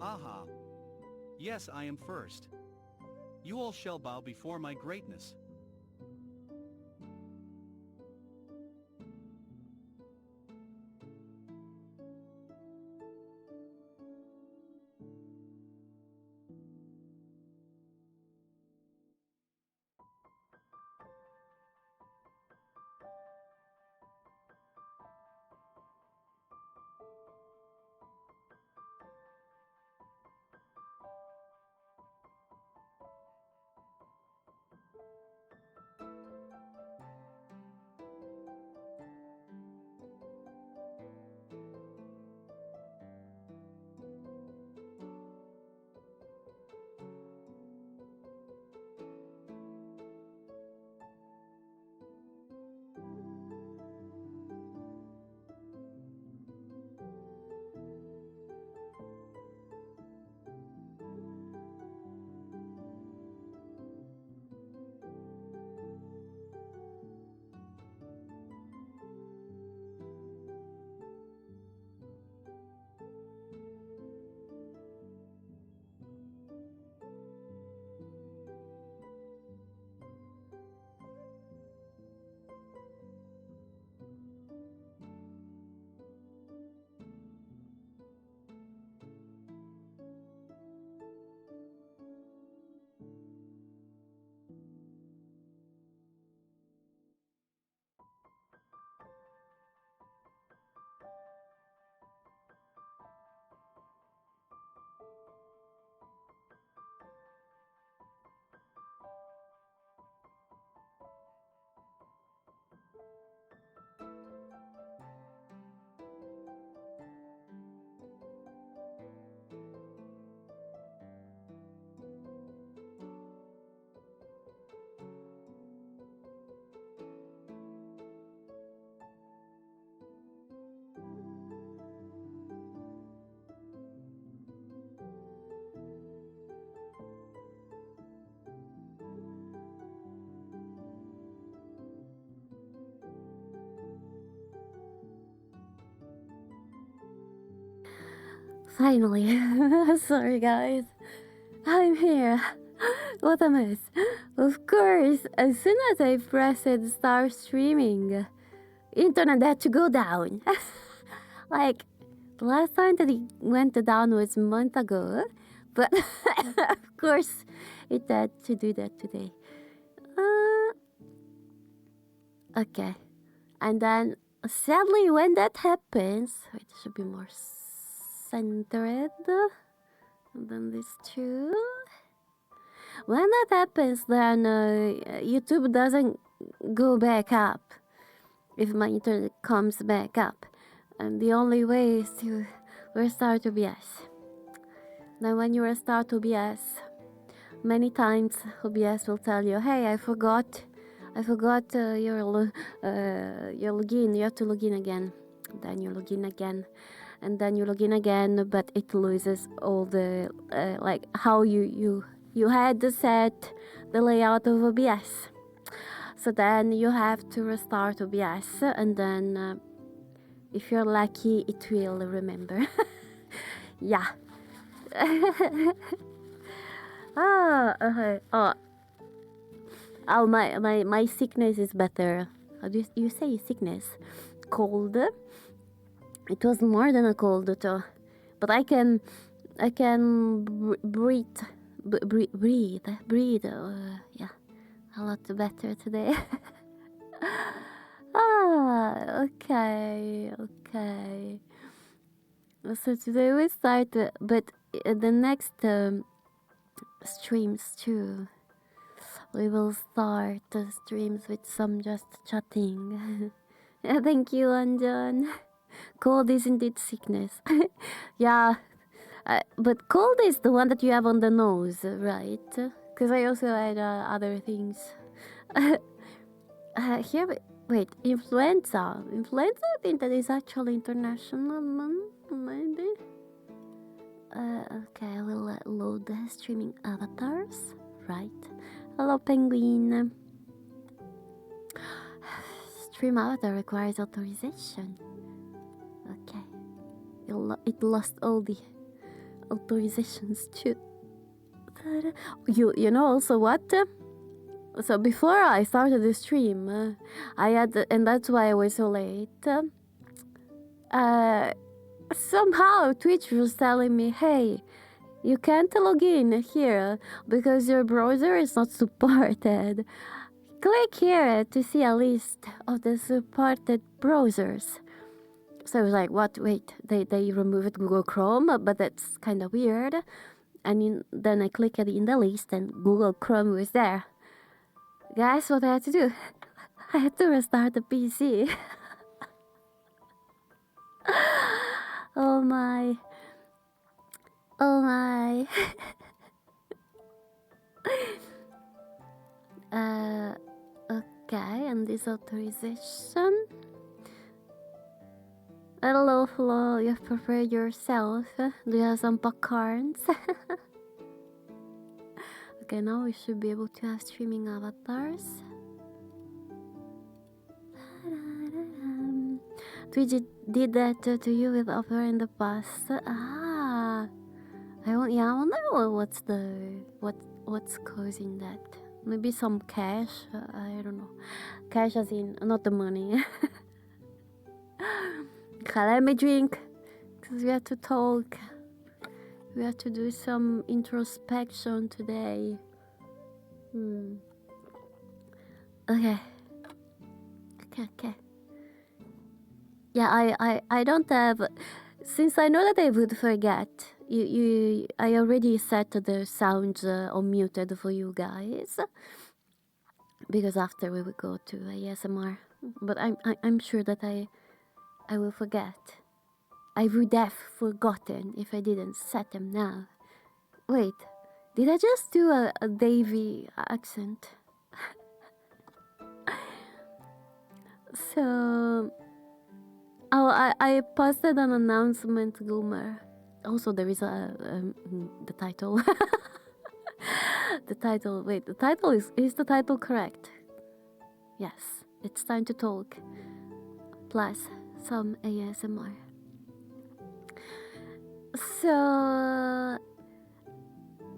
Haha. Yes, I am first. You all shall bow before my greatness. Finally. Sorry guys. I'm here. What a mess. Of course, as soon as I pressed start streaming, internet had to go down. Like, the last time that it went down was a month ago, but of course, it had to do that today. Okay. And then, sadly, when that happens, wait, it should be more centered. And then these two. When that happens, then YouTube doesn't go back up if my internet comes back up. And the only way is to restart OBS. Then when you restart OBS, many times OBS will tell you, hey, I forgot your login, you have to log in again. Then you log in again. And then you log in again, but it loses all the, like, how you had to set the layout of OBS. So then you have to restart OBS, and then if you're lucky, it will remember. Yeah. Oh, my sickness is better. How do you say sickness? Cold. It was more than a cold though, but I can breathe. Yeah, a lot better today. Okay. So today we start, but the next streams too. We will start the streams with some just chatting. Thank you, Anjan. Cold is indeed sickness. Yeah, but cold is the one that you have on the nose, right? Because I also had other things. Here, wait, influenza. Influenza, I think that is actually international, maybe. Okay, I will load the streaming avatars. Right. Hello, penguin. Stream avatar requires authorization. Okay. It lost all authorizations too. You know also what? So before I started the stream, I had, and that's why I was so late. Somehow Twitch was telling me, hey, you can't log in here because your browser is not supported. Click here to see a list of the supported browsers. So I was like, what? Wait, they removed Google Chrome, but that's kind of weird. And then I clicked in the list and Google Chrome was there. Guys, what I had to do? I had to restart the PC. Oh my. Oh my. Okay, and this authorization. Hello, Flo, you've prepared yourself. Do you have some popcorns? Okay, now we should be able to have streaming avatars. Twitch did that to you with offer in the past. I wonder what's causing that. Maybe some cash. I don't know. Cash as in not the money. Okay, let me drink, because we have to talk. We have to do some introspection today. Okay. Yeah, I don't have, since I know that I would forget. I already set the sounds unmuted for you guys, because after we will go to ASMR. But I'm sure that I will forget. I would have forgotten if I didn't set them now. Wait, did I just do a Davy accent? So, I posted an announcement, Goomer. Also, there is the title. The title. Wait, the title is the title correct? Yes, it's time to talk. Plus some ASMR. So,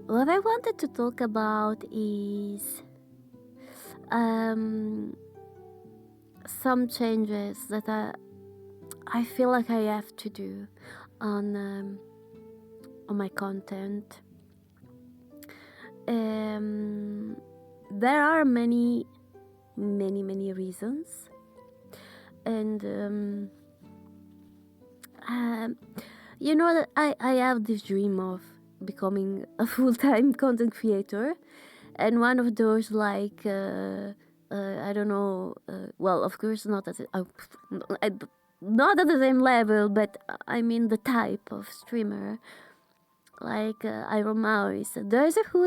what I wanted to talk about is some changes that I feel like I have to do on my content. There are many reasons, and you know that I have this dream of becoming a full-time content creator, and one of those, like I don't know, well, of course not at not at the same level, but I mean the type of streamer, like Iron Mouse. Those who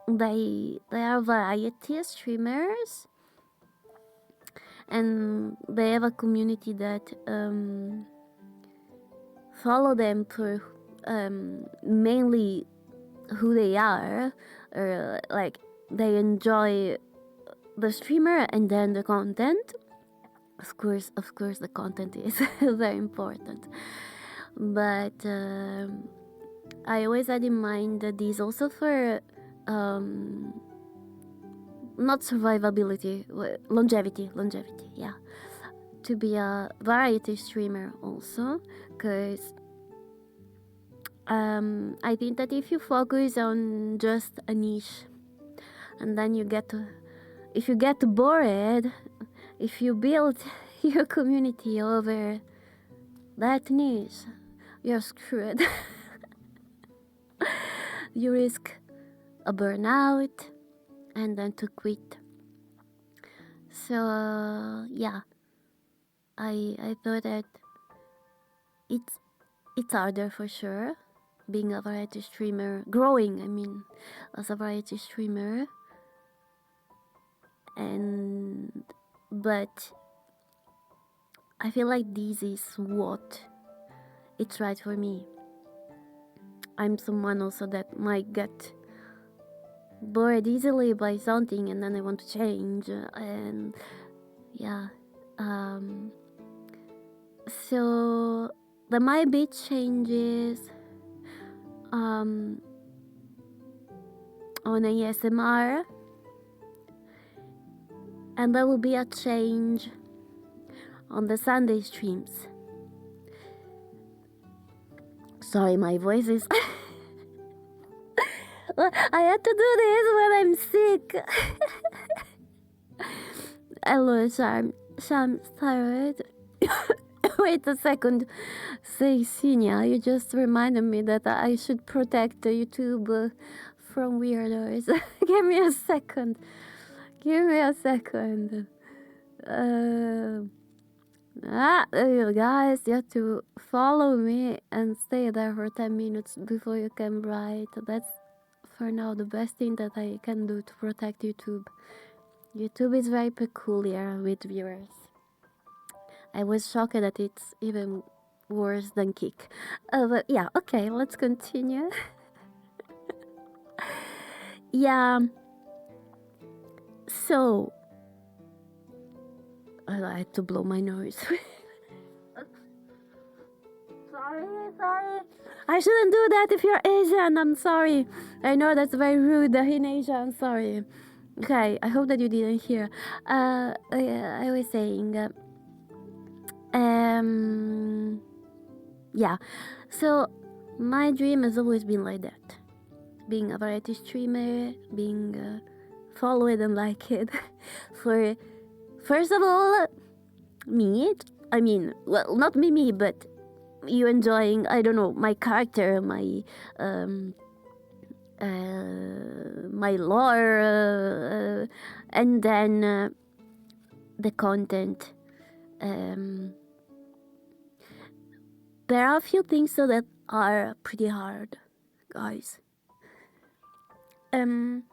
they are variety streamers, and they have a community that follow them for mainly who they are, or like they enjoy the streamer and then the content. Of course the content is very important, but I always had in mind that this also for not survivability, longevity, yeah, to be a variety streamer also, because I think that if you focus on just a niche, and then if you get bored, if you build your community over that niche, you're screwed. You risk a burnout and then to quit. So yeah, I thought that it's harder for sure being a variety streamer, growing, I mean, as a variety streamer, but I feel like this is what it's right for me. I'm someone also that might get bored easily by something, and then I want to change, and yeah, so there might be changes on ASMR, and there will be a change on the Sunday streams. Sorry, my voice is... I had to do this when I'm sick. Hello, Sham Thyroid. Wait a second. Say, Sinia, you just reminded me that I should protect the YouTube from weirdos. Give me a second. Give me a second. You guys, you have to follow me and stay there for 10 minutes before you can write. That's for now the best thing that I can do to protect YouTube. YouTube is very peculiar with viewers. I was shocked that it's even worse than Kick. But yeah, okay, let's continue. Yeah. So, I had to blow my nose. Sorry. I shouldn't do that if you're Asian. I'm sorry. I know that's very rude in Asia. I'm sorry. Okay, I hope that you didn't hear. I was saying. Yeah. So my dream has always been like that. Being a variety streamer, being followed and liked. For first of all, me. I mean, well, not me, but you enjoying, I don't know, my character, my lore, and then the content. There are a few things though that are pretty hard, guys. Don't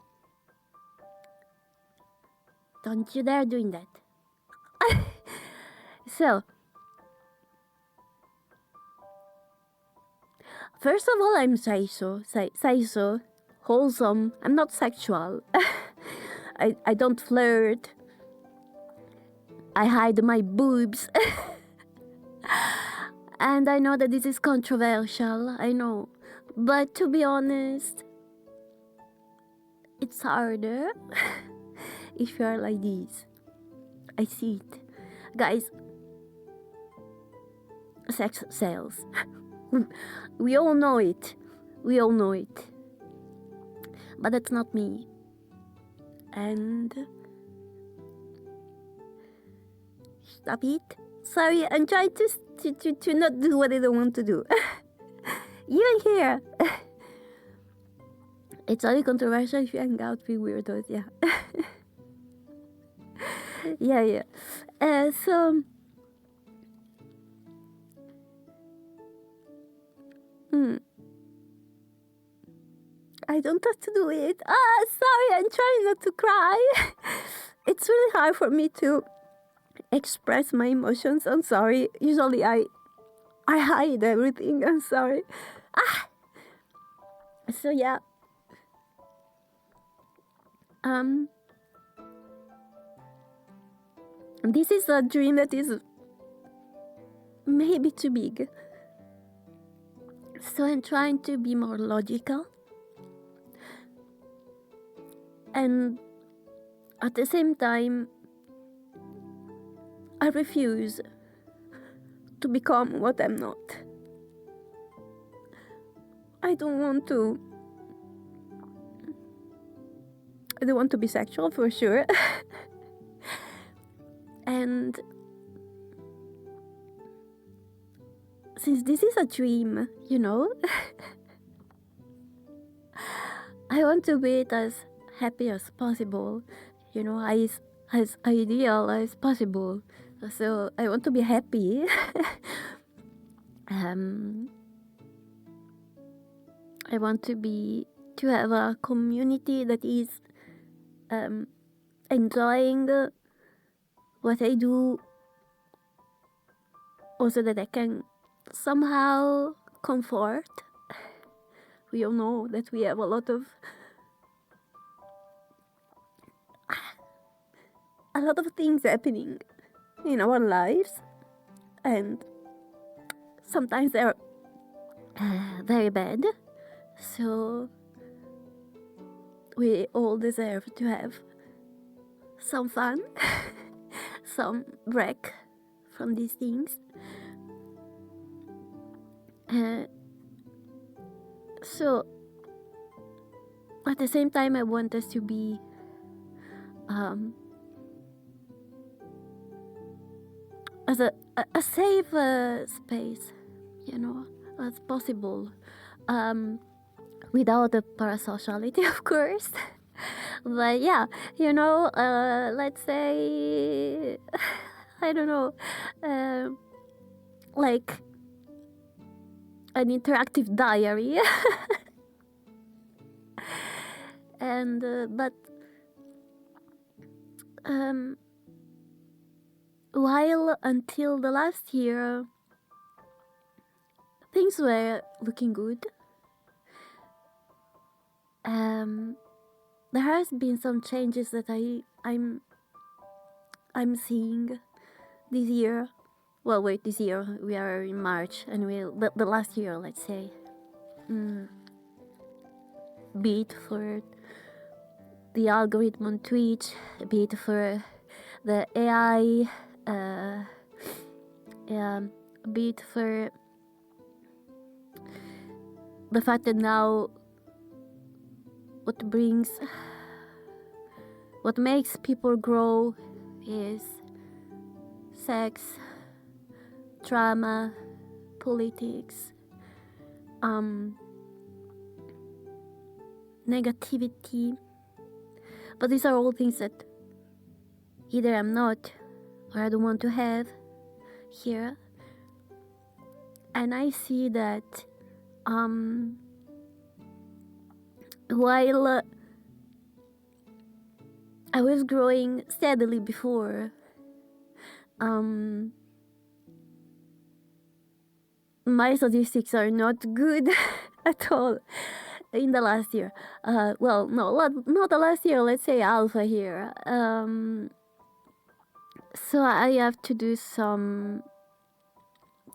you dare doing that. So, first of all, I'm saiso, wholesome. I'm not sexual. I don't flirt. I hide my boobs. And I know that this is controversial, I know. But to be honest, it's harder if you are like this. I see it. Guys, sex sells. We all know it. But that's not me. And... stop it. Sorry, I'm trying to not do what I don't want to do. Even here. It's only controversial if you hang out with weirdos, yeah. Yeah. So... I don't have to do it. Sorry, I'm trying not to cry. It's really hard for me to express my emotions. I'm sorry. Usually I hide everything. I'm sorry. So yeah. This is a dream that is maybe too big. So I'm trying to be more logical. And at the same time, I refuse to become what I'm not. I don't want to be sexual for sure. And since this is a dream, you know, I want to be it as happy as possible, you know, as ideal as possible. So I want to be happy. I want to have a community that is enjoying what I do, also that I can somehow comfort. We all know that we have a lot of things happening in our lives, and sometimes they're very bad. So we all deserve to have some fun, some break from these things. So at the same time, I want us to be as a safe space, you know, as possible, without the parasociality, of course. But yeah, you know, let's say, I don't know, like an interactive diary. And but while until the last year things were looking good, there has been some changes that I'm seeing this year. Well, wait, this year we are in March, and the last year, let's say, be it for the algorithm on Twitch, be it for the AI, be it for the fact that now what makes people grow is sex, drama, politics, negativity. But these are all things that either I'm not or I don't want to have here. And I see that while I was growing steadily before, my statistics are not good at all in the last year. Well, no, not the last year, let's say alpha here. So I have to do some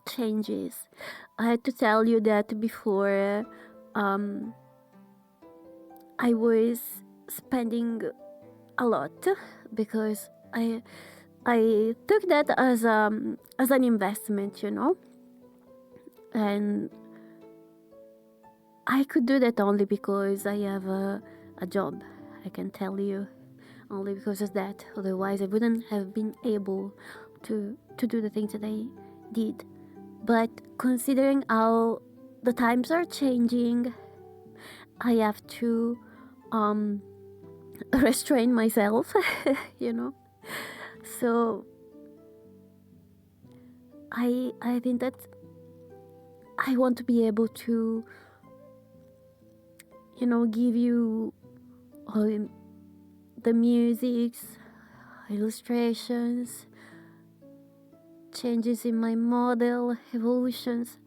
changes. I had to tell you that before, I was spending a lot because I took that as an investment, you know, and I could do that only because I have a job. I can tell you, only because of that. Otherwise, I wouldn't have been able to do the things that I did. But considering how the times are changing, I have to restrain myself, you know. So I think that I want to be able to, you know, give you the musics, illustrations, changes in my model, evolutions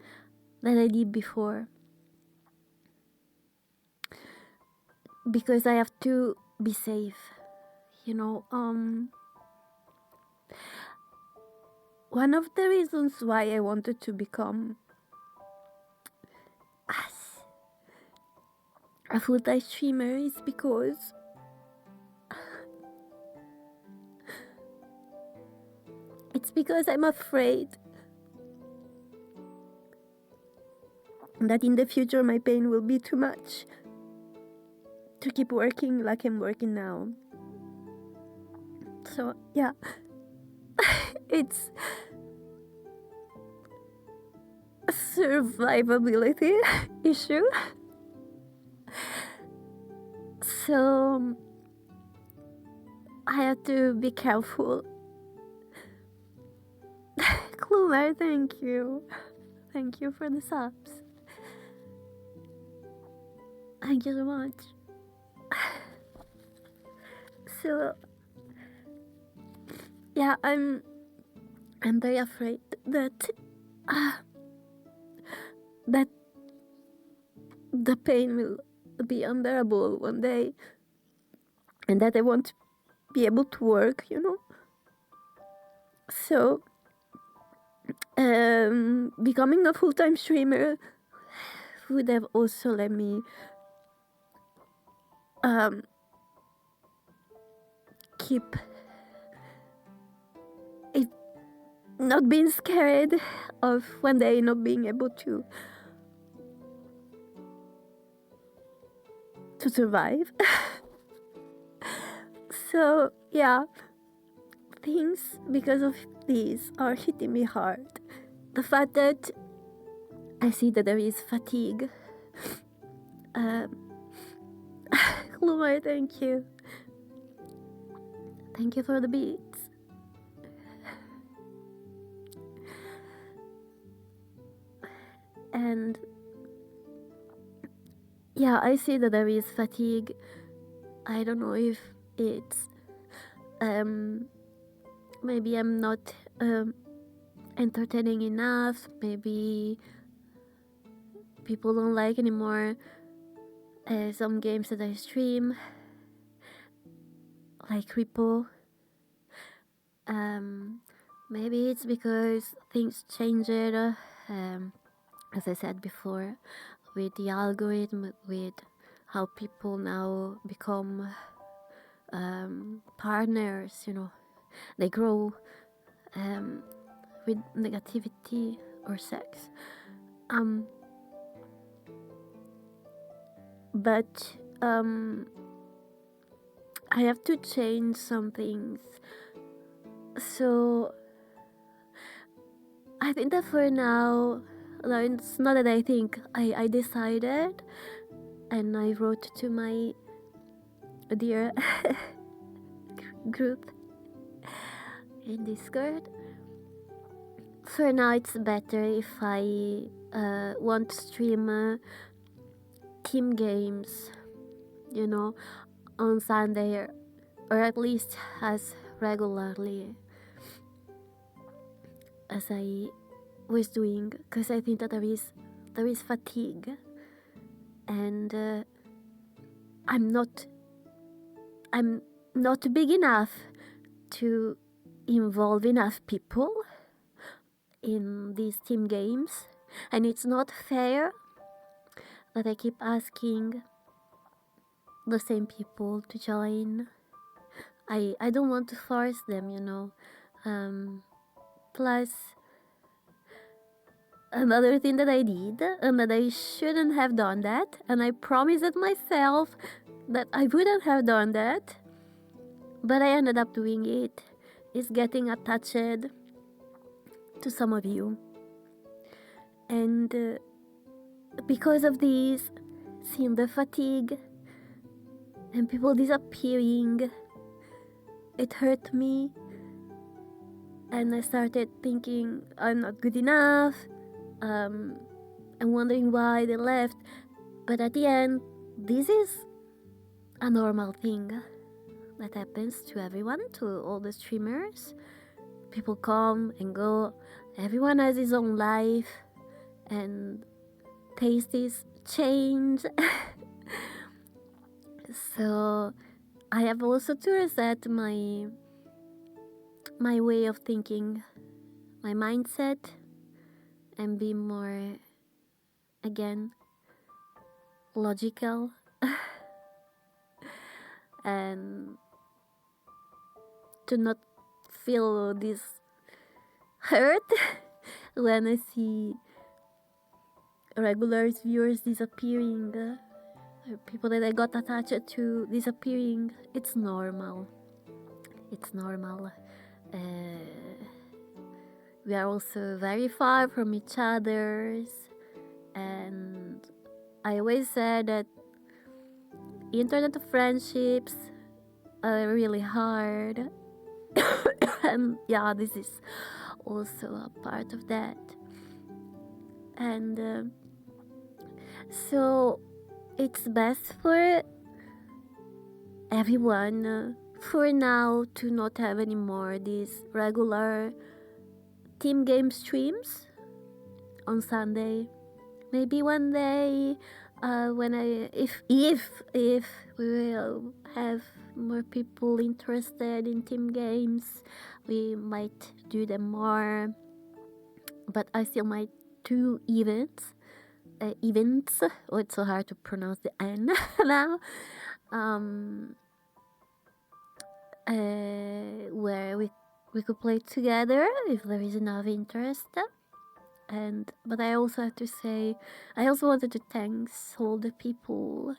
that I did before. Because I have to be safe, you know. One of the reasons why I wanted to become a full-time streamer is because I'm afraid that in the future my pain will be too much to keep working like I'm working now. So yeah, it's a survivability issue. So I have to be careful. Klumer, thank you. Thank you for the subs. Thank you so much. So yeah, I'm very afraid that the pain will be unbearable one day, and that I won't be able to work, you know. So becoming a full-time streamer would have also let me keep it, not being scared of one day not being able to survive. So yeah, things because of these are hitting me hard. The fact that I see that there is fatigue. Lumar, thank you. Thank you for the beats. And yeah, I see that there is fatigue. I don't know if it's maybe I'm not entertaining enough. Maybe people don't like anymore some games that I stream, like Ripple. Maybe it's because things changed, as I said before, with the algorithm, with how people now become partners, you know, they grow with negativity or sex. But I have to change some things. So I think that for now, it's not that I think, I decided, and I wrote to my dear group in Discord. For now, it's better if I want to stream team games, you know, on Sunday, or at least as regularly as I was doing, because I think that there is fatigue, and I'm not big enough to involve enough people in these team games, and it's not fair that I keep asking the same people to join. I don't want to force them, you know. Plus, another thing that I did, and that I shouldn't have done that, and I promised myself that I wouldn't have done that, but I ended up doing it, is getting attached to some of you. And because of this, seeing the fatigue and people disappearing, it hurt me, and I started thinking I'm not good enough, and wondering why they left. But at the end, this is a normal thing that happens to everyone, to all the streamers. People come and go, everyone has his own life, and tastes change. So I have also to reset my way of thinking, my mindset, and be more, again, logical. And to not feel this hurt when I see regular viewers disappearing, people that I got attached to disappearing. It's normal. It's normal. We are also very far from each other, and I always said that internet friendships are really hard. And yeah, this is also a part of that. And so it's best for everyone for now to not have any more these regular team game streams on Sunday. Maybe one day, when if we will have more people interested in team games, we might do them more. but I still might do events. Oh, it's so hard to pronounce the N now. Where we could play together if there is enough interest. But I also have to say, I also wanted to thank all the people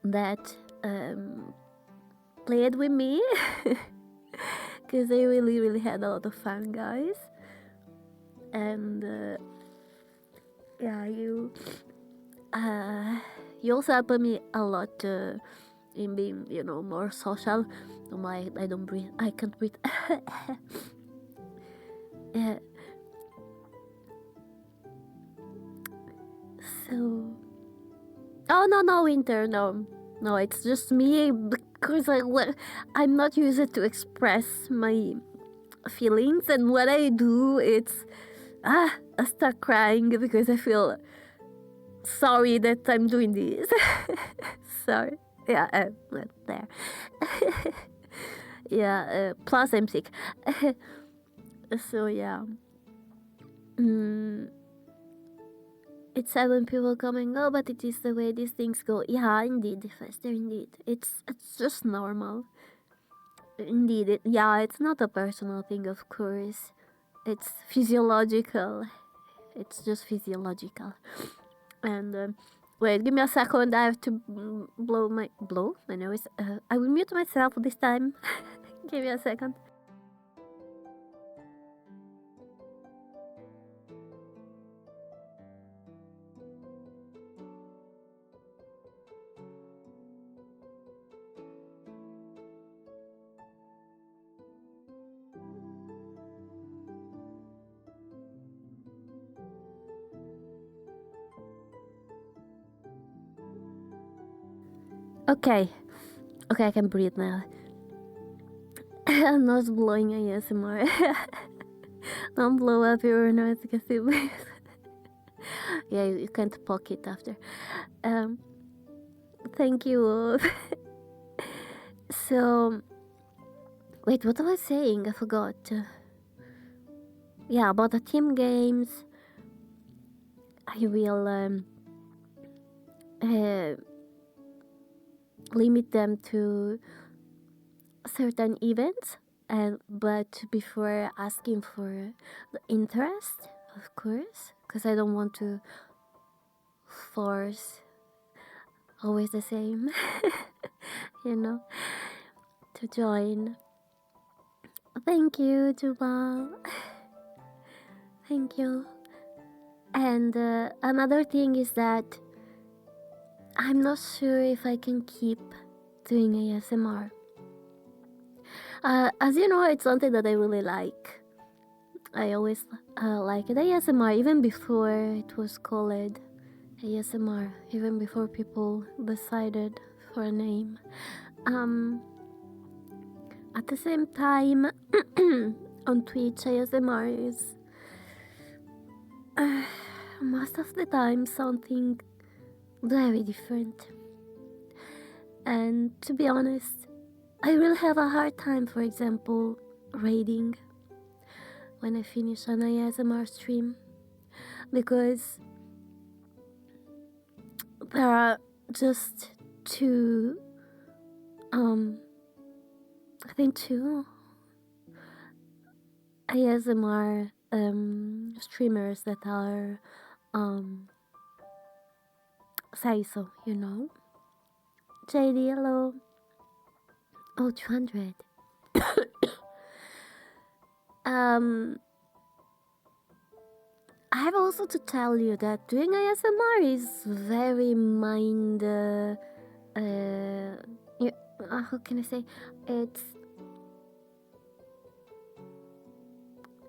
that played with me, because they really had a lot of fun, guys. And yeah, you also helped me a lot in being, more social. I don't breathe. I can't breathe. Yeah. So, oh no, Winter, no, it's just me because I'm not used to express my feelings, and what I do, it's I start crying because I feel sorry that I'm doing this. Sorry, yeah, there. Yeah, plus I'm sick. So yeah. It's sad when people come and go, but it is the way these things go. Yeah, indeed, Fester, indeed. It's just normal. Indeed, it's not a personal thing, of course. It's physiological. It's just physiological. And wait, give me a second. I have to blow my nose. I will mute myself this time. Give me a second. Okay, I can breathe now. I'm not blowing ASMR. Don't blow up your nose, because it will. Yeah, you can't poke it after. Thank you. So, wait, what was I saying? I forgot. Yeah, about the team games. I will limit them to certain events, but before asking for the interest, of course, because I don't want to force always the same, to join. Thank you, Jubal. Thank you. And another thing is that I'm not sure if I can keep doing ASMR. As you know, it's something that I really like. I always liked ASMR, even before it was called ASMR, even before people decided for a name. At the same time, on Twitch, ASMR is most of the time something very different. And to be honest, I will have a hard time, for example, raiding when I finish an ASMR stream, because there are just two ASMR streamers that are say so, JD, hello. Oh, 200. I have also to tell you that doing ASMR is very mind. How can I say?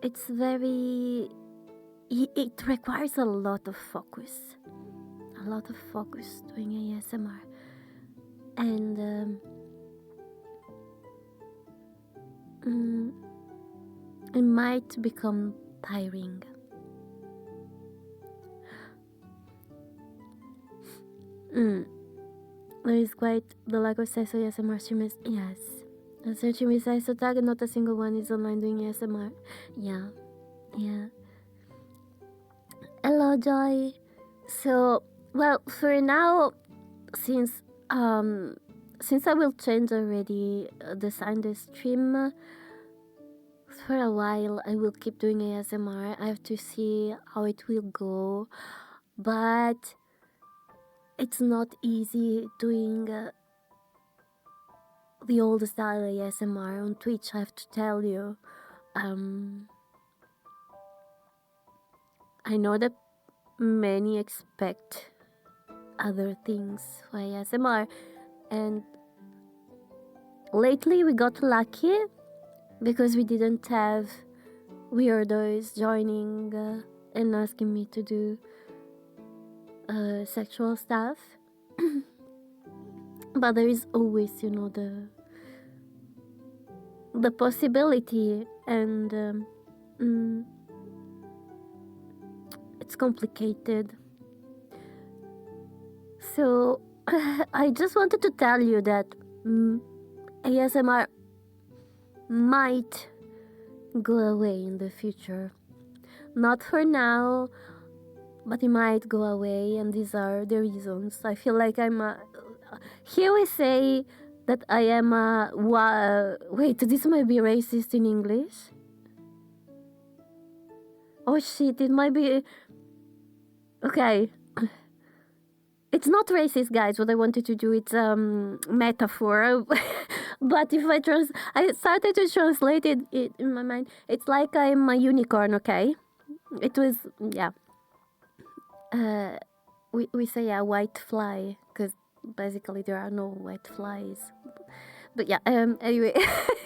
It's very. It requires a lot of focus. A lot of focus doing ASMR. And it might become tiring. There is quite the lack of size of ASMR streamers. Yes. Searching besides the tag, not a single one is online doing ASMR. Yeah. Joy. So, well, for now, since I will change already design the stream, for a while I will keep doing ASMR. I have to see how it will go, but it's not easy doing the old style ASMR on Twitch, I have to tell you. I know that many expect other things for ASMR, and lately we got lucky because we didn't have weirdos joining and asking me to do sexual stuff. But there is always, the possibility, and it's complicated. So I just wanted to tell you that ASMR might go away in the future. Not for now, but it might go away, and these are the reasons. I feel like here we say that I am wait, this might be racist in English. Oh shit, it might be... Okay. It's not racist, guys, what I wanted to do. It's metaphor. But if I started to translate it in my mind. It's like I'm a unicorn, okay? It was, yeah. We say a white fly, because basically there are no white flies. But yeah, anyway.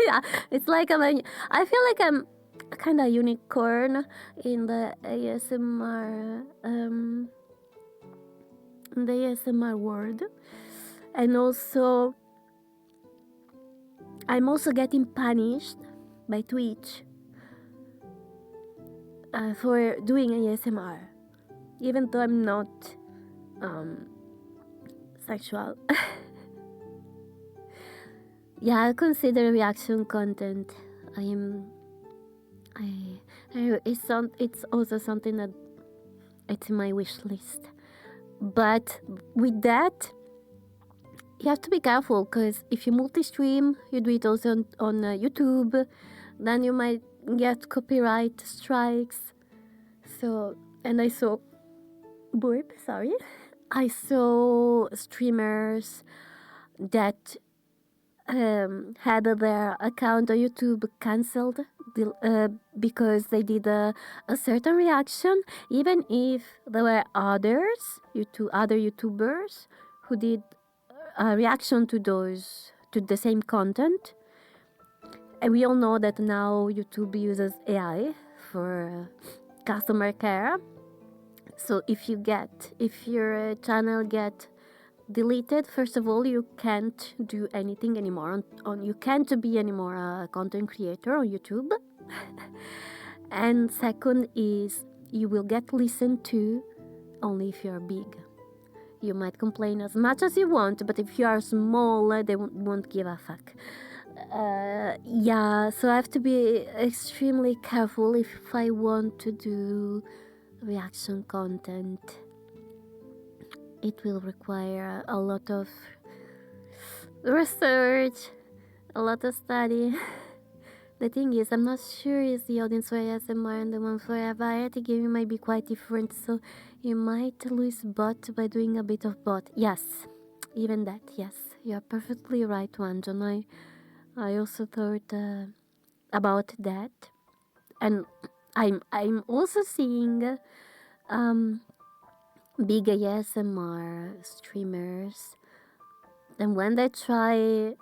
Yeah, it's like I feel like I'm kind of unicorn in the ASMR, world. And also, I'm also getting punished by Twitch for doing ASMR, even though I'm not sexual. Yeah, I consider reaction content. It's also something that it's in my wish list. But with that, you have to be careful, because if you multi-stream, you do it also on YouTube, then you might get copyright strikes. So, and I saw streamers that had their account on YouTube cancelled because they did a certain reaction, even if there were other YouTubers who did a reaction to the same content. And we all know that now YouTube uses AI for customer care. So if your channel get deleted, first of all, you can't do anything anymore you can't be anymore a content creator on YouTube. And second is, you will get listened to only if you're big. You might complain as much as you want, but if you are small, they won't give a fuck. Yeah, so I have to be extremely careful if I want to do reaction content. It will require a lot of research, a lot of study. The thing is, I'm not sure if the audience for ASMR and the one for a variety gaming might be quite different, so you might lose bot by doing a bit of bot. Yes, even that, yes. You're perfectly right, Wanjon. I also thought about that. And I'm also seeing big ASMR streamers, and when they try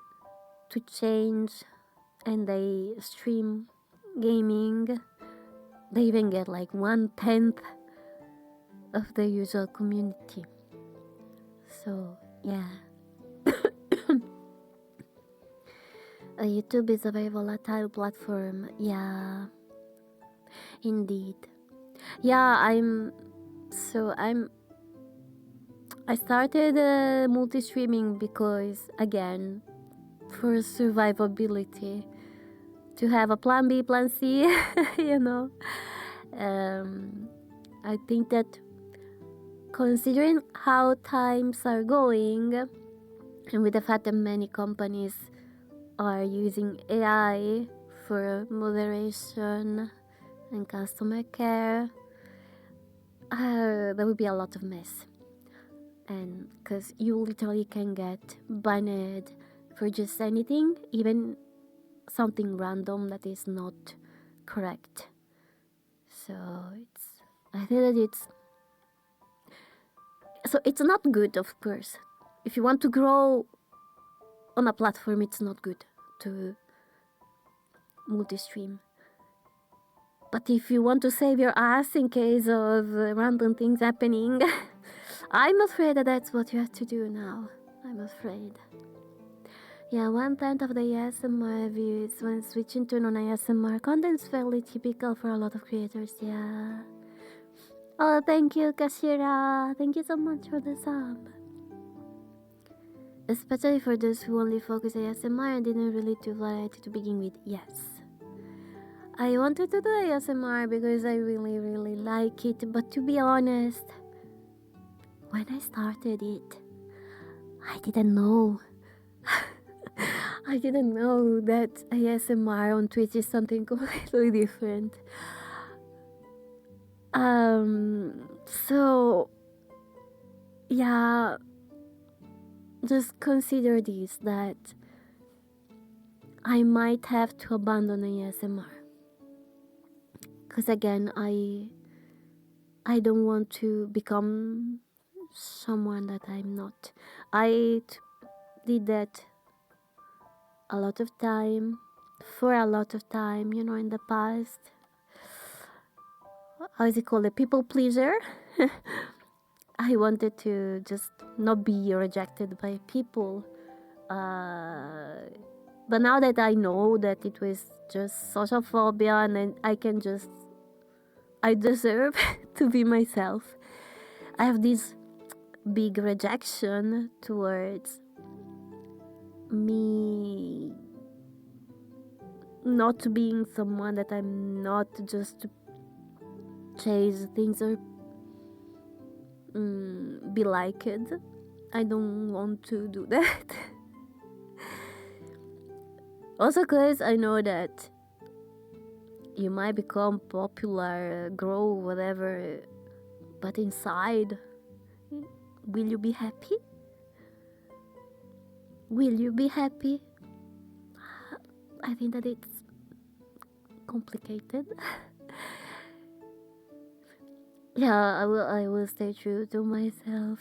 to change and they stream gaming, they even get like 1/10 of the usual community. So yeah. YouTube is a very volatile platform. Yeah, indeed. Yeah, I started multi-streaming because, again, for survivability, to have a plan B, plan C, I think that considering how times are going, and with the fact that many companies are using AI for moderation and customer care, there will be a lot of mess. And because you literally can get banned for just anything, even something random that is not correct. So I think that it's not good, of course. If you want to grow on a platform, it's not good to multi-stream. But if you want to save your ass in case of random things happening, I'm afraid that that's what you have to do now. I'm afraid. Yeah, 1/10 of the ASMR views when switching to non-ASMR content is fairly typical for a lot of creators, yeah. Oh, thank you, Kashira. Thank you so much for the sub. Especially for those who only focus ASMR and didn't really do variety to begin with, yes. I wanted to do ASMR because I really, really like it, but to be honest, when I started it, I didn't know. I didn't know that ASMR on Twitch is something completely different. So, yeah, just consider this, that I might have to abandon ASMR. Because again, I don't want to become someone that I'm not. I did that a lot of time, for a lot of time, in the past. How is it called? A people pleaser. I wanted to just not be rejected by people. But now that I know that it was just social phobia, and then I deserve to be myself. I have this big rejection towards me not being someone that I'm not, just to chase things or be liked. I don't want to do that. Also because I know that you might become popular, grow, whatever, but inside, will you be happy? Will you be happy? I think that it's complicated. Yeah, I will stay true to myself.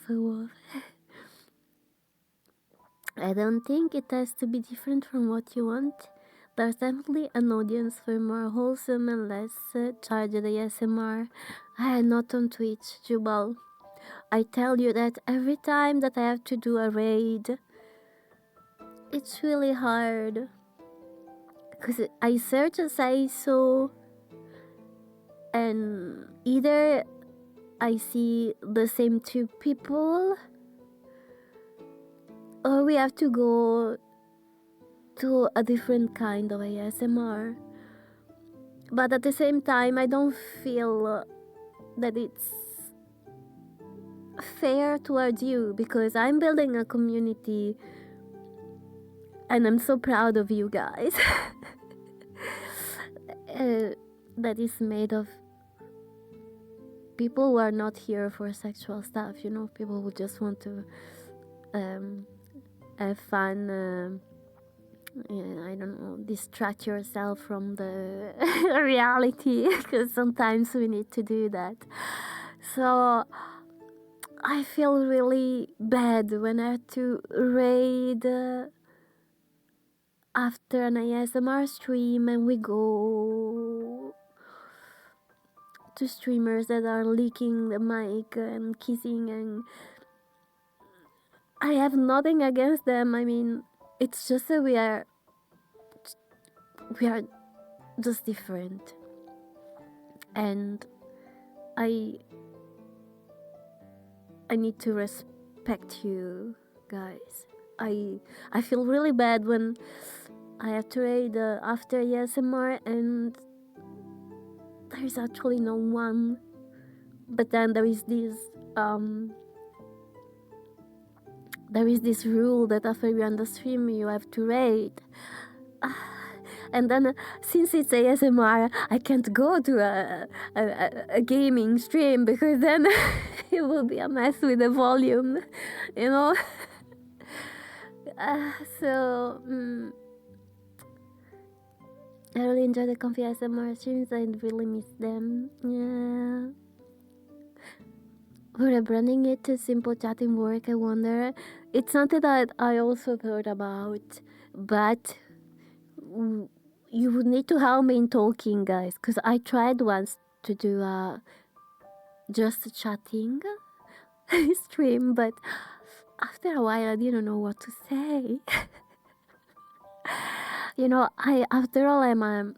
I don't think it has to be different from what you want. There's definitely an audience for more wholesome and less charged ASMR. Not on Twitch, Jubal. I tell you that every time that I have to do a raid, it's really hard. Because I search a so, and either I see the same two people, or we have to go to a different kind of ASMR. But at the same time, I don't feel that it's fair towards you, because I'm building a community and I'm so proud of you guys. That is made of people who are not here for sexual stuff, people who just want to have fun, I don't know, distract yourself from the reality, because sometimes we need to do that. So I feel really bad when I have to raid after an ASMR stream and we go to streamers that are licking the mic and kissing, and I have nothing against them. I mean, it's just that we are just different, and I need to respect you guys. I feel really bad when I have to raid after ASMR and there's actually no one, but then there is this there is this rule that after you end the stream, you have to rate. And then, since it's ASMR, I can't go to a gaming stream because then it will be a mess with the volume, you know. So I really enjoy the comfy ASMR streams. I really miss them. Yeah. For rebranding it to simple chatting work, I wonder. It's something that I also thought about, but you would need to help me in talking, guys, because I tried once to do just chatting stream, but after a while I didn't know what to say. You know, after all, I'm a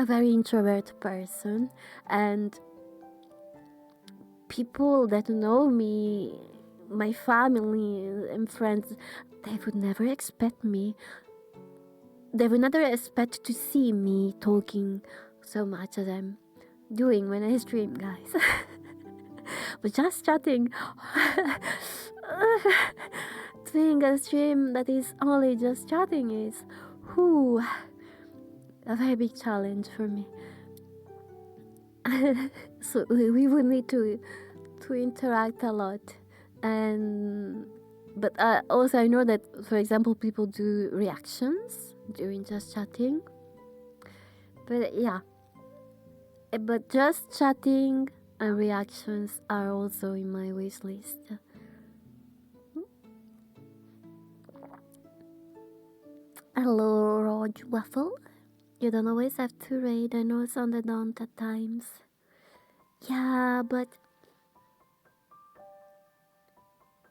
very introvert person, and people that know me, my family and friends, they would never expect to see me talking so much as I'm doing when I stream, guys. But just chatting, doing a stream that is only just chatting is a very big challenge for me. So we would need to interact a lot, but also I know that, for example, people do reactions during just chatting, but yeah, but just chatting and reactions are also in my wish list. Hello, Rog Waffle. You don't always have to raid. I know it's on the don't at times. Yeah, but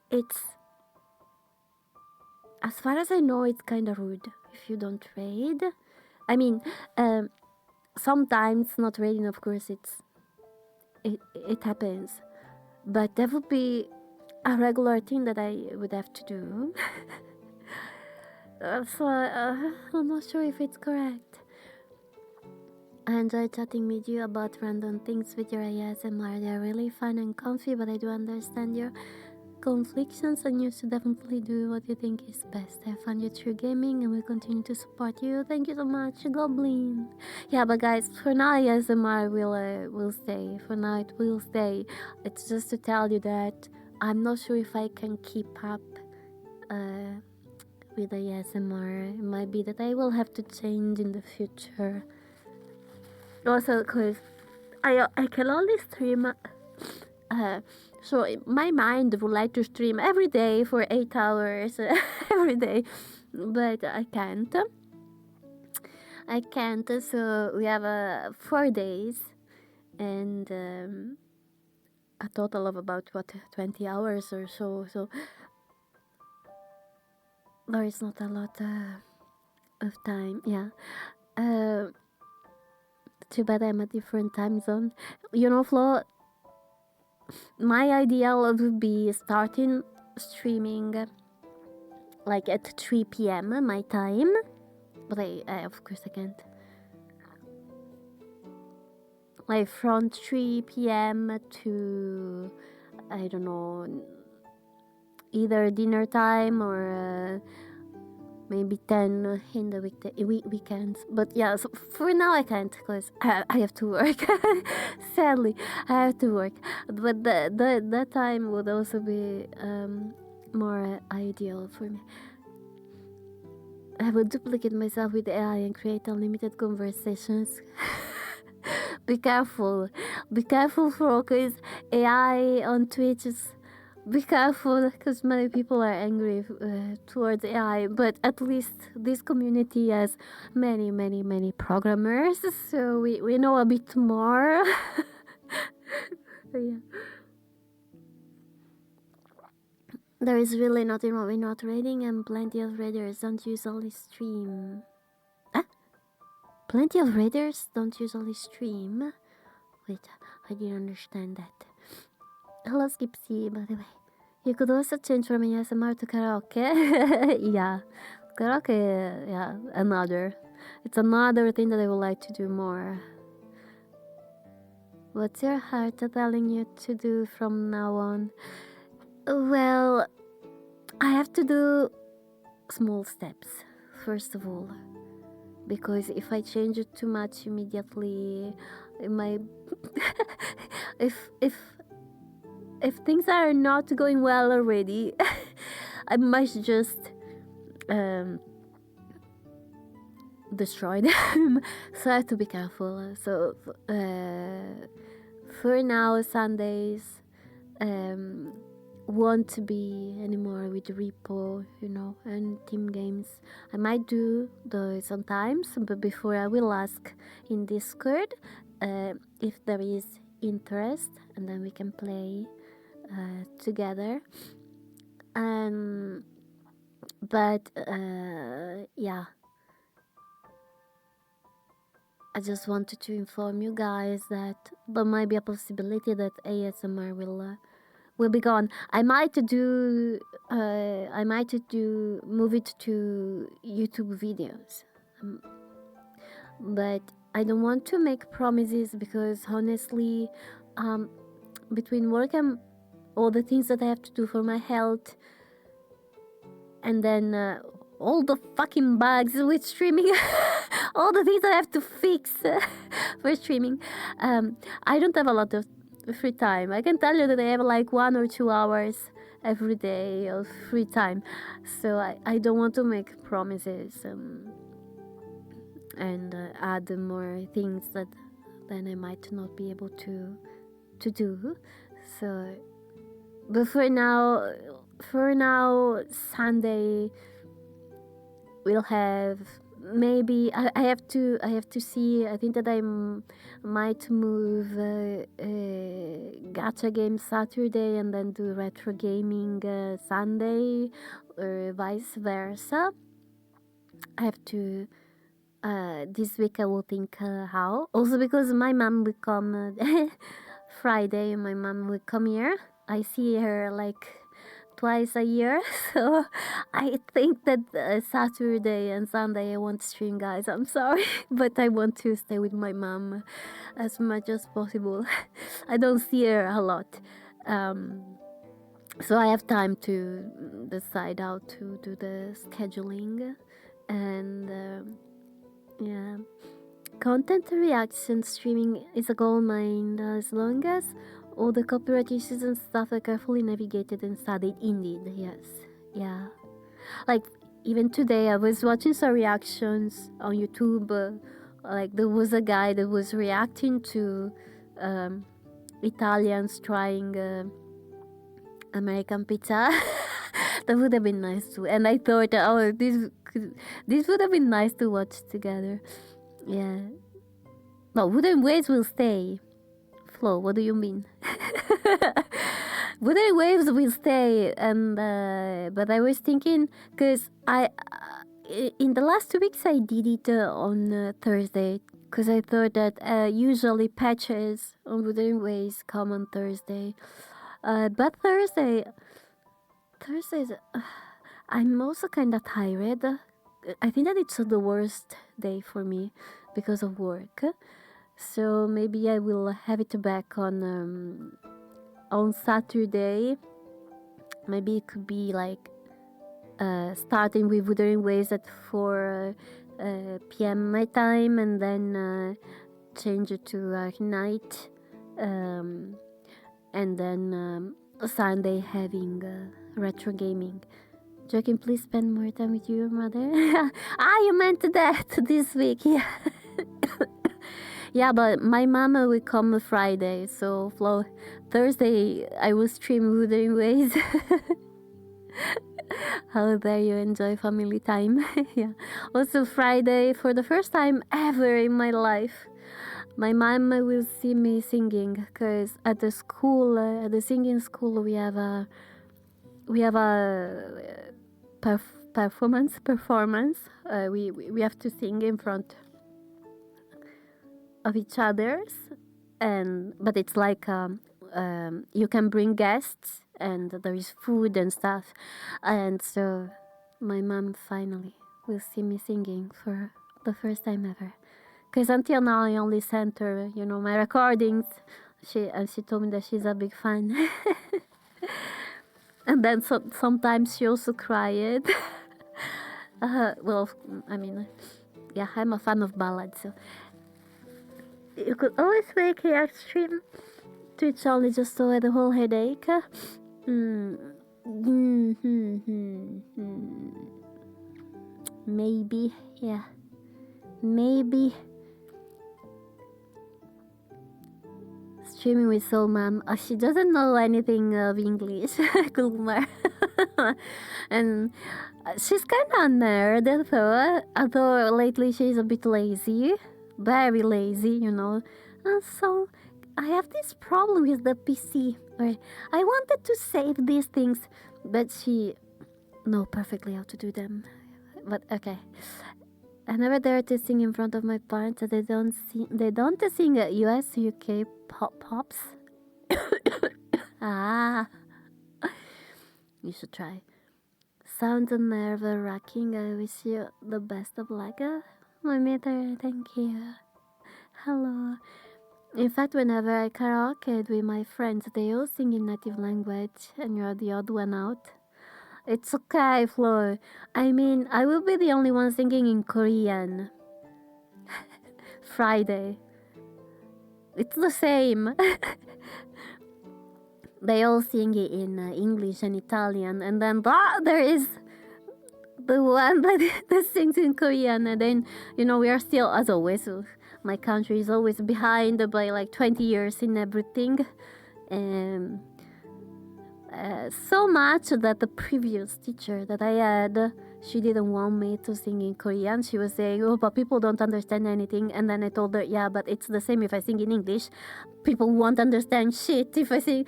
it's, as far as I know, it's kind of rude if you don't raid. I mean, sometimes not raiding, of course, it happens, but that would be a regular thing that I would have to do. So I'm not sure if it's correct. I enjoy chatting with you about random things with your ASMR. They're really fun and comfy, but I do understand your conflictions, and you should definitely do what you think is best. I found you through gaming and will continue to support you. Thank you so much, Goblin. Yeah, but guys, for now ASMR will stay. For now it will stay. It's just to tell you that I'm not sure if I can keep up with ASMR. It might be that I will have to change in the future. Also, because I can only stream. So my mind would like to stream every day for 8 hours every day, but I can't. So we have 4 days and a total of about 20 hours or so. So there is not a lot of time. Yeah. Too bad I'm a different time zone. You know, Flo, my ideal would be starting streaming like at 3 p.m. my time, but I of course I can't. Like from 3 p.m. to, I don't know, either dinner time or maybe 10 in the weekends. But yeah, so for now I can't because I have to work. Sadly, I have to work. But that time would also be more ideal for me. I would duplicate myself with AI and create unlimited conversations. Be careful, Fro, because AI on Twitch is. Be careful, because many people are angry towards AI, but at least this community has many programmers, so we know a bit more. Yeah. There is really nothing wrong with not raiding, and plenty of raiders don't usually stream. Plenty of raiders don't usually stream? Wait, I didn't understand that. Hello, Skipsy, by the way. You could also change from ASMR to karaoke. Yeah, karaoke, yeah, it's another thing that I would like to do more. What's your heart telling you to do from now on? Well, I have to do small steps, first of all. Because if I change it too much immediately, it might... if things are not going well already, I might just destroy them. So I have to be careful. So for now, Sundays won't be anymore with repo, and team games. I might do those sometimes, but before I will ask in Discord if there is interest, and then we can play together. But yeah, I just wanted to inform you guys that there might be a possibility that ASMR will be gone. I might move it to YouTube videos, but I don't want to make promises because honestly, between work and all the things that I have to do for my health, and then all the fucking bugs with streaming, all the things I have to fix for streaming, I don't have a lot of free time. I can tell you that I have like 1 or 2 hours every day of free time, so I don't want to make promises and add more things that then I might not be able to do. So, but for now, Sunday we'll have maybe I have to see. I think that I might move gacha game Saturday and then do retro gaming Sunday, or vice versa. I have to this week I will think how. Also because my mom will come Friday. My mom will come here. I see her like twice a year, so I think that Saturday and Sunday I won't stream, guys. I'm sorry, but I want to stay with my mom as much as possible. I don't see her a lot, so I have time to decide how to do the scheduling. And yeah, content reaction streaming is a goldmine as long as all the copyright issues and stuff are carefully navigated and studied. Indeed, yes. Yeah. Like, even today I was watching some reactions on YouTube. Like, there was a guy that was reacting to Italians trying American pizza. That would have been nice too. And I thought, oh, this would have been nice to watch together. Yeah. No, Wooden Waves will stay. Flo, what do you mean? Wooden Waves will stay, and but I was thinking, because in the last 2 weeks I did it on Thursday, because I thought that usually patches on Wooden Waves come on Thursday, but Thursdays, I'm also kind of tired. I think that it's the worst day for me because of work. So maybe I will have it back on Saturday. Maybe it could be like starting with Wuthering Waves at 4 p.m. my time, and then change it to night, and then Sunday having retro gaming. Joking, please spend more time with your mother. You meant that this week, yeah. Yeah, but my mama will come Friday, so Flo, Thursday I will stream Wuthering Ways. How dare you enjoy family time. Yeah. Also Friday, for the first time ever in my life, my mom will see me singing, because at the school, at the singing school, we have a performance. We have to sing in front of each other's, but it's like you can bring guests and there is food and stuff, and so my mom finally will see me singing for the first time ever, because until now I only sent her my recordings She told me that she's a big fan. And then sometimes she also cried. Well, I mean, yeah, I'm a fan of ballads, so you could always make a stream Twitch only just to avoid the whole headache. Maybe, yeah, maybe. Streaming with Soul Mom. She doesn't know anything of English, Kumar. And she's kind of a nerd, though. Although lately she's a bit lazy. Very lazy, you know. So I have this problem with the PC where I wanted to save these things, but she knows perfectly how to do them. But okay. I never dare to sing in front of my parents. They don't sing US, UK pops. Ah, you should try. Sounds nerve-wracking. I wish you the best of luck. My mother, thank you. Hello. In fact, whenever I karaoke with my friends, they all sing in native language, and you're the odd one out. It's okay, Flo. I mean, I will be the only one singing in Korean. Friday. It's the same. They all sing it in English and Italian, and then there is the one that sings in Korean, and then, you know, we are still, as always, my country is always behind by like 20 years in everything. So much that the previous teacher that I had, she didn't want me to sing in Korean. She was saying, oh, but people don't understand anything. And then I told her, yeah, but it's the same if I sing in English. People won't understand shit if I sing.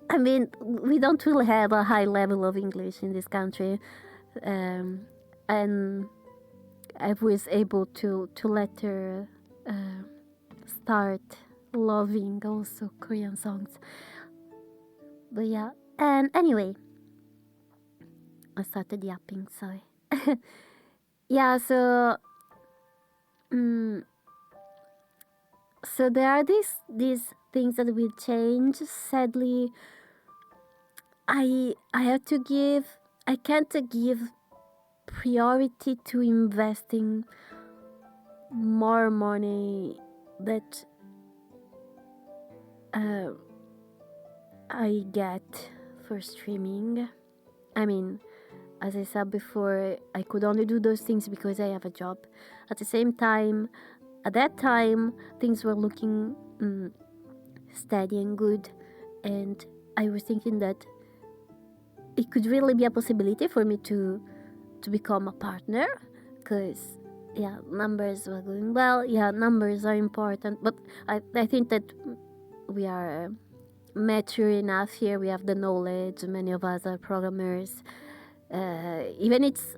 I mean, we don't really have a high level of English in this country. And I was able to let her start loving also Korean songs. But yeah, and anyway, I started yapping, sorry. Yeah, so so there are these things that will change. Sadly, I can't give priority to investing more money that I get for streaming. I mean, as I said before, I could only do those things because I have a job. At the same time, at that time, things were looking steady and good, and I was thinking that it could really be a possibility for me to become a partner, because yeah, numbers were going well. Yeah, numbers are important, but I think that we are mature enough here. We have the knowledge. Many of us are programmers. Even it's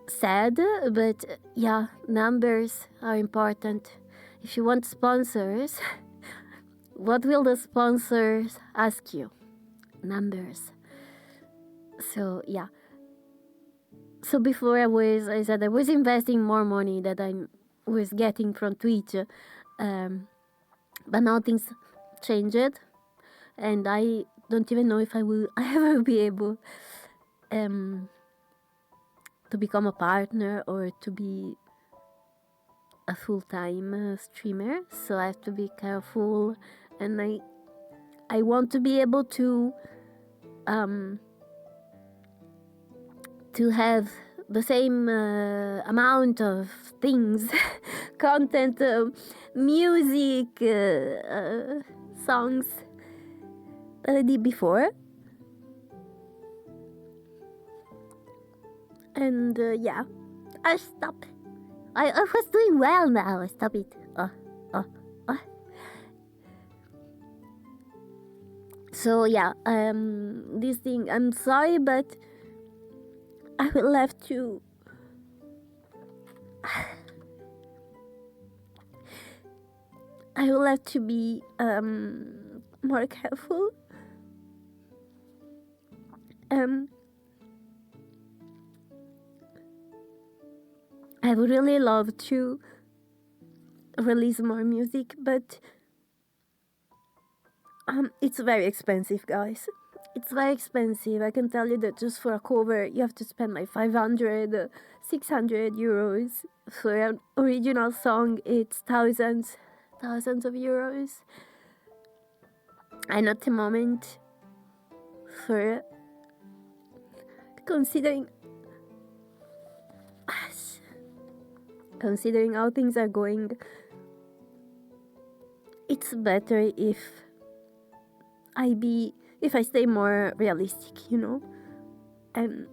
sad, but yeah, numbers are important. If you want sponsors, what will the sponsors ask you? Numbers. So yeah. So before I said I was investing more money that I was getting from Twitch, but now things changed, and I don't even know if I will ever be able to become a partner or to be a full-time streamer. So I have to be careful, and I want to be able to have the same amount of things, content, music, songs that I did before. And yeah, I stop. I was doing well now. I stop it. So yeah, this thing. I'm sorry, but I will have to. I will have to be more careful. I would really love to release more music, but It's very expensive, guys. It's very expensive. I can tell you that just for a cover, you have to spend like 500, 600 euros. For an original song, it's thousands of euros. And at the moment, for considering how things are going, it's better if I stay more realistic, you know? And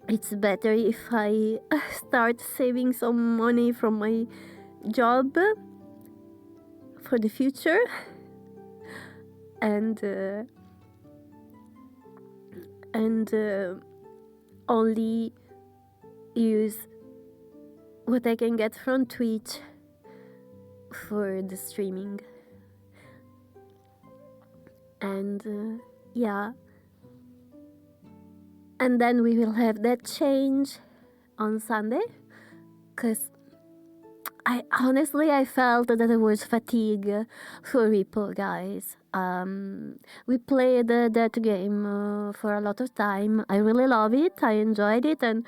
it's better if I start saving some money from my job for the future, and only use what I can get from Twitch for the streaming. And yeah, and then we will have that change on Sunday, because I felt that there was fatigue for Repo, guys. We played that game for a lot of time. I really love it. I enjoyed it, and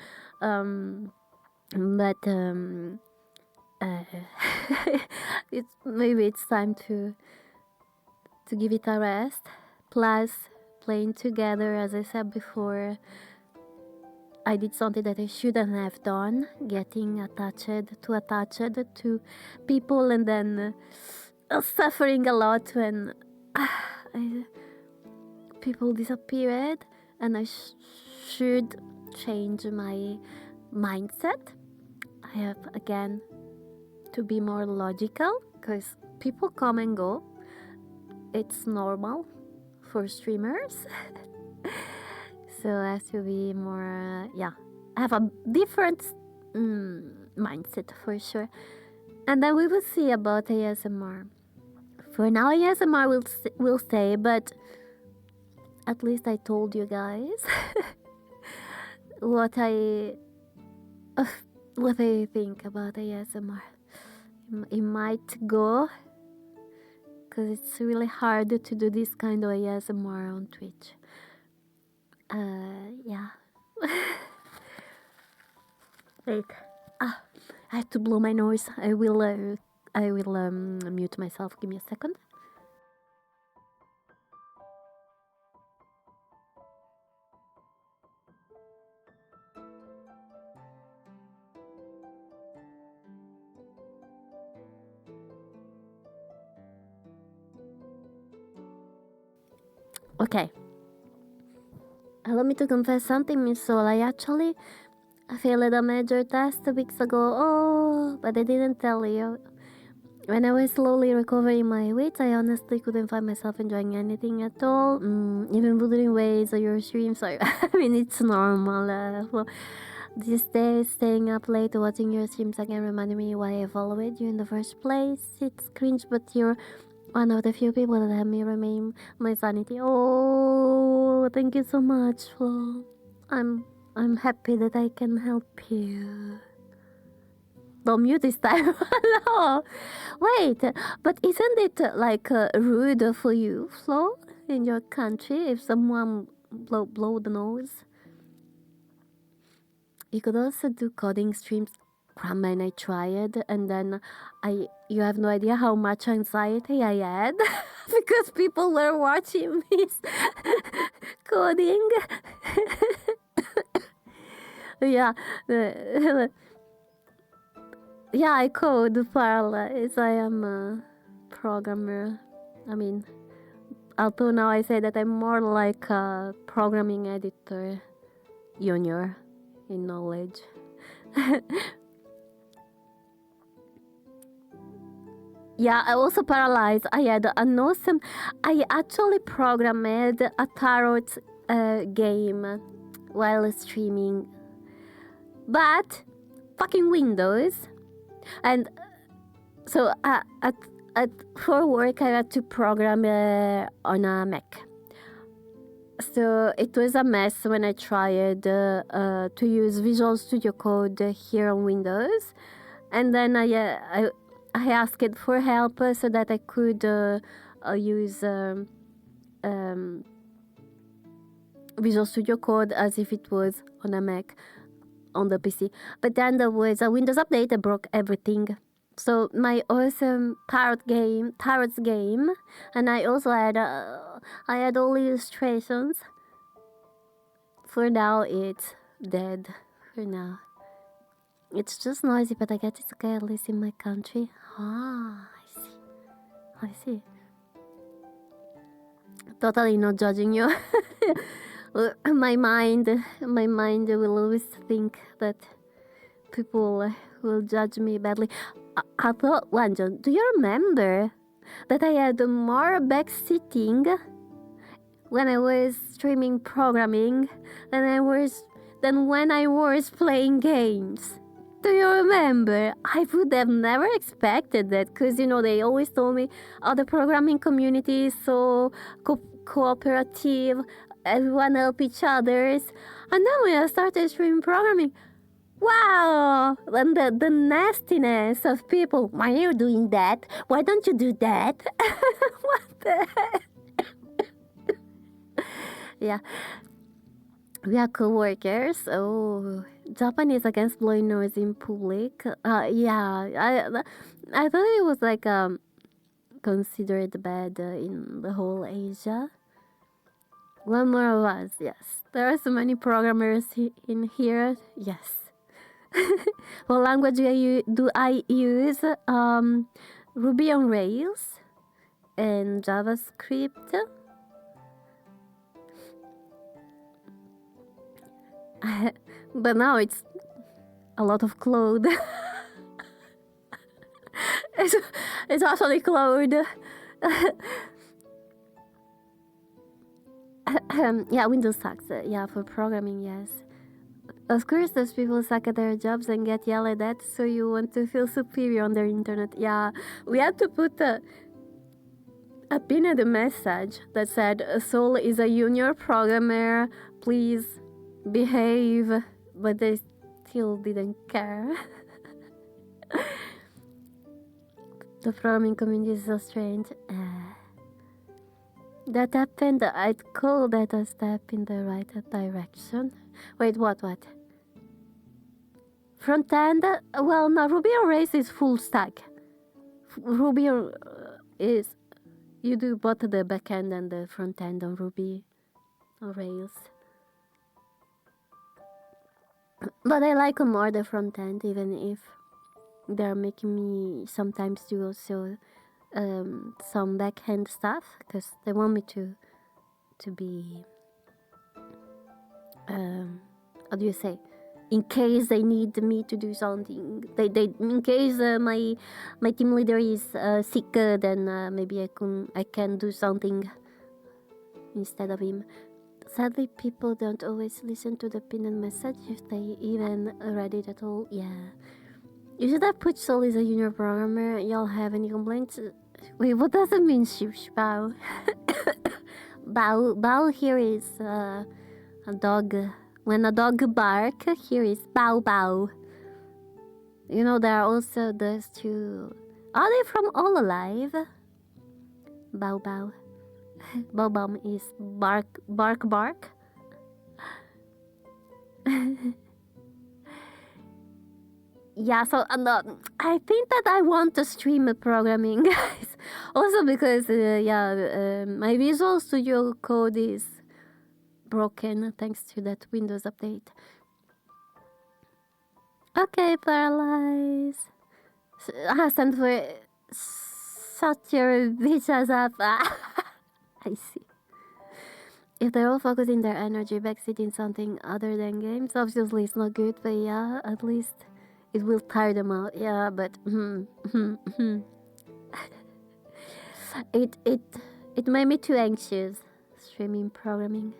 maybe it's time to give it a rest. Plus, playing together, as I said before, I did something that I shouldn't have done, getting attached to people, and then suffering a lot when people disappeared, and I should change my mindset. I have, again, to be more logical, because people come and go. It's normal for streamers. So I have to be more, I have a different mindset for sure. And then we will see about ASMR. For now, ASMR will stay, but at least I told you guys what I think about ASMR. It might go, because it's really hard to do this kind of ASMR on Twitch. Yeah. Wait. I have to blow my nose. I will mute myself. Give me a second. Okay. Allow me to confess something, Miss Soul. I actually failed a major test 2 weeks ago. But I didn't tell you. When I was slowly recovering my weight, I honestly couldn't find myself enjoying anything at all. Even wuthering ways or your streams. I mean, it's normal. Well, these days, staying up late watching your streams again reminded me why I followed you in the first place. It's cringe, but you're one of the few people that help me remain my sanity. Oh, thank you so much, Flo. I'm happy that I can help you. Don't mute this time. No. Wait, but isn't it like rude for you, Flo, in your country, if someone blow the nose? You could also do coding streams. Grandma and I tried, and then you have no idea how much anxiety I had because people were watching me coding. Yeah. Yeah, I code parallels. I am a programmer. I mean, although now I say that I'm more like a programming editor junior in knowledge. Yeah, I also paralyzed. I had an awesome... I actually programmed a tarot game while streaming. But fucking Windows. And so for work, I had to program on a Mac. So it was a mess when I tried to use Visual Studio Code here on Windows. And then I asked for help so that I could use Visual Studio Code as if it was on a Mac on the PC. But then there was a Windows update that broke everything. So my awesome tarots game, and I also had I had all illustrations. For now, it's dead. For now, it's just noisy, but I guess it's okay at least in my country. Ah, I see. Totally not judging you. my mind will always think that people will judge me badly. I thought, Wanjon, do you remember that I had more backseating when I was streaming programming than when I was playing games? Do you remember? I would have never expected that, because they always told me, oh, the programming community is so cooperative, everyone help each others. And then when I started streaming programming, wow! And the nastiness of people. Why are you doing that? Why don't you do that? What the heck? Yeah. We are co-workers. Oh, Japanese against blowing noise in public. Yeah. I thought it was like considered bad in the whole Asia. One more of us, yes. There are so many programmers in here, yes. What language do I use? Ruby on Rails and JavaScript. But now it's a lot of Cloud. it's actually Cloud. Yeah, Windows sucks. Yeah, for programming, yes. Of course, those people suck at their jobs and get yelled at, so you want to feel superior on the internet. Yeah, we had to put a pin at the message that said, Soul is a junior programmer, please behave, but they still didn't care. The programming community is so strange. That happened, I'd call that a step in the right direction. Wait, what? Front end? Well, no, Ruby on Rails is full stack. Ruby is, you do both the back end and the front end on Ruby on Rails. But I like more the front end, even if they're making me sometimes do also some back end stuff, because they want me to be how do you say, in case they need me to do something, they in case my team leader is sick, then maybe I can do something instead of him. Sadly, people don't always listen to the pinned message if they even read it at all. Yeah, you should have put Soul is a junior programmer. Y'all have any complaints? Wait, what does it mean, Shush Bao? Bao here is a dog. When a dog bark, here is Bao Bao. There are also those two. Are they from All Alive? Bao Bao. Bao Bao is bark. Yeah, so I think that I want to stream programming, guys. Also because, my Visual Studio Code is broken thanks to that Windows update. Okay, Paralyze. Send for such your bitches up. I see. If they're all focusing their energy backseating something other than games, obviously it's not good, but yeah, at least it will tire them out. Yeah, but it made me too anxious streaming programming.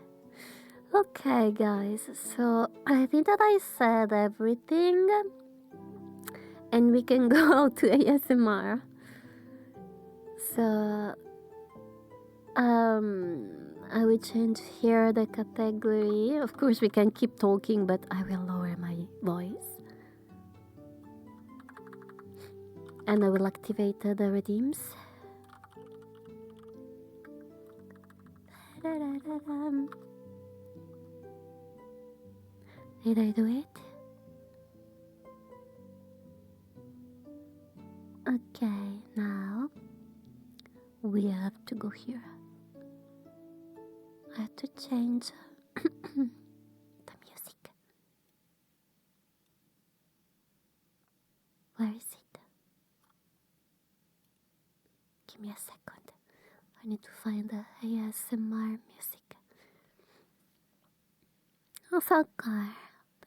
Okay, guys, so I think that I said everything, and we can go to ASMR. So I will change here the category. Of course, we can keep talking, but I will lower my voice. And I will activate the redeems. Da-da-da-da-dum. Did I do it? Okay, now we have to go here. I have to change the music. Where is it? Give me a second. I need to find the ASMR music. Oh, Sakar,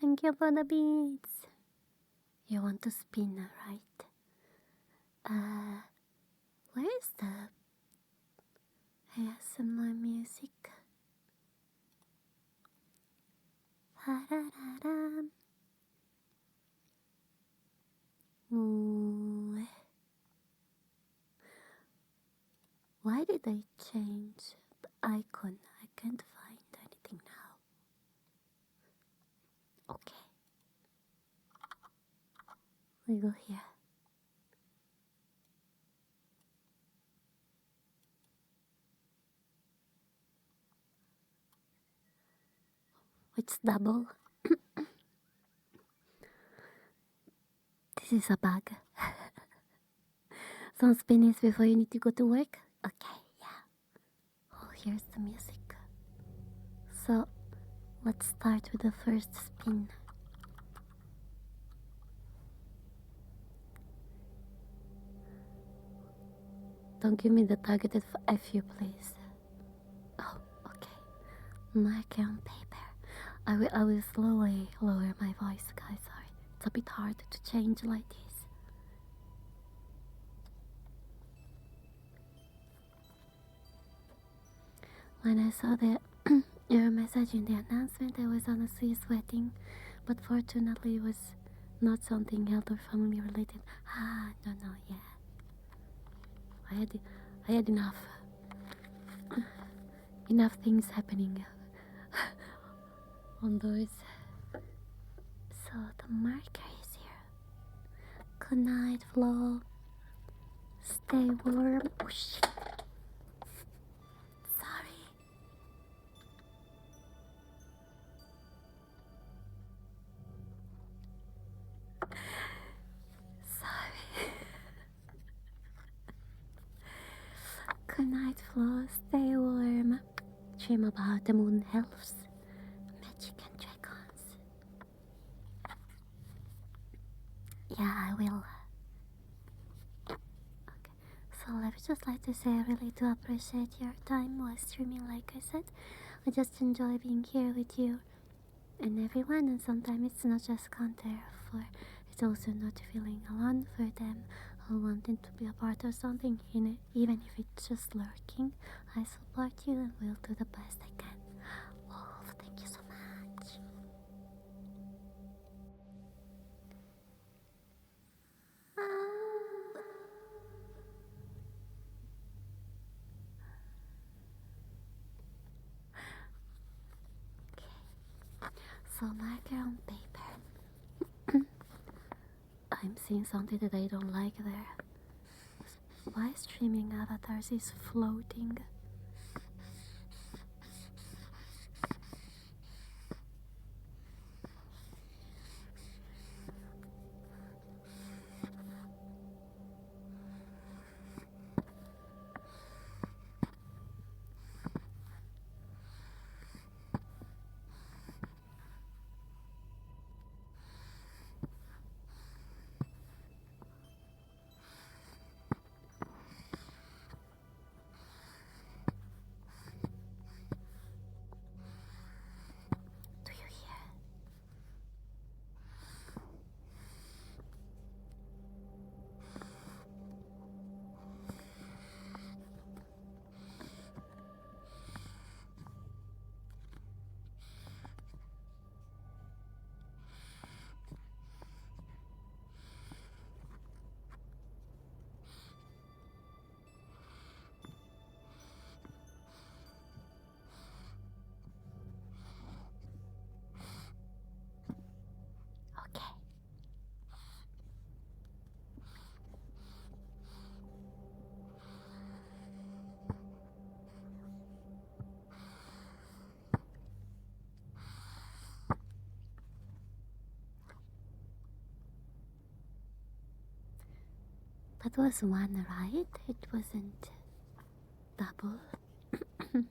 thank you for the beats. You want to spin, right? Where is the ASMR music? Da-da-da-dum. Ooh. Why did I change the icon? I can't find anything now. Okay. We go here. It's double. This is a bug. Some spinnies before you need to go to work? Okay, yeah. Oh, here's the music. So, let's start with the first spin. Don't give me the targeted FU, please. Oh, okay. Marker on paper. I will slowly lower my voice, guys. Sorry. It's a bit hard to change like this. When I saw the your message in the announcement, I was honestly sweating, but fortunately it was not something health or family related. No, yeah. I had enough things happening on those. So the marker is here. Good night, Flo. Stay warm. Oh shit. Sorry. Good night, Flo. Stay warm. Dream about the moon elves, magic and dragons. Yeah, I will. Okay. So I would just like to say I really do appreciate your time while streaming. Like I said, I just enjoy being here with you and everyone. And sometimes it's not just content for. It's also not feeling alone for them who wanting to be a part of something, even if it's just lurking. I support you and will do the best I can. Wolf, thank you so much. Okay, so marker on paper. I'm seeing something that I don't like there. Why streaming avatars is floating? That was one, right? It wasn't double. Okay.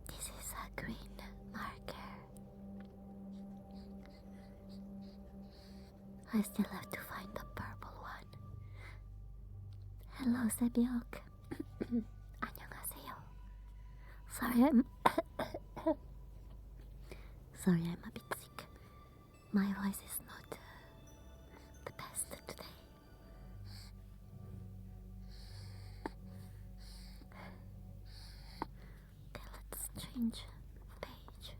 This is a green marker. I still have to find the purple one. Hello, Sebiok. 안녕하세요. Sorry, I'm a bit sick. My voice is not the best today. Okay, let's change page.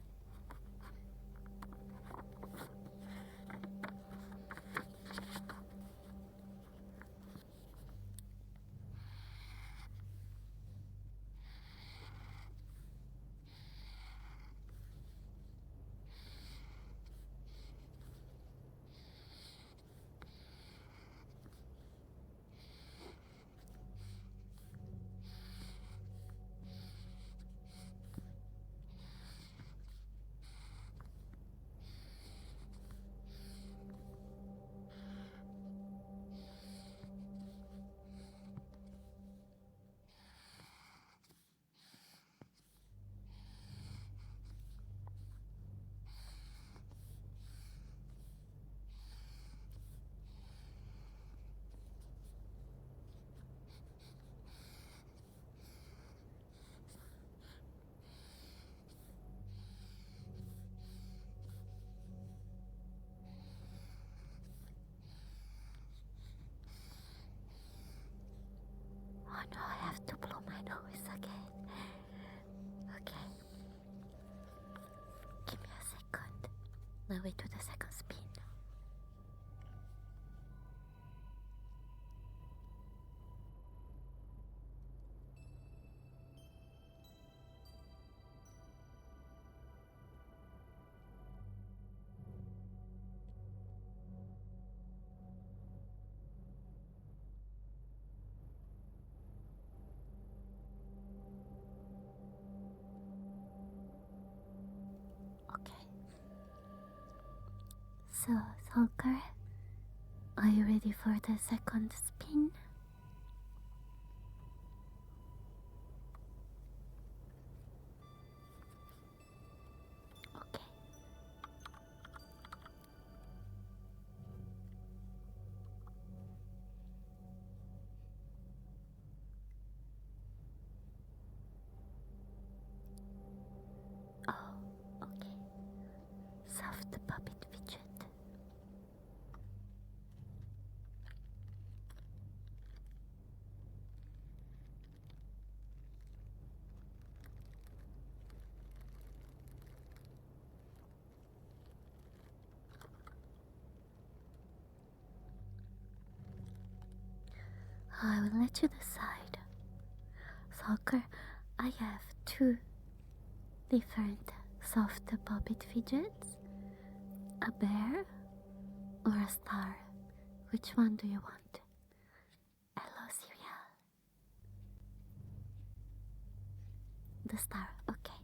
Oh no, I have to blow my nose again. Okay. Give me a second. Now wait to the second spin. Okay. So, Sulker, are you ready for the second spin? Okay. Oh, okay. Soft puppet fidget. I will let you decide. Soccer, I have two different soft puppet fidgets. A bear or a star. Which one do you want? Hello, cereal. The star, okay.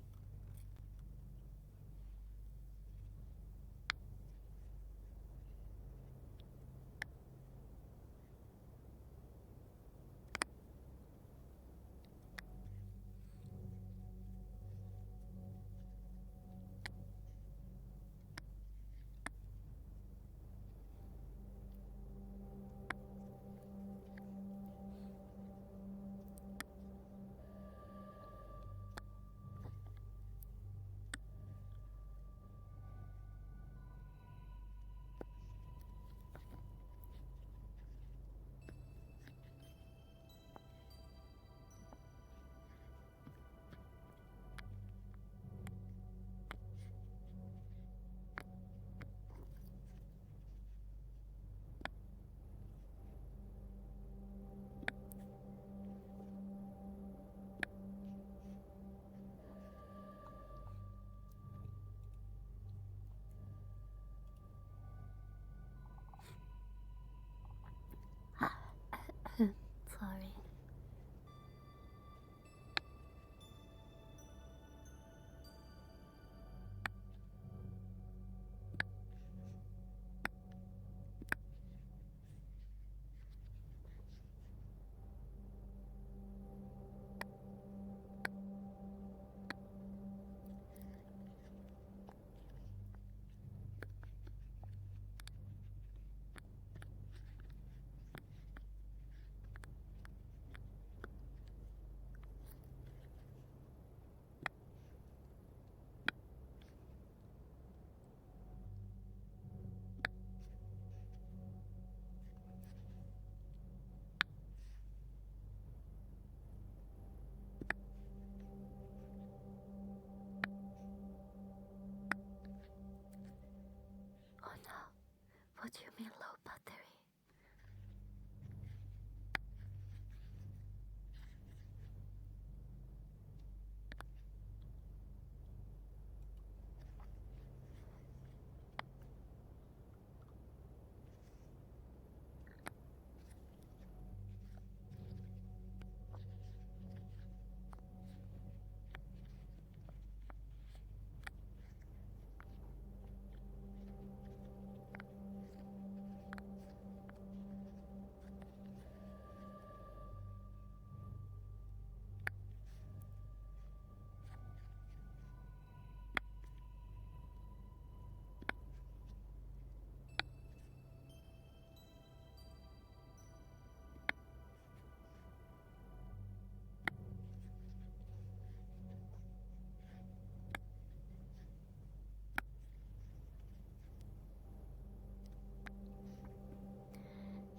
What do you mean low battery?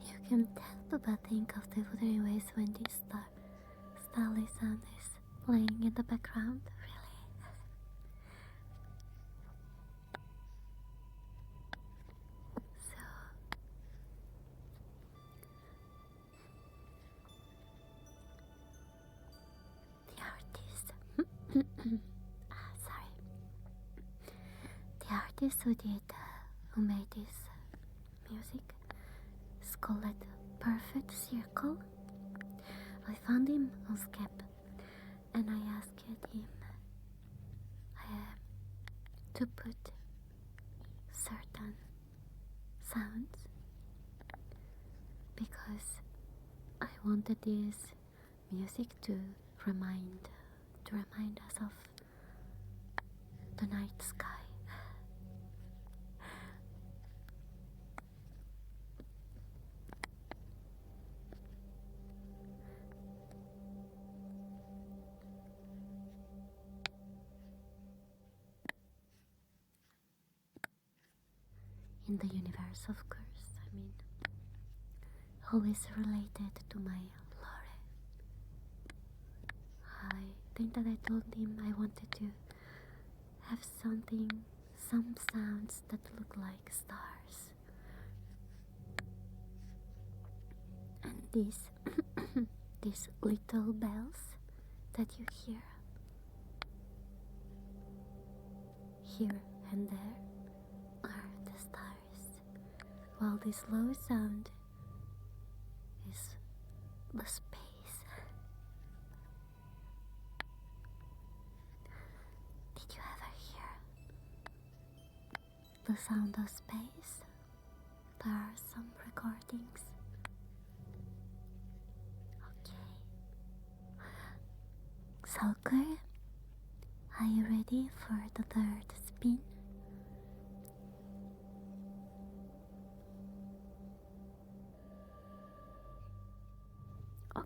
You can tell but think of the wooden ways when this starly sound is playing in the background, really. So the artist sorry. The artist who made this music is called Perfect Circle. I found him on Skype and I asked him to put certain sounds because I wanted this music to remind us of the night sky. In the universe, of course. I mean, always related to my lore. I think that I told him I wanted to have some sounds that look like stars. And these little bells that you hear here and there are the stars, while this low sound is the space. Did you ever hear the sound of space? There are some recordings. Okay. Sulker, are you ready for the third spin? Okay.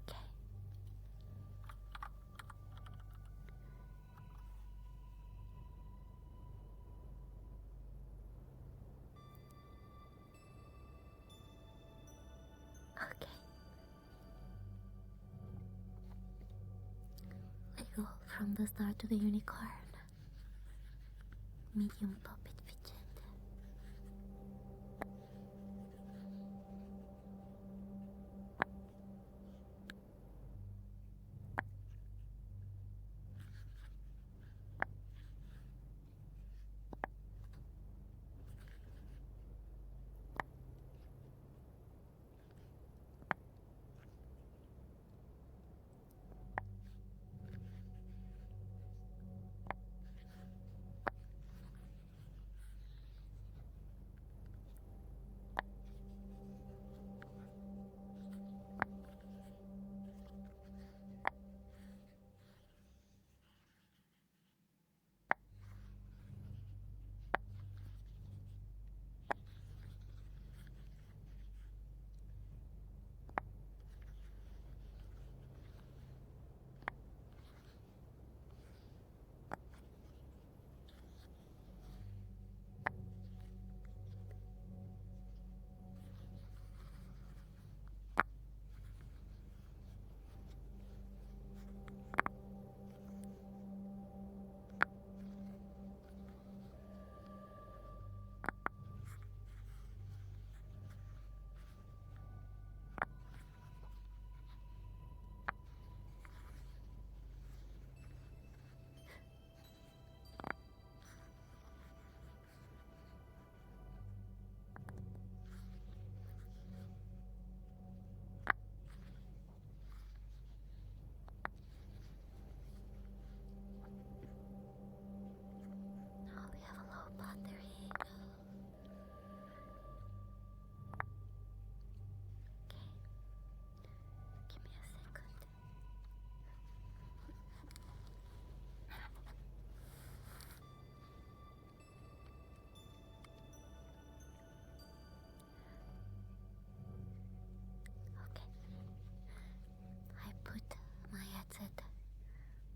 Okay. I go from the star to the unicorn. Medium puppet fidget.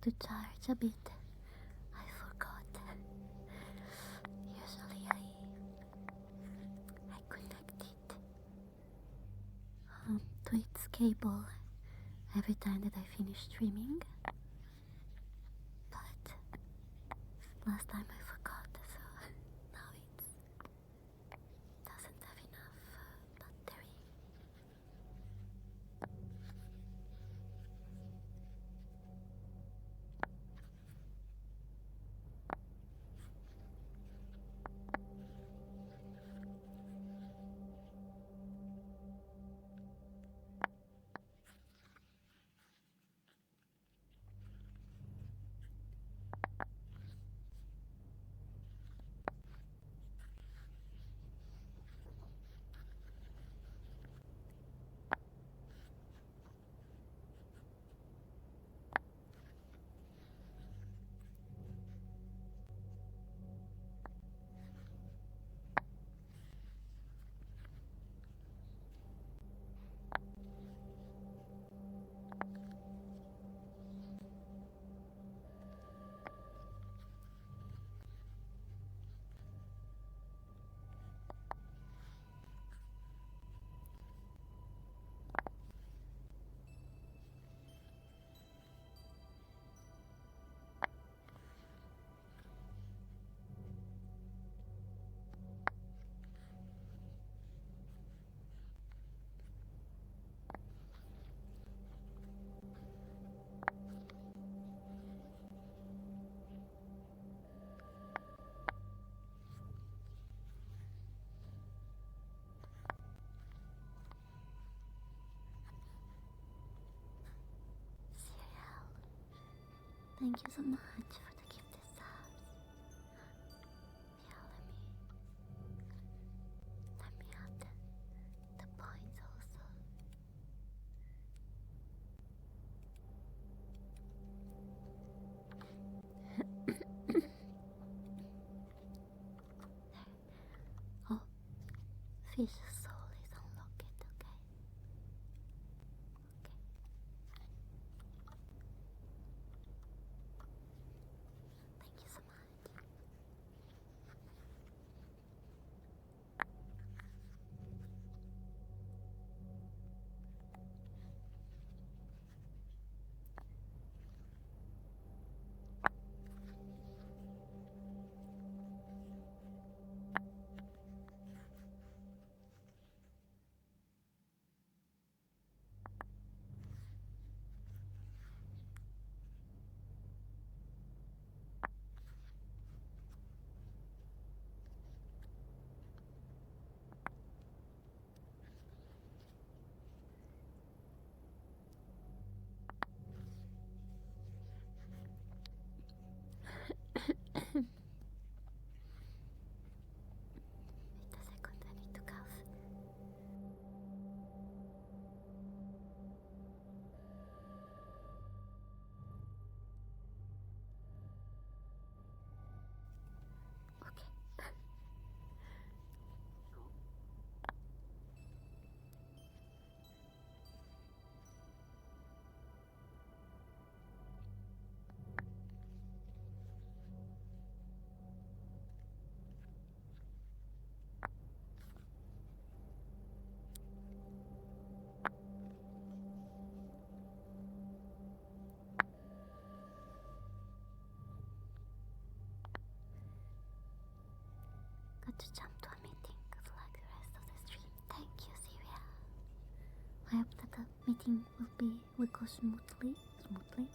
to charge a bit. I forgot. Usually I connect it to its cable every time that I finish streaming. But last time I forgot, so now it doesn't have enough battery. Thank you so much for the gifted subs. Yeah, let me add the points also. Oh, fish soul is unlocked, okay. Thank you so much. Wait a second, I need to cough. Okay. Got to jump to a meeting for like the rest of the stream. Thank you, Syria. I hope that the meeting will go smoothly. Smoothly.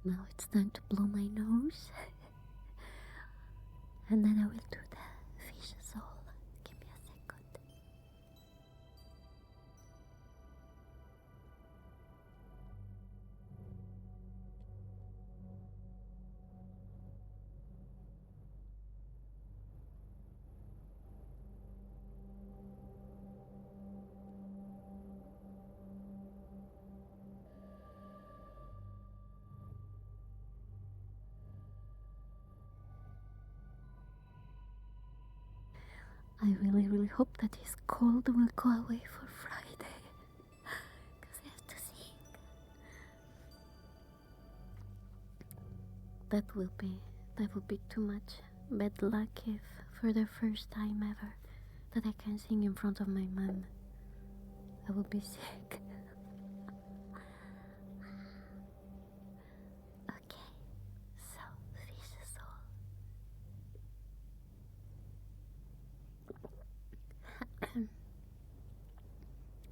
Now it's time to blow my nose. And then I will do the fish soul. Give me a second. I really hope that this cold will go away for Friday. Because I have to sing. That will be too much bad luck if for the first time ever that I can sing in front of my mom, I will be sick. Okay, so fish soul.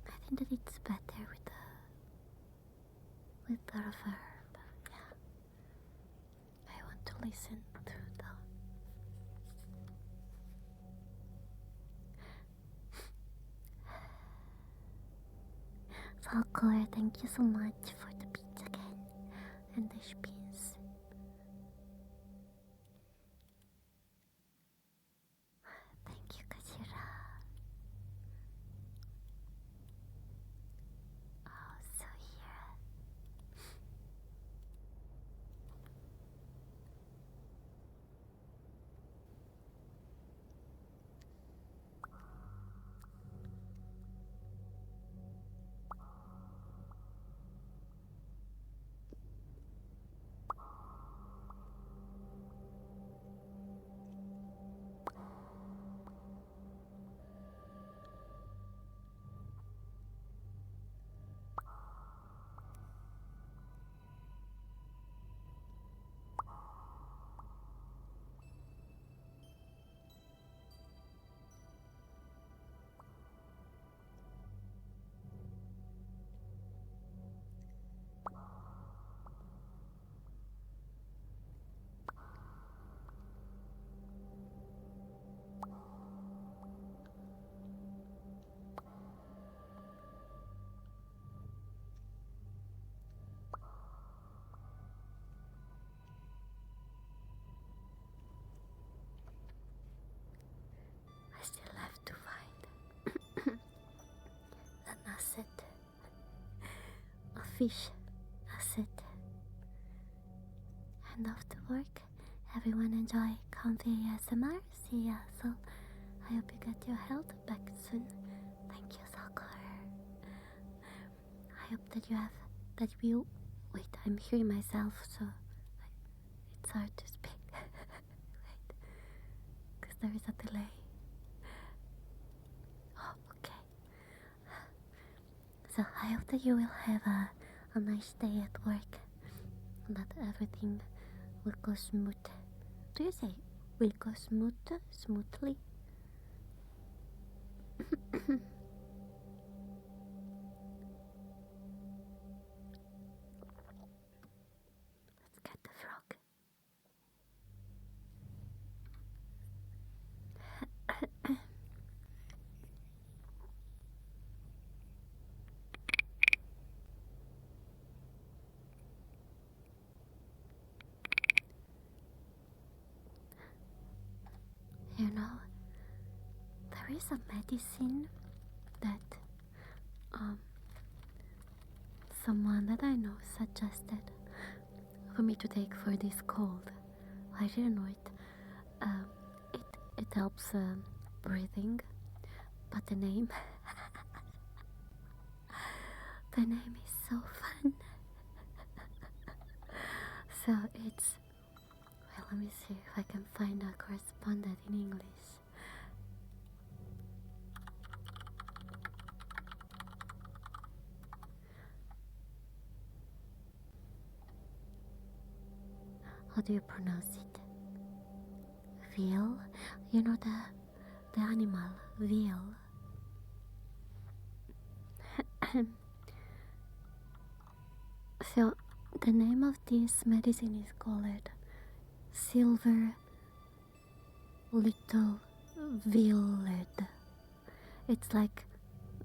I think that it's better with the reverb. Yeah. I want to listen to the Falcor, thank you so much for the beats again and the spins. Thank you, Kashira. Oh, so here. I still have to find an asset, a fish asset. And after work, everyone enjoy comfy ASMR. See ya. So I hope you get your health back soon. Thank you, Sakar. I hope that you. Wait, I'm hearing myself, so it's hard to speak. Wait, because there is a delay. Oh, okay. So I hope that you will have a nice day at work, and that everything will go smooth. Do you say will go smoothly? Let's get the frog. You know, there is a medicine that someone that I know suggested for me to take for this cold. I didn't know it. It helps breathing, but the name the name is so fun. So it's, well, let me see if I can find a correspondent in English. How do you pronounce it? Veal? You know the animal, veal. So The name of this medicine is called Silver Little Veiled. It's like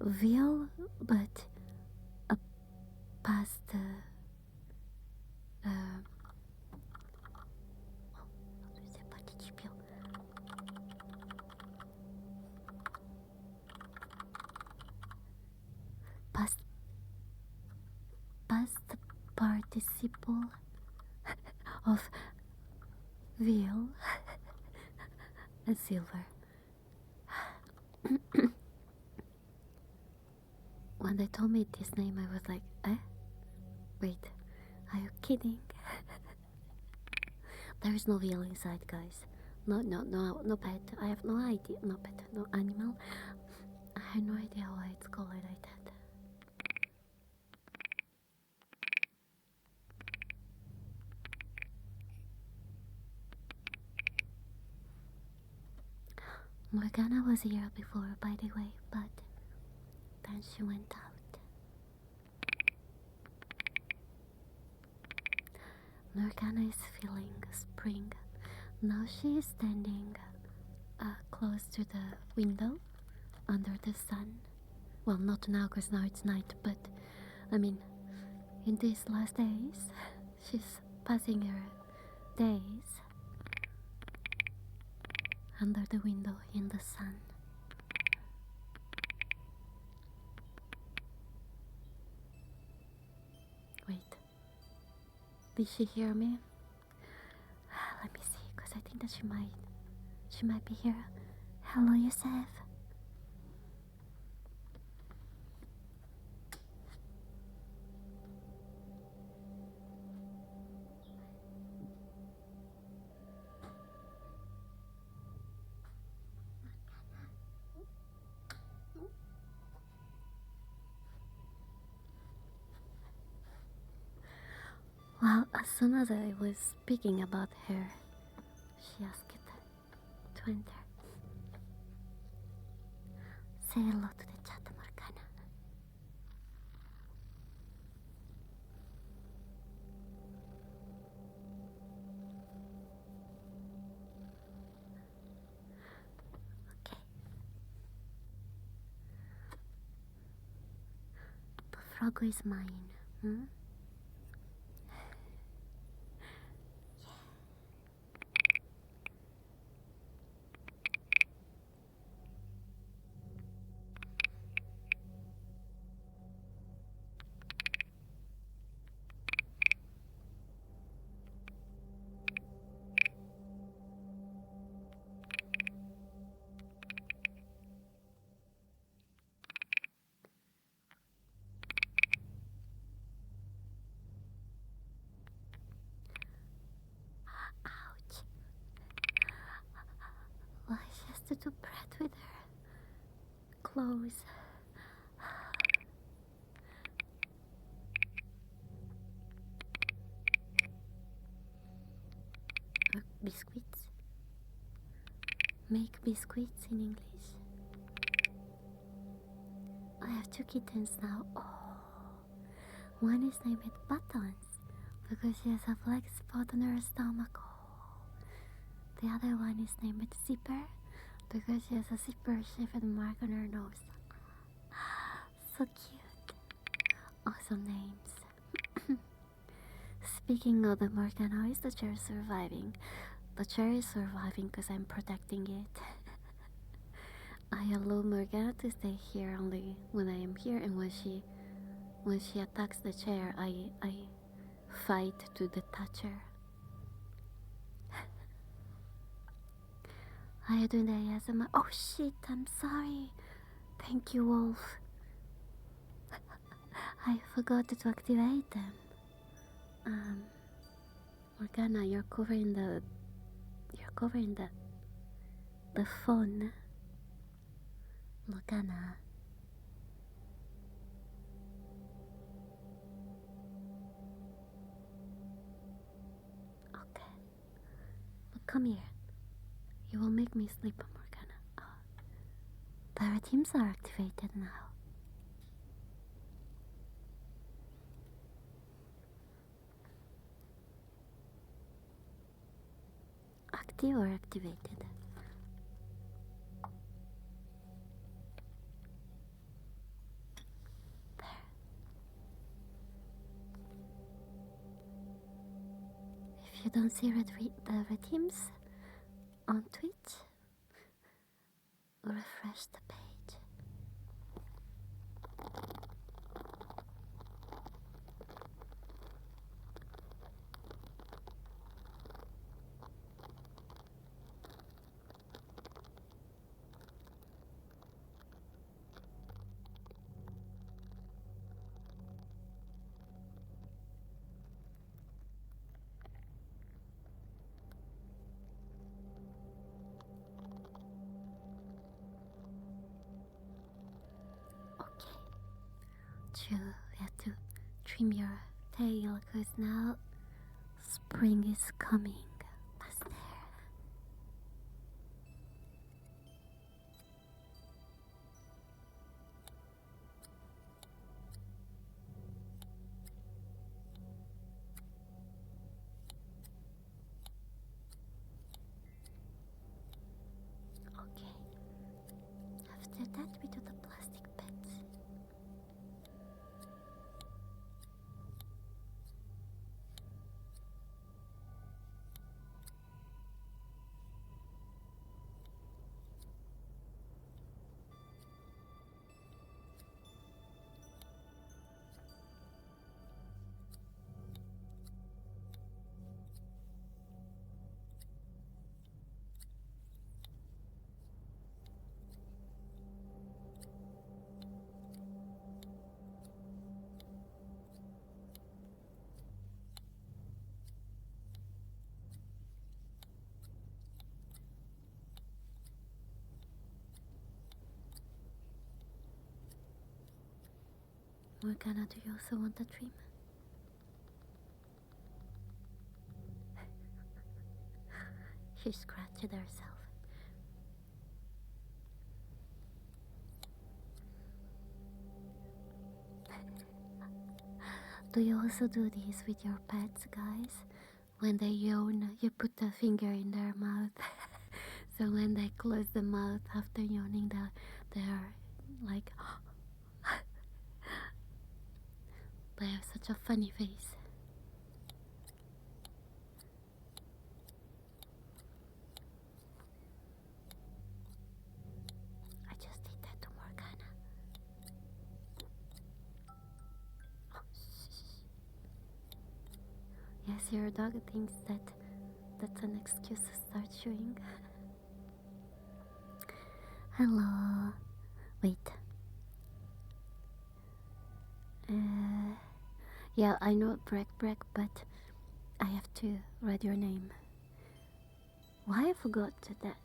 veal, but a pasta. Past participle of veal and silver. When they told me this name, I was like, eh? Wait, are you kidding? There is no veal inside, guys. No pet. I have no idea. No pet, no animal. I have no idea why it's called like that. Morgana was here before, by the way, but then she went out. Morgana is feeling spring. Now she is standing close to the window under the sun. Well, not now because now it's night, but I mean, in these last days, she's passing her days under the window in the sun. Wait, did she hear me? Let me see, because I think that she might be here. Hello, Yosef. Well, as soon as I was speaking about her, she asked to enter. Say hello to the chat, Morgana. Okay. The frog is mine, hmm? Ouch. Why she has to do bread with her clothes? Biscuits. Make biscuits in English. I have 2 kittens now. Oh, one is named Buttons because she has a black spot on her stomach. Oh. The other one is named Zipper because she has a zipper-shaped mark on her nose. So cute. Awesome names. Speaking of the Morgana, how is the chair surviving? The chair is surviving because I'm protecting it. I allow Morgana to stay here only when I am here, and when she attacks the chair, I fight to detach her. Are you doing the ASMR? Oh shit, I'm sorry. Thank you, Wolf. I forgot to activate them. Morgana, you're covering the phone. Morgana. Okay. Look, come here. You will make me sleep, Morgana. Oh. The teams are activated now. active or activated? There. If you don't see the teams on Twitch, refresh the page. Okay. True, we have to trim your tail because now spring is coming. That's there. Okay. After that, we do the plastic pets. Morgana, do you also want a trim? She scratched herself. Do you also do this with your pets, guys? When they yawn, you put a finger in their mouth. So when they close the mouth after yawning, they're like... They have such a funny face. I just did that to Morgana. Oh, shh. Yes, your dog thinks that's an excuse to start chewing. Hello. Wait. Yeah, I know Break, but I have to read your name. Why I forgot that?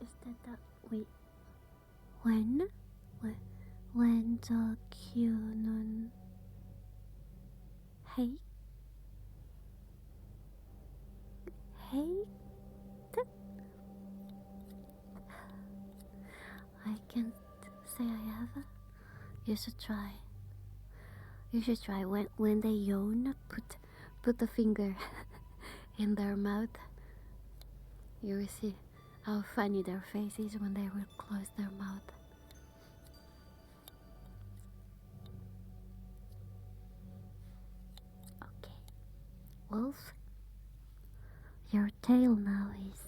Is that wait? When the Kyunon? Hey. I can't say I have. You should try. You should try when they yawn. Put the finger in their mouth. You will see how funny their face is when they will close their mouth. Okay, Wolf, your tail now is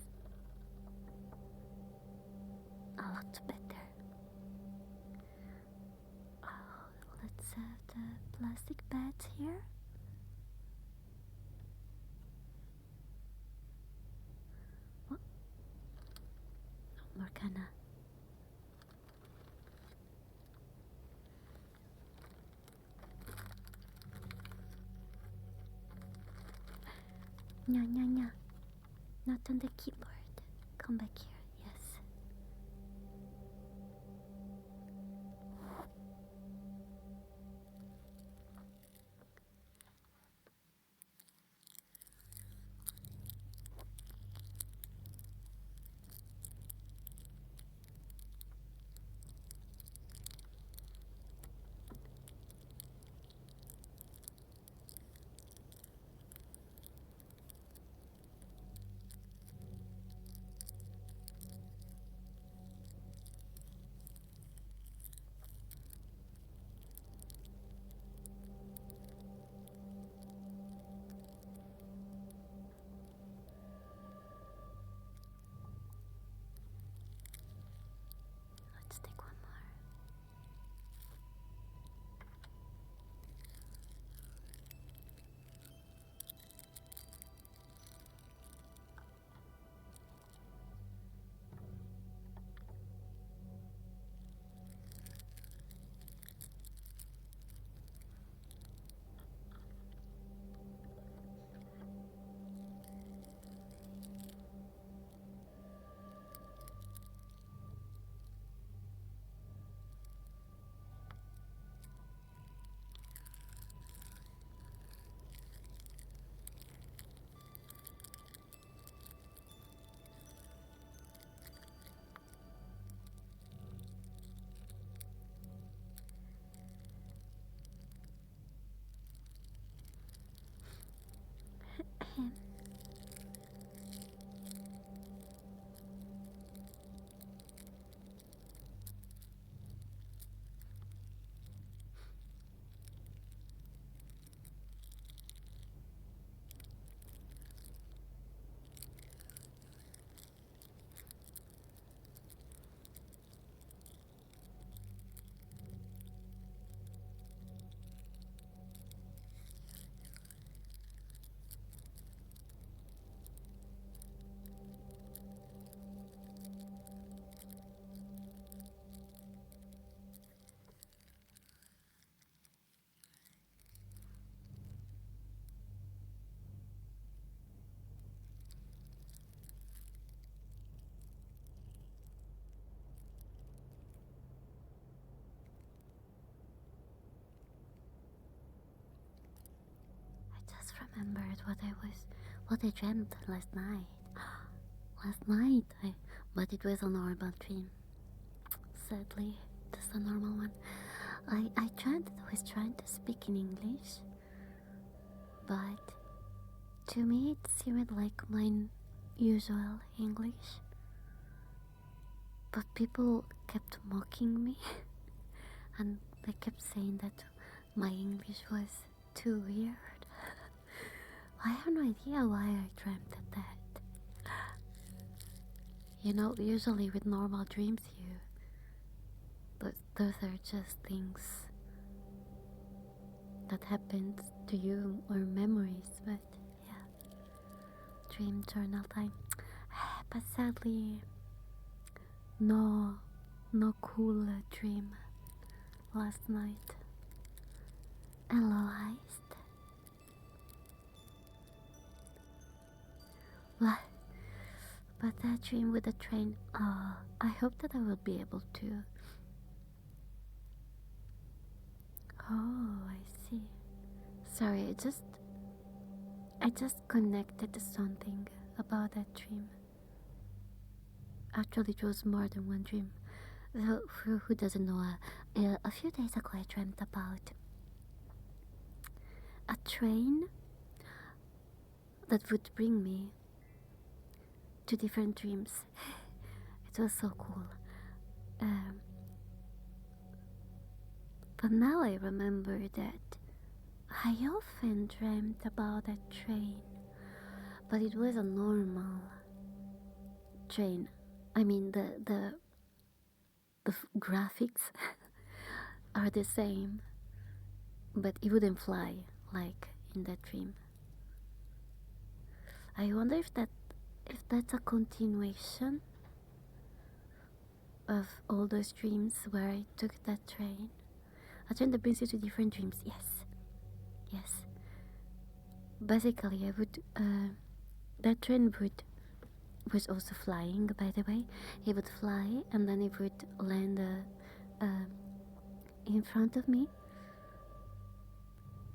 a lot better. Oh, let's have the plastic pads here. What? Morgana. Nya. Not on the keyboard. Come back here. Yes. remembered what I dreamt last night. Last night, but it was a normal dream. Sadly, just a normal one. I was trying to speak in English, but to me it seemed like my usual English. But people kept mocking me, and they kept saying that my English was too weird. I have no idea why I dreamt that. You know, usually with normal dreams, those are just things that happened to you or memories, but yeah, dream journal time. But sadly, no cool dream last night. Hello, Heist. What? But that dream with the train, I hope that I will be able to. Oh, I see. Sorry, I just connected to something about that dream. Actually, it was more than one dream. So, for who doesn't know, a few days ago I dreamt about a train that would bring me to different dreams. It was so cool. But now I remember that I often dreamt about that train, but it was a normal train. I mean, the graphics are the same, but it wouldn't fly like in that dream. I wonder if that's a continuation of all those dreams where I took that train. A train that brings you to different dreams. Yes. Basically, that train was also flying, by the way. It would fly and then it would land in front of me,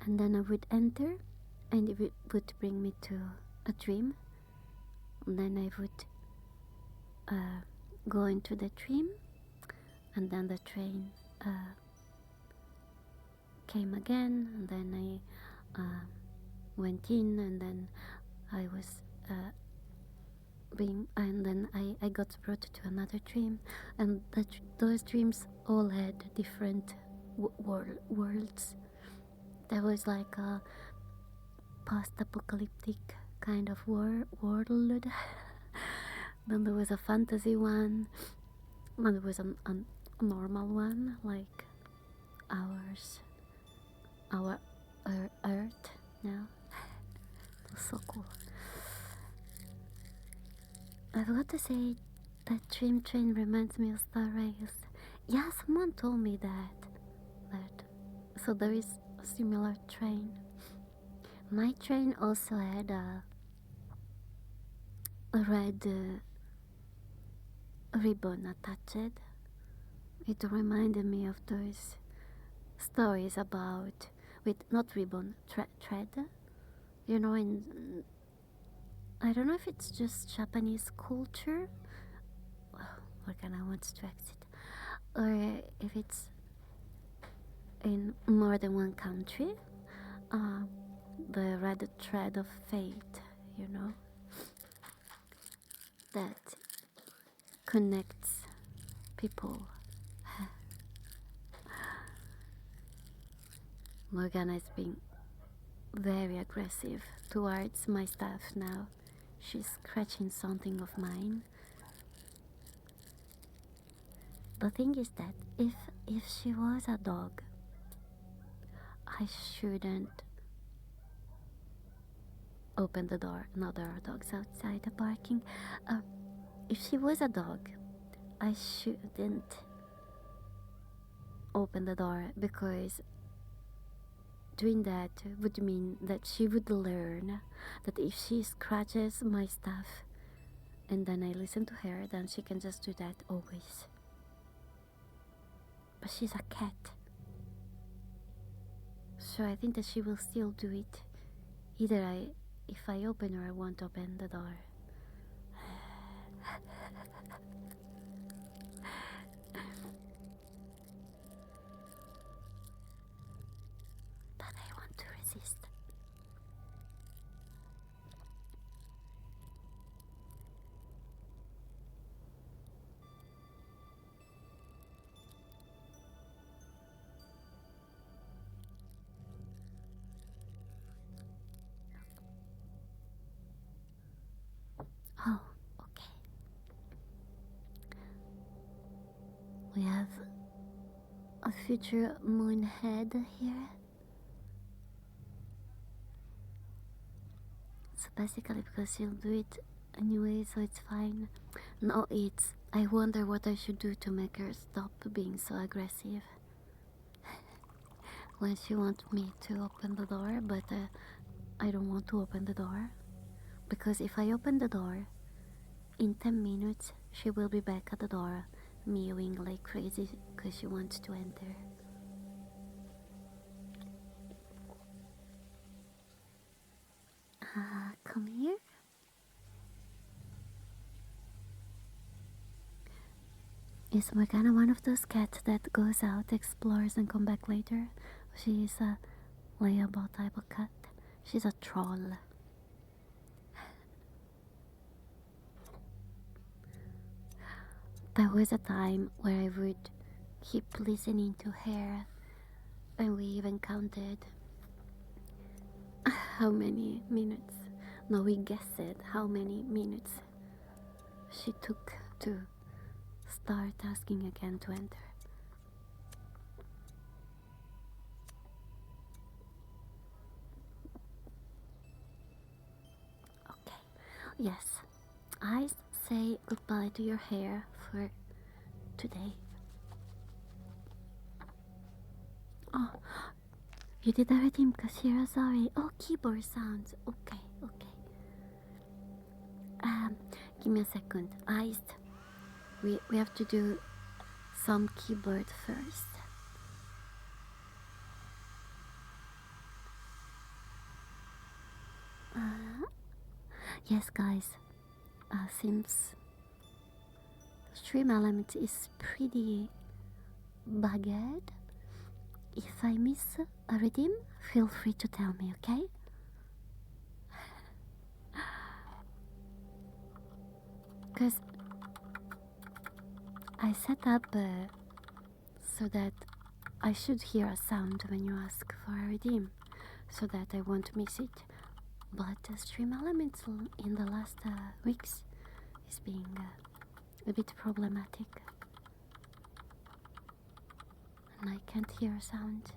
and then I would enter, and it would bring me to a dream. And then I would go into the dream, and then the train came again, and then I went in, and then I was and then I got brought to another dream, and those dreams all had different worlds. There was like a post-apocalyptic kind of world. Then there was a fantasy one, and there was a normal one like ours, our Earth now. It was so cool. I forgot to say that dream train reminds me of Star Rails. Yeah, someone told me that. So there is a similar train. My train also had a red ribbon attached. It reminded me of those stories about, with not ribbon, thread. You know, in I don't know if it's just Japanese culture. We're gonna want to exit, or if it's in more than one country. The red thread of fate, you know, that connects people. Morgana is being very aggressive towards my stuff now. She's scratching something of mine. The thing is that if she was a dog, I shouldn't open the door. No, there are dogs outside the parking. If she was a dog, I shouldn't open the door, because doing that would mean that she would learn that if she scratches my stuff and then I listen to her, then she can just do that always. But she's a cat, so I think that she will still do it Either if I open or I won't open the door. But I want to resist. Oh, okay. We have a future moon head here. So basically, because she'll do it anyway, so it's fine. No, it's. I wonder what I should do to make her stop being so aggressive. When she wants me to open the door, but I don't want to open the door. Because if I open the door, in 10 minutes she will be back at the door, mewing like crazy because she wants to enter. Come here. Is Morgana one of those cats that goes out, explores, and come back later? She is a layable type of cat. She's a troll. There was a time where I would keep listening to her, and we even counted how many minutes. No, we guessed how many minutes she took to start asking again to enter. Okay, yes, I say goodbye to your hair for today. Oh, you did everything, Kashira, sorry. Oh, keyboard sounds. Okay, okay. Give me a second. We have to do some keyboard first. Yes, guys. Since Stream Element is pretty bugged, if I miss a redeem, feel free to tell me, okay? Because I set up so that I should hear a sound when you ask for a redeem, so that I won't miss it. But Stream Elements in the last weeks is being a bit problematic, and I can't hear a sound.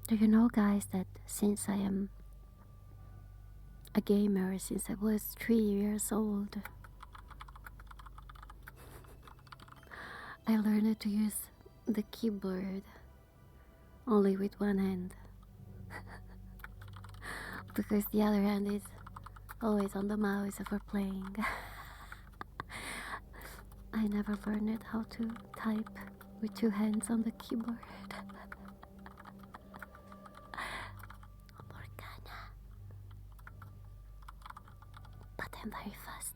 Do you know, guys, that since I am a gamer since I was 3 years old, I learned to use the keyboard only with one hand because the other hand is always on the mouse for playing. I never learned how to type with 2 hands on the keyboard. Morgana. But I'm very fast.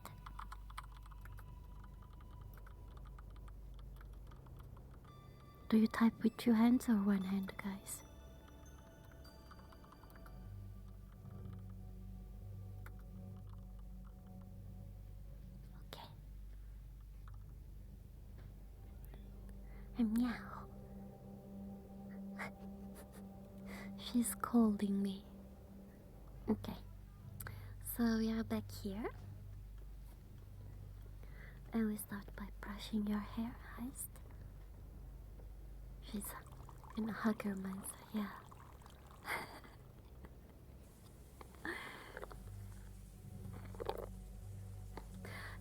Do you type with 2 hands or 1 hand, guys? Okay. And meow. She's scolding me. Okay, so we are back here. And we start by brushing your hair, Heist. She's in a hugger mindset, yeah.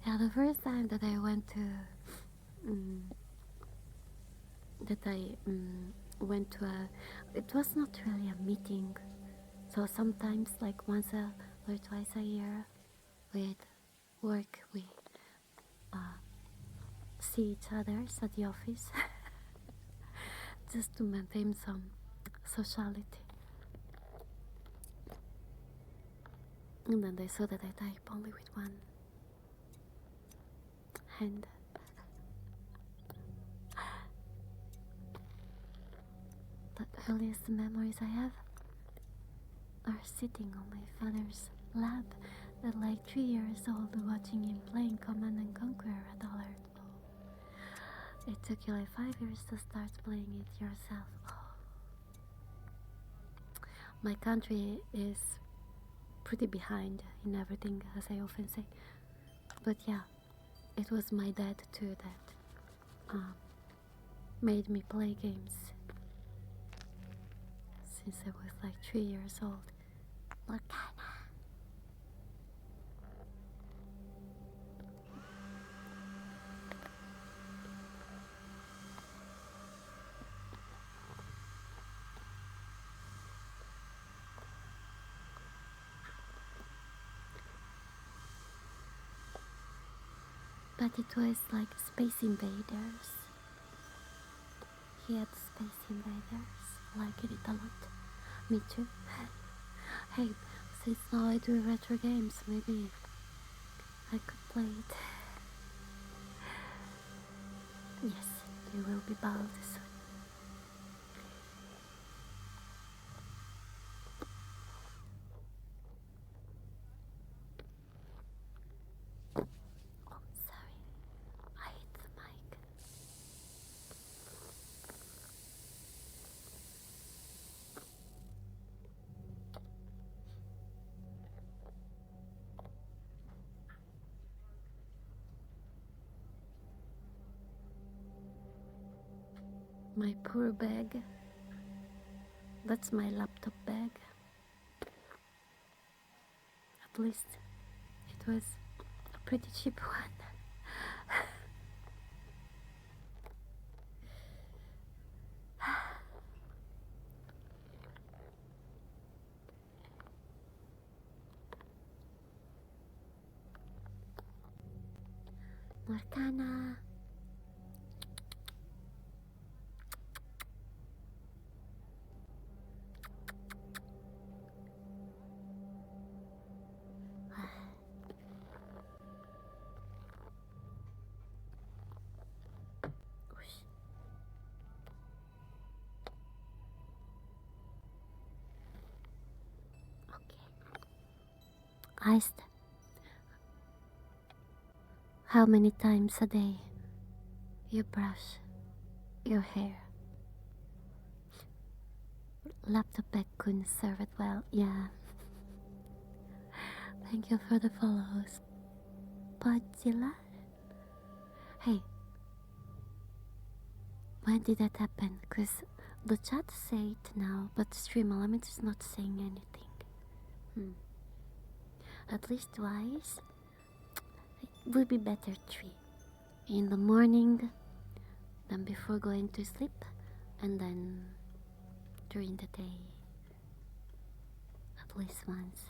Yeah, the first time that I went to went to a, it was not really a meeting. So sometimes like once or twice a year with work we see each other at the office just to maintain some sociality. And then they saw that I type only with one hand. The earliest memories I have are sitting on my father's lap at like 3 years old, watching him playing Command and Conquer at Dollar. It took you like 5 years to start playing it yourself. My country is pretty behind in everything, as I often say. But yeah, it was my dad too that made me play games since I was like 3 years old. Lorcana. But it was like Space Invaders. He had Space Invaders. Liked it a lot. Me too. Hey, since now I do retro games, maybe I could play it. Yes, you will be bald soon. Oh, sorry. I hit the mic. My poor bag. That's my laptop bag. At least it was a pretty cheap one. Lorcana. Iced. How many times a day you brush your hair? Laptop bag couldn't serve it well, yeah. Thank you for the follows, Podzilla. Hey, when did that happen? Cause the chat say it now, but Stream Element is not saying anything. At least twice. It would be better 3. In the morning, then before going to sleep, and then during the day. At least once.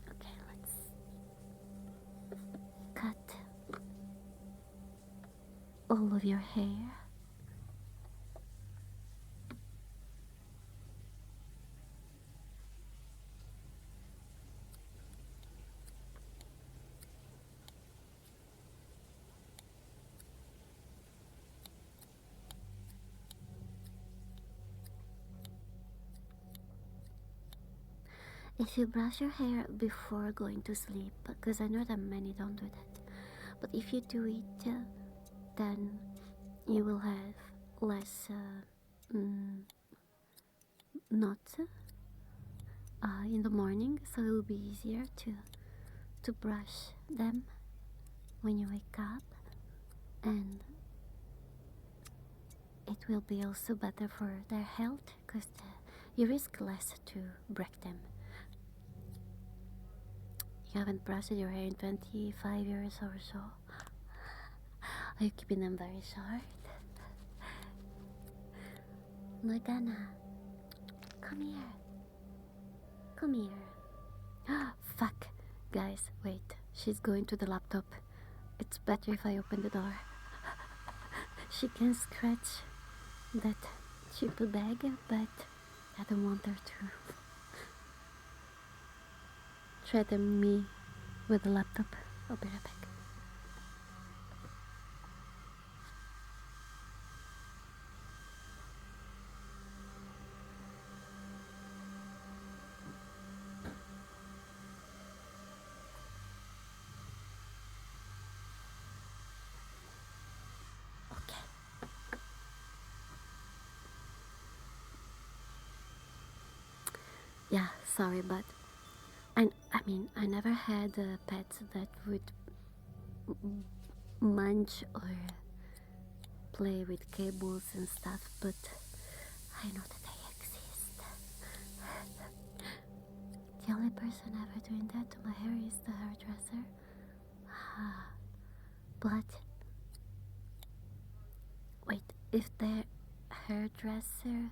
Okay, let's cut all of your hair. If you brush your hair before going to sleep, because I know that many don't do that, but if you do it, then you will have less not in the morning, so it will be easier to brush them when you wake up, and it will be also better for their health because you risk less to break them. You haven't brushed your hair in 25 years or so. Are you keeping them very short? Morgana, come here. Come here. Fuck. Guys, wait. She's going to the laptop. It's better if I open the door. She can scratch that cheap bag, but I don't want her to threaten me with the laptop. I'll be right back. Yeah, sorry, but I mean, I never had pets that would munch or play with cables and stuff, but I know that they exist. The only person ever doing that to my hair is the hairdresser. But wait, if the hairdresser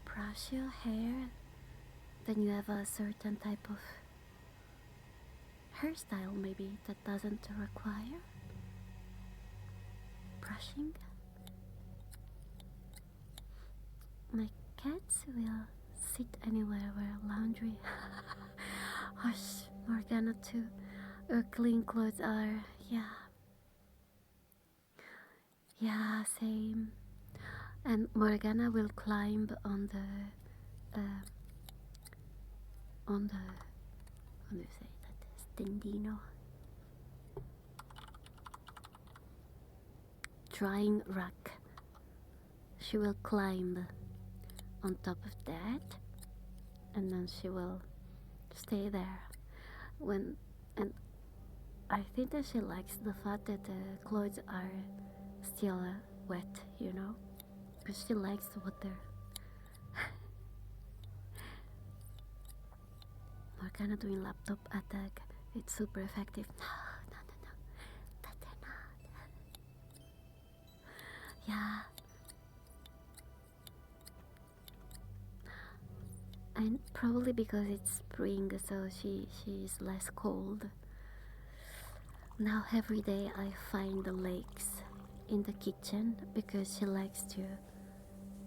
brush your hair, then you have a certain type of hairstyle maybe that doesn't require brushing. My cats will sit anywhere where laundry or Morgana too, or clean clothes are. Yeah, same. And Morgana will climb on the how do you say that, stendino, drying rack. She will climb on top of that, and then she will stay there and I think that she likes the fact that the clothes are still wet, you know, because she likes water. Morgana doing laptop attack. It's super effective. No. Better not. Yeah. And probably because it's spring, so she's less cold. Now every day I find the lakes in the kitchen because she likes to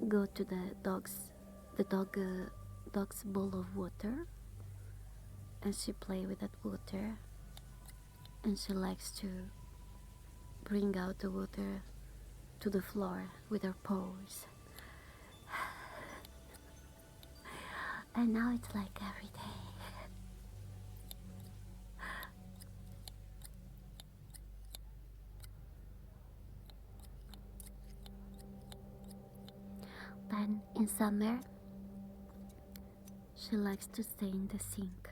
go to the dog's bowl of water, and she play with that water, and she likes to bring out the water to the floor with her paws. And now it's like every day. Then in summer, she likes to stay in the sink.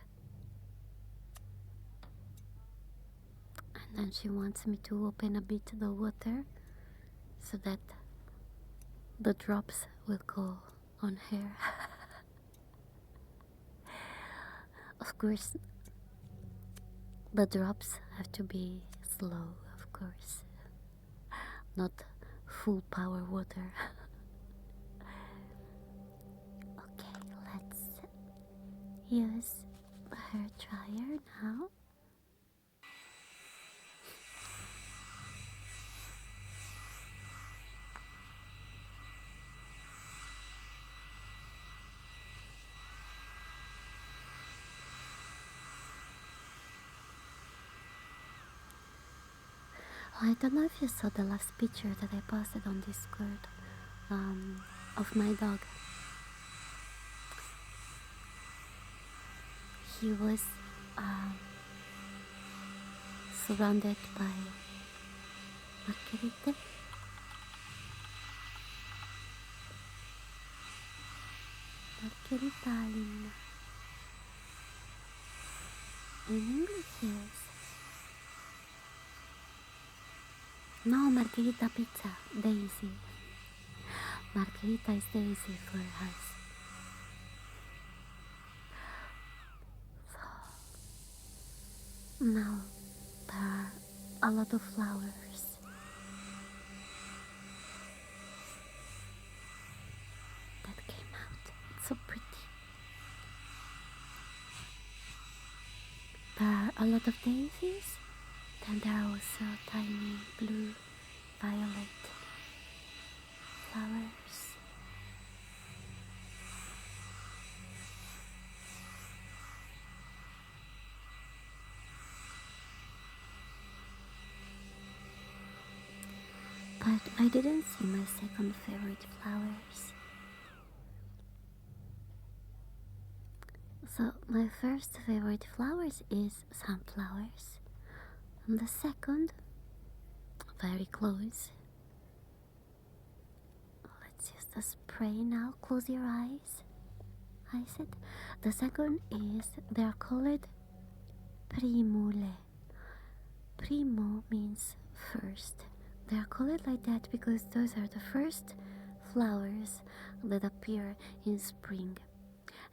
And then she wants me to open a bit the water so that the drops will go on her. Of course, the drops have to be slow, of course, not full power water. Okay, let's use the hair dryer now. I don't know if you saw the last picture that I posted on Discord of my dog. He was surrounded by Marguerite. Margherita in English is no Margherita pizza, Daisy. Margherita is Daisy for us. So now there are a lot of flowers. That came out. It's so pretty. There are a lot of daisies. Then there are also tiny blue, violet flowers. But I didn't see my second favorite flowers. So my first favorite flowers is sunflowers. And the second, very close. Let's use the spray now. Close your eyes. I said the second is they are called primule. Primo means first. They are called like that because those are the first flowers that appear in spring.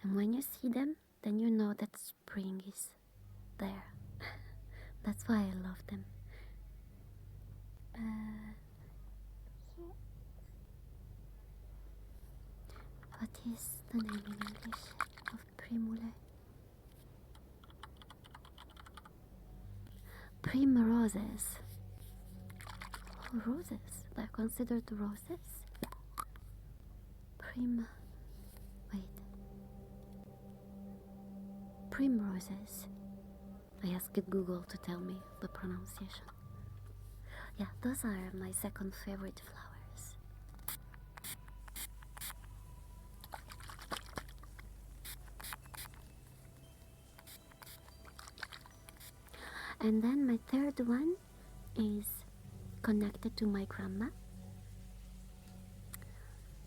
And when you see them, then you know that spring is there. That's why I love them. What is the name in English of primule? Primroses. Oh, roses. They're considered roses? Primroses. I asked Google to tell me the pronunciation. Yeah, those are my second favorite flowers. And then my third one is connected to my grandma.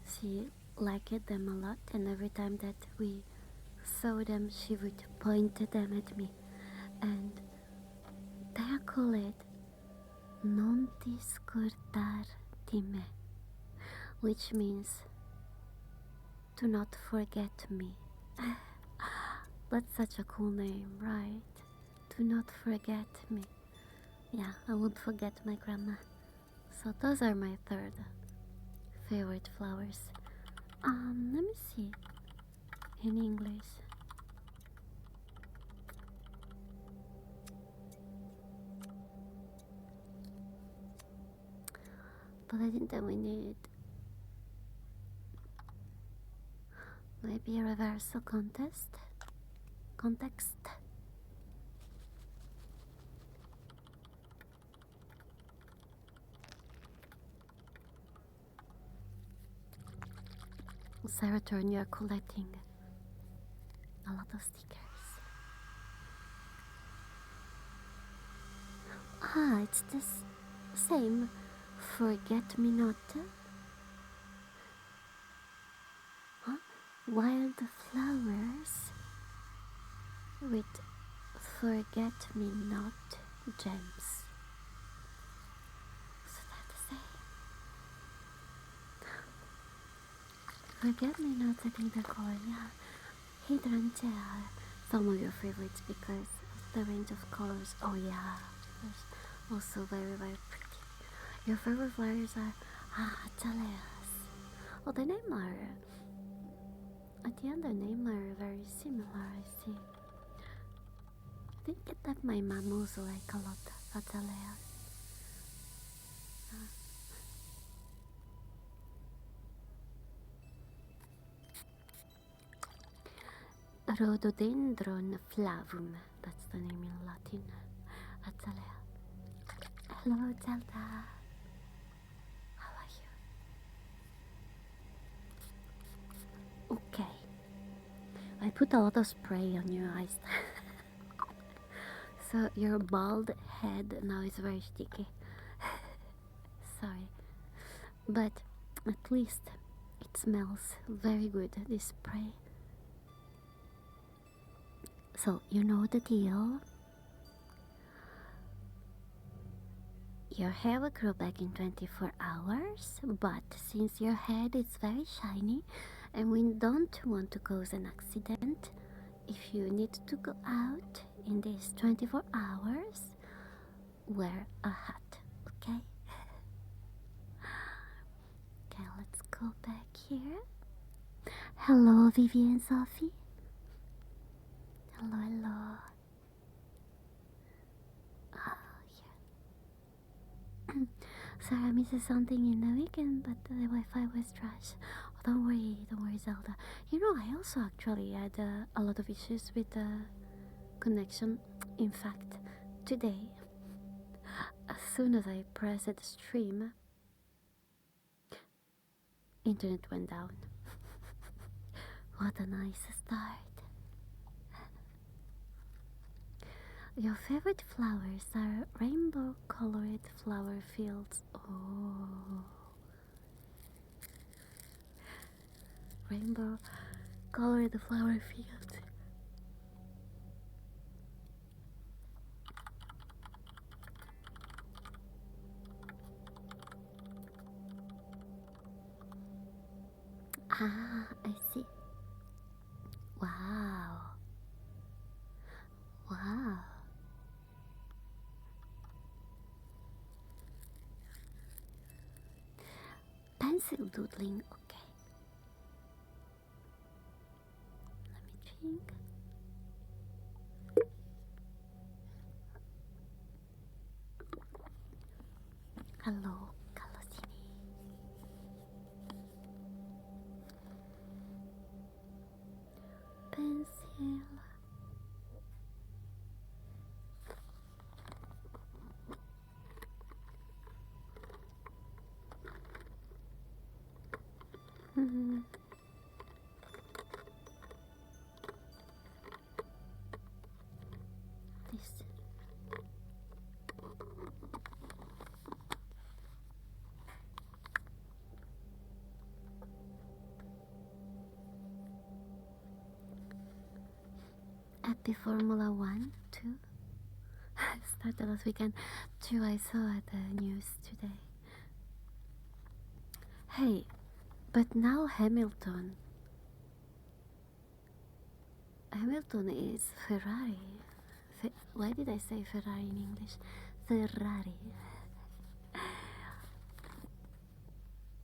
She liked them a lot, and every time that we saw them, she would point them at me. And they are called non ti scordar di me, which means do not forget me. That's such a cool name, right? Do not forget me. Yeah, I won't forget my grandma. So those are my third favorite flowers. Let me see in English. But I think that we need maybe a reversal context. Sarah Turn, you're collecting a lot of stickers. It's the same. Forget me not. Huh? Wild flowers with forget me not gems. So that's the same. Forget me not, I think they're called, yeah. Hydrangeas are some of your favorites because of the range of colors. Oh yeah, there's also very, very pretty. Your favorite flowers are azaleas. Oh, the name are at the end. The name are very similar. I see. I think that my mom also like a lot of azaleas. Rhododendron flavum. That's the name in Latin. Azalea. Hello, Zelda. How are you? Okay. I put a lot of spray on your eyes. So your bald head now is very sticky. Sorry. But at least it smells very good, this spray. So, you know the deal. Your hair will grow back in 24 hours, but since your head is very shiny and we don't want to cause an accident, if you need to go out in these 24 hours, wear a hat, okay? Okay, let's go back here. Hello, Vivian Sophie. Hello, hello. Here. Sorry, I missed something in the weekend, but the Wi-Fi was trash. Oh, don't worry, Zelda. You know, I also actually had a lot of issues with the connection. In fact, today, as soon as I pressed stream, internet went down. What a nice start. Your favorite flowers are rainbow colored flower fields. Oh. Rainbow colored flower fields. Ah, I see. Wow. Wow. Pencil doodling, okay. Let me think. Hello, Kalosini. Pencil. This. Happy Formula 1, 2. Started last weekend. 2 I saw at the news today. Hey, but now Hamilton is Ferrari. Why did I say Ferrari in English? Ferrari.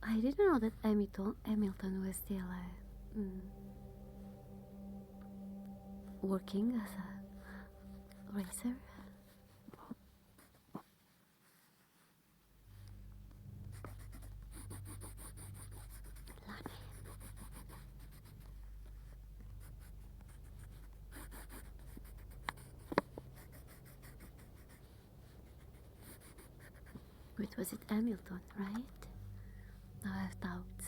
I didn't know that Hamilton was still working as a racer. Wait, was it Hamilton, right? Now I have doubts.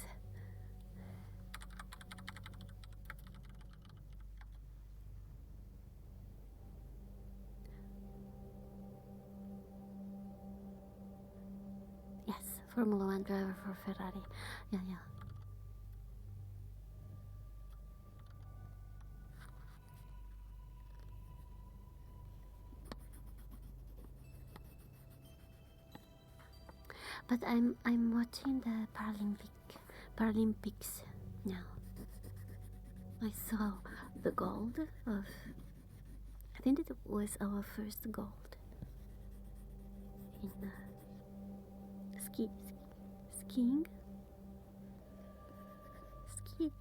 Yes, Formula 1 driver for Ferrari. Yeah. But I'm watching the Paralympics now. I saw the gold of. I think it was our first gold in skiing. Ski.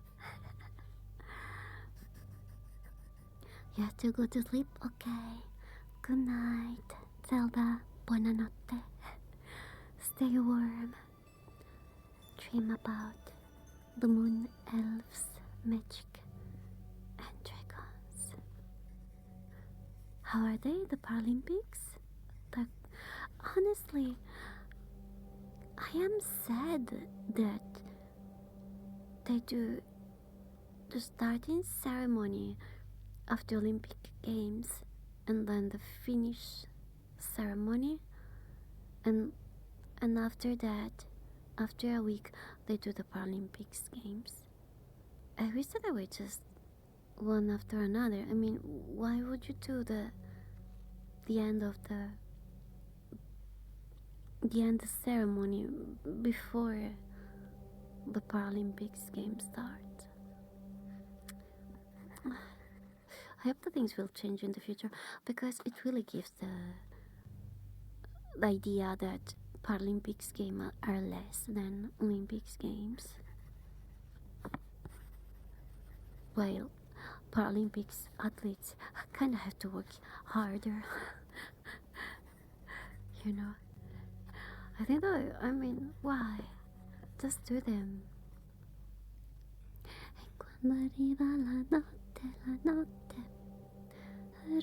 You have to go to sleep, okay? Good night, Zelda. Buonanotte. Stay warm. Dream about the moon elves, magic, and dragons. How are they, the Paralympics? Honestly, I am sad that they do the starting ceremony of the Olympic Games and then the finish ceremony, and after that, after a week, they do the Paralympics Games. I wish that I would just one after another. I mean, why would you do the end of the end ceremony before the Paralympics game starts? I hope the things will change in the future, because it really gives the idea that Paralympics games are less than Olympics games. While Paralympics athletes kind of have to work harder. You know, I think that, I mean, why? Just do them. E quando arriva la notte,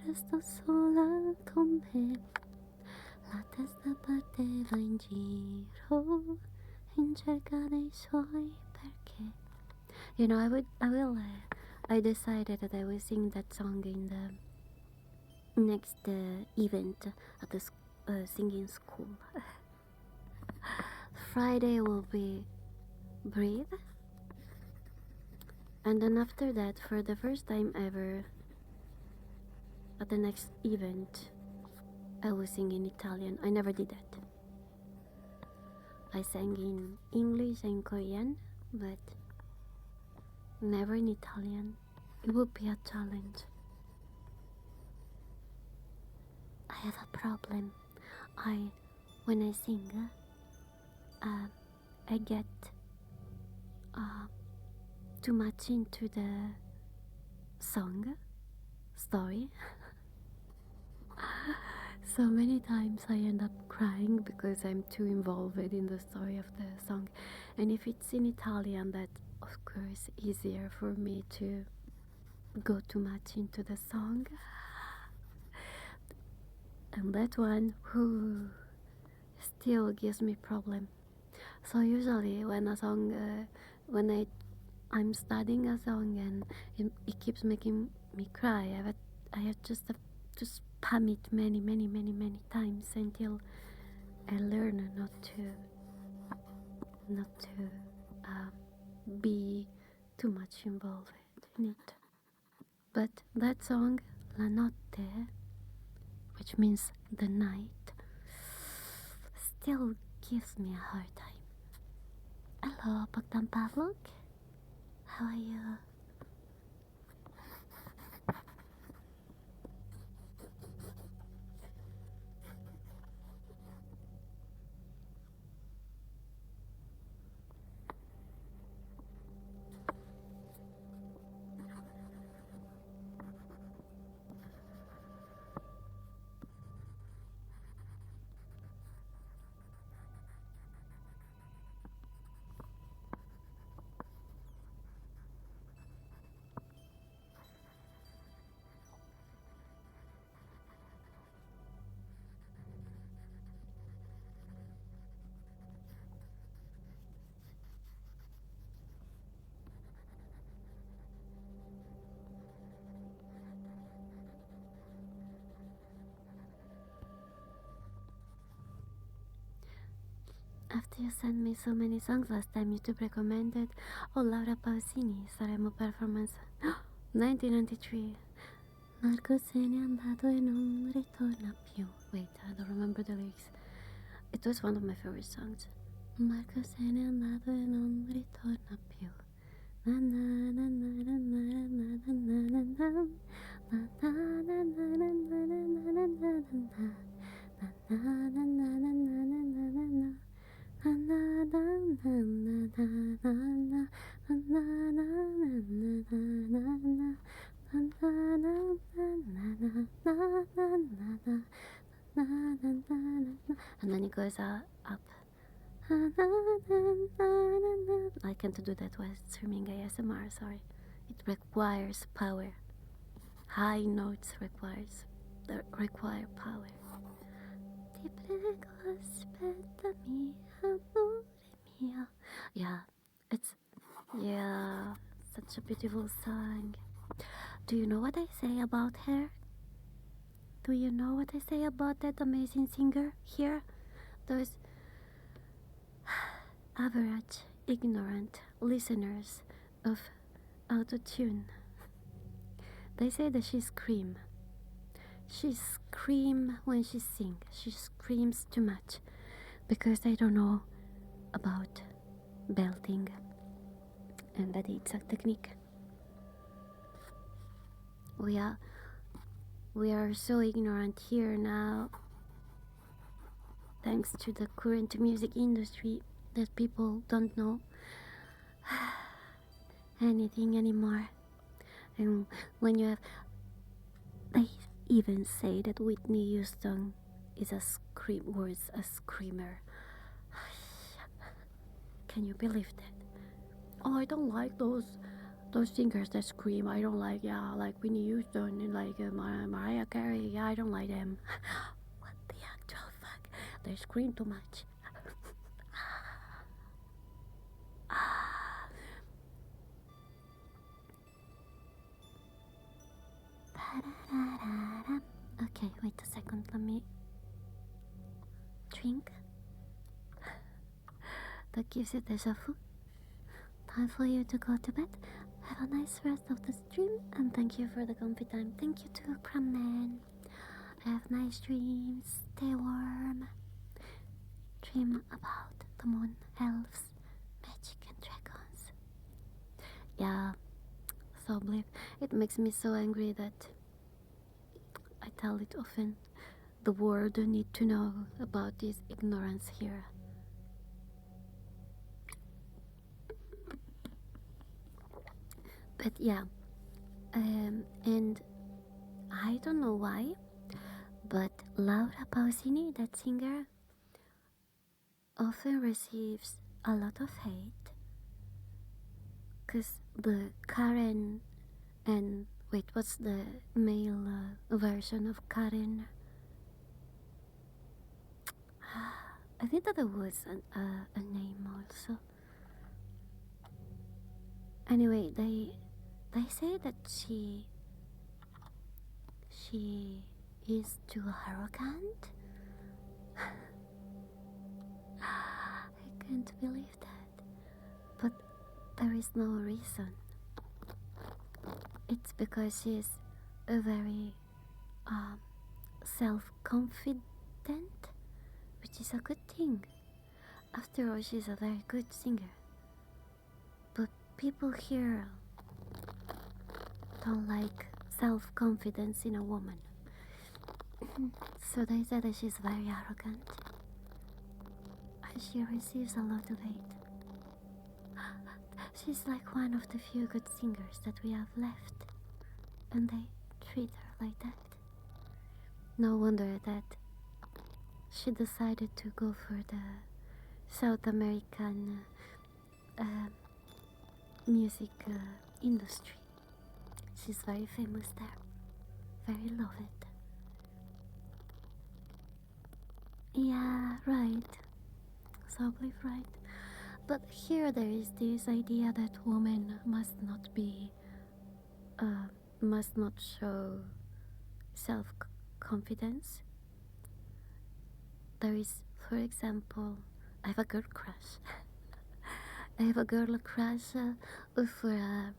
resto sola con me. La testa parteva in giro, in cerca dei suoi perché. You know, I decided that I will sing that song in the next event at the singing school. Friday will be Breathe. And then after that, for the first time ever, at the next event, I will sing in Italian. I never did that. I sang in English and Korean, but never in Italian. It would be a challenge. I have a problem. When I sing, I get too much into the song story. So many times I end up crying because I'm too involved in the story of the song. And if it's in Italian, that of course easier for me to go too much into the song. And that one still gives me problem. So usually when a song, when I'm studying a song and it keeps making me cry, I have just to spam it many times until I learn not to be too much involved in it. But that song, La Notte, which means the night, still gives me a hard time. Hello, Bogdan Pavluk. How are you? After you sent me so many songs last time, YouTube recommended Laura Pausini, Saremo Performance 1993. Marco se n'è andato e non ritorna più. Wait, I don't remember the lyrics. It was one of my favorite songs. Marco se n'è andato e non ritorna più. Na na na na na na na na na na. Na na na na na na na na na na. Na na na na na na na na na. And then it goes up. I can't do that while streaming ASMR, sorry. It requires power. High notes require power. Ti prego, aspettami, amore mio. Yeah, it's such a beautiful song. Do you know what I say about her? Do you know what I say about that amazing singer here? Those average, ignorant listeners of autotune. They say that she scream. She scream when she sing. She screams too much because they don't know about belting and that it's a technique. We are so ignorant here now, thanks to the current music industry, that people don't know anything anymore. And when you have, they even say that Whitney Houston is a screamer. Can you believe that? Oh, I don't like those singers that scream. I don't like, like Whitney Houston and like Mariah Carey. Yeah, I don't like them. What the actual fuck? They scream too much. Okay, wait a second. Let me drink. That gives you deja vu. Time for you to go to bed. Have a nice rest of the stream, and thank you for the comfy time. Thank you to Crumman. Have nice dreams. Stay warm. Dream about the moon, elves, magic, and dragons. Yeah, so believe. It makes me so angry that I tell it often. The world need to know about this ignorance here. But yeah, and I don't know why, but Laura Pausini, that singer, often receives a lot of hate, cause the Karen and wait, what's the male version of Karen? I think that there was a name also. Anyway, they say that she is too arrogant. I can't believe that. But there is no reason. It's because she's a very self-confident, which is a good thing. After all, she's a very good singer. But people here don't like self-confidence in a woman. So they say that she's very arrogant. And she receives a lot of hate. She's like one of the few good singers that we have left. And they treat her like that. No wonder that she decided to go for the South American music industry. She's very famous there. Very loved. Yeah, right. So I believe right. But here there is this idea that women must not show self-confidence. There is, for example, I have a girl crush. I have a girl crush for a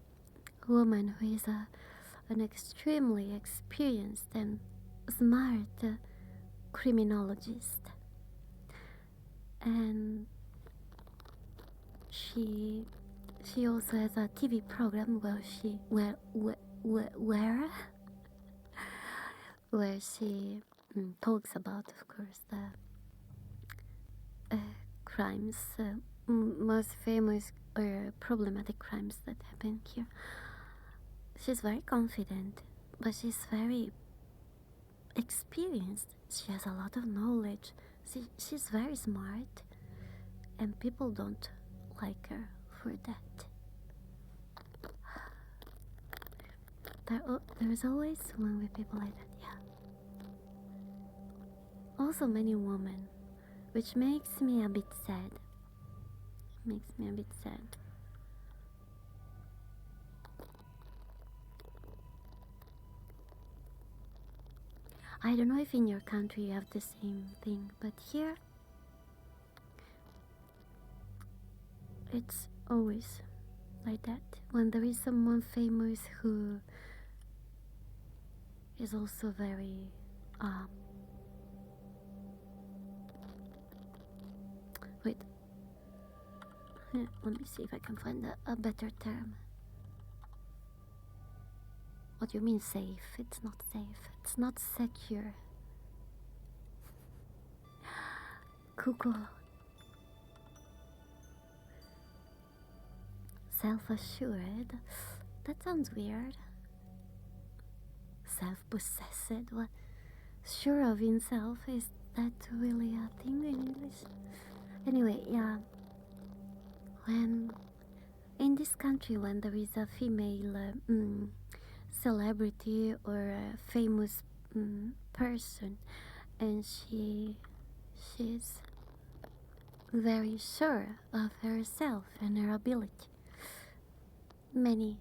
woman who is an extremely experienced and smart criminologist. And she also has a TV program where she talks about, of course, the crimes, most famous or problematic crimes that happen here. She's very confident, but she's very experienced. She has a lot of knowledge. She's very smart, and people don't like her for that. There's always one with people like that, yeah. Also many women, which makes me a bit sad. I don't know if in your country you have the same thing, but here it's always like that. When there is someone famous who is also very wait. Let me see if I can find a better term. What do you mean safe? It's not safe. It's not secure. Cuckoo. Self-assured? That sounds weird. Self-possessed? What? Sure of himself? Is that really a thing in English? Anyway, yeah. When in this country, when there is a female celebrity or a famous person, and she's very sure of herself and her ability, many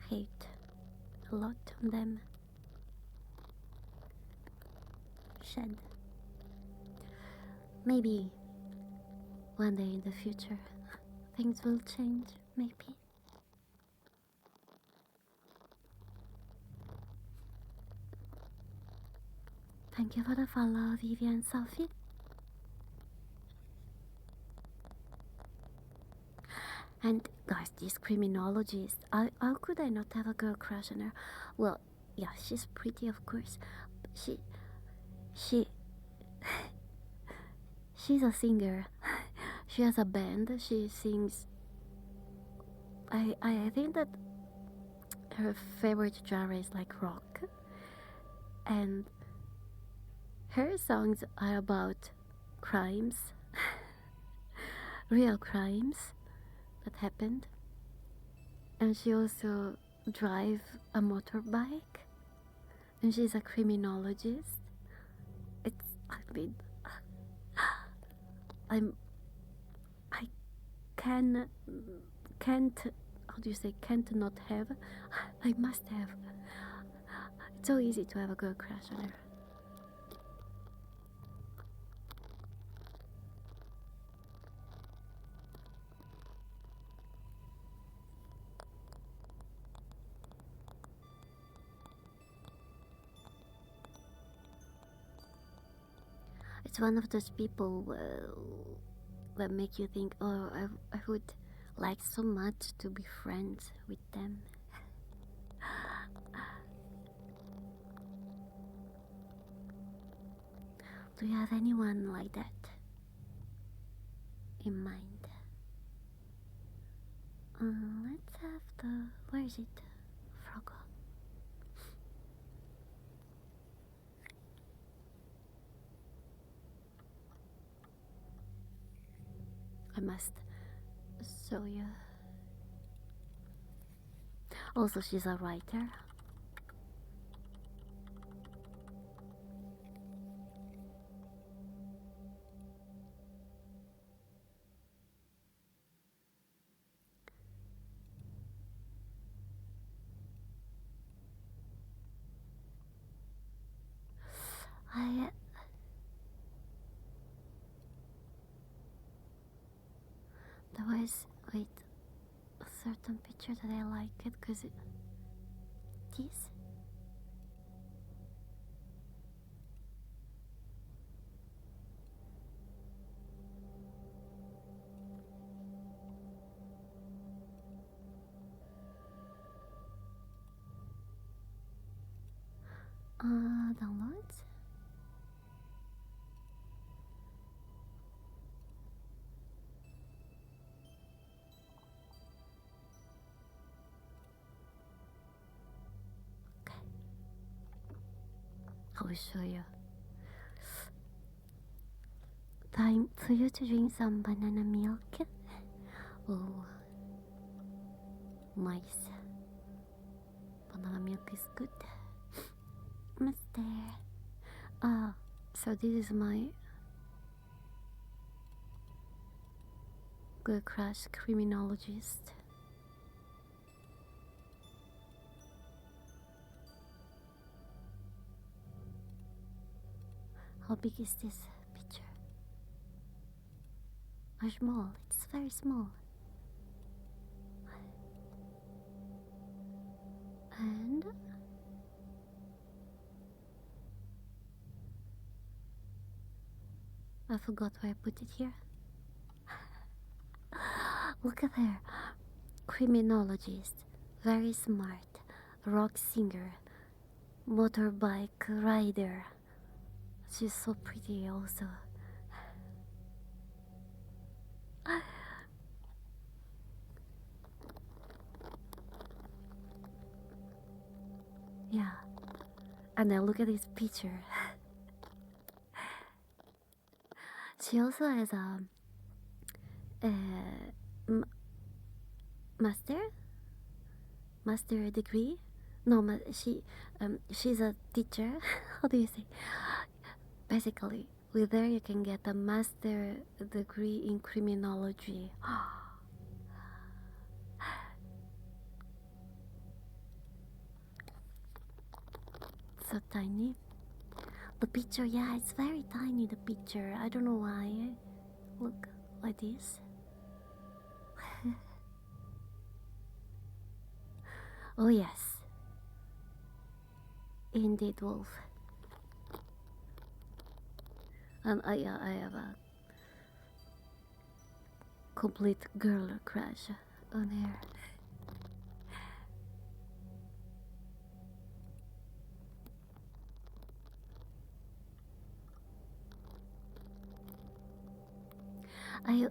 hate a lot on them. Shed. Maybe one day in the future things will change, maybe. Thank you for the follow, Vivian Sophie. And guys, this criminologist, how could I not have a girl crush on her? Well, yeah, she's pretty, of course. But she's a singer. She has a band. She sings. I think that her favorite genre is like rock, and her songs are about crimes, real crimes that happened. And she also drives a motorbike, and she's a criminologist. It's, I mean, I can't, how do you say, can't not have, I must have. It's so easy to have a girl crush on her. It's one of those people that make you think, oh, I would like so much to be friends with them. Do you have anyone like that in mind? Let's have the... where is it? Frog. I must show you. Also, she's a writer. There was, wait, a certain picture that I liked because it... this? Downloads? Okay. I will show you. Time for you to drink some banana milk. Oh, nice. Banana milk is good. Mister. So this is my girl crush criminologist. How big is this picture? Or small? It's very small. I forgot where I put it here. Look at her. Criminologist, very smart, rock singer, motorbike rider. She's so pretty also. Yeah. And then look at this picture. She also has a master degree. No, she's a teacher. How do you say? Basically, with her you can get a master degree in criminology. So tiny. The picture, yeah, it's very tiny. The picture, I don't know why. Look like this. Oh yes, indeed, Wolf. And I have a complete girl crush on her.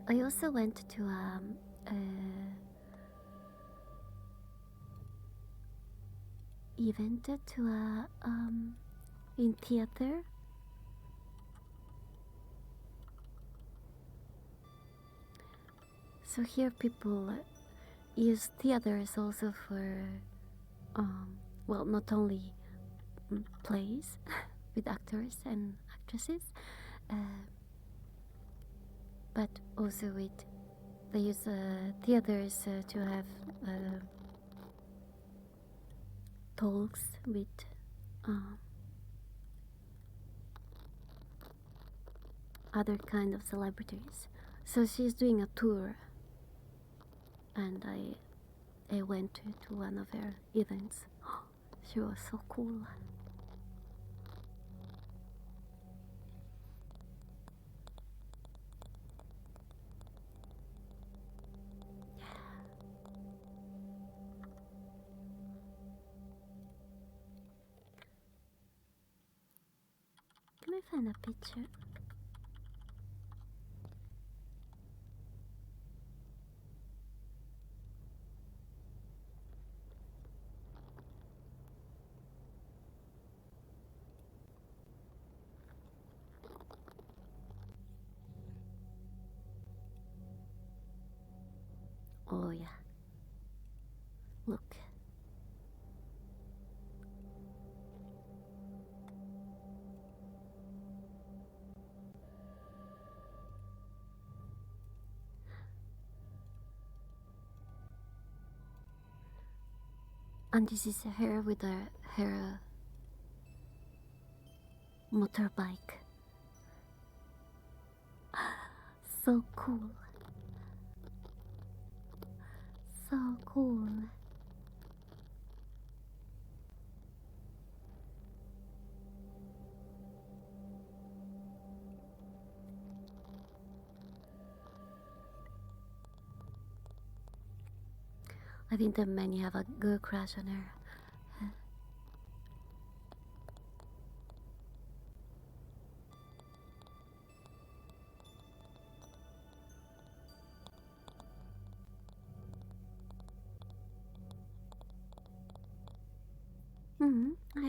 I also went to event to in theater. So here people use theaters also for well, not only plays with actors and actresses, but also with they use theaters to have talks with other kind of celebrities. So she's doing a tour, and I went to one of her events. She was so cool. Can I find a picture? Oh yeah. Look. And this is her with her motorbike. So cool. So cool. I think that many have a girl crush on her.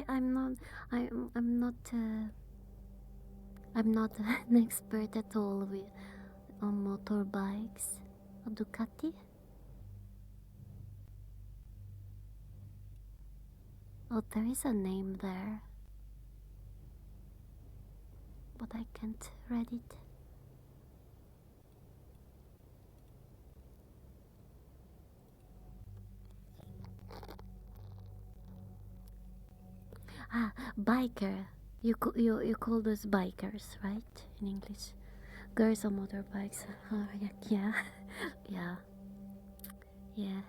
I'm not. I'm not. I'm not an expert at all with on motorbikes. A Ducati. Oh, there is a name there, but I can't read it. Ah, biker. You call those bikers, right? In English, girls on motorbikes. Oh yeah, yeah, yeah, yeah.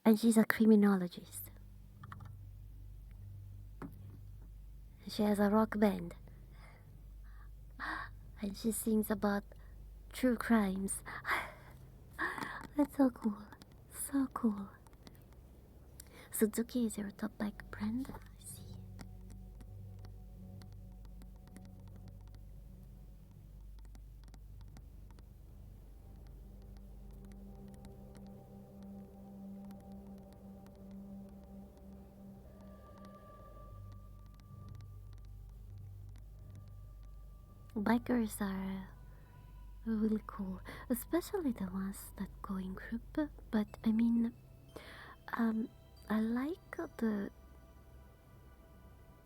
And she's a criminologist. She has a rock band. and she sings about true crimes. That's so cool. So cool. Suzuki is your top bike brand? I see. Bikers are really cool, especially the ones that go in group. But I mean, I like the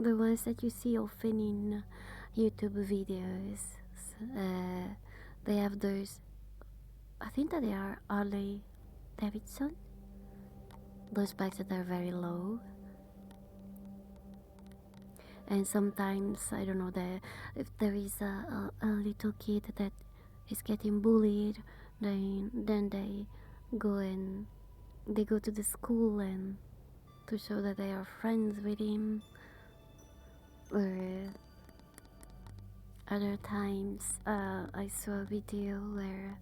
ones that you see often in YouTube videos. They have those. I think that they are Harley Davidson. Those bikes that are very low. And sometimes I don't know if there is a little kid that is getting bullied, then they go to the school and to show that they are friends with him. Or other times I saw a video where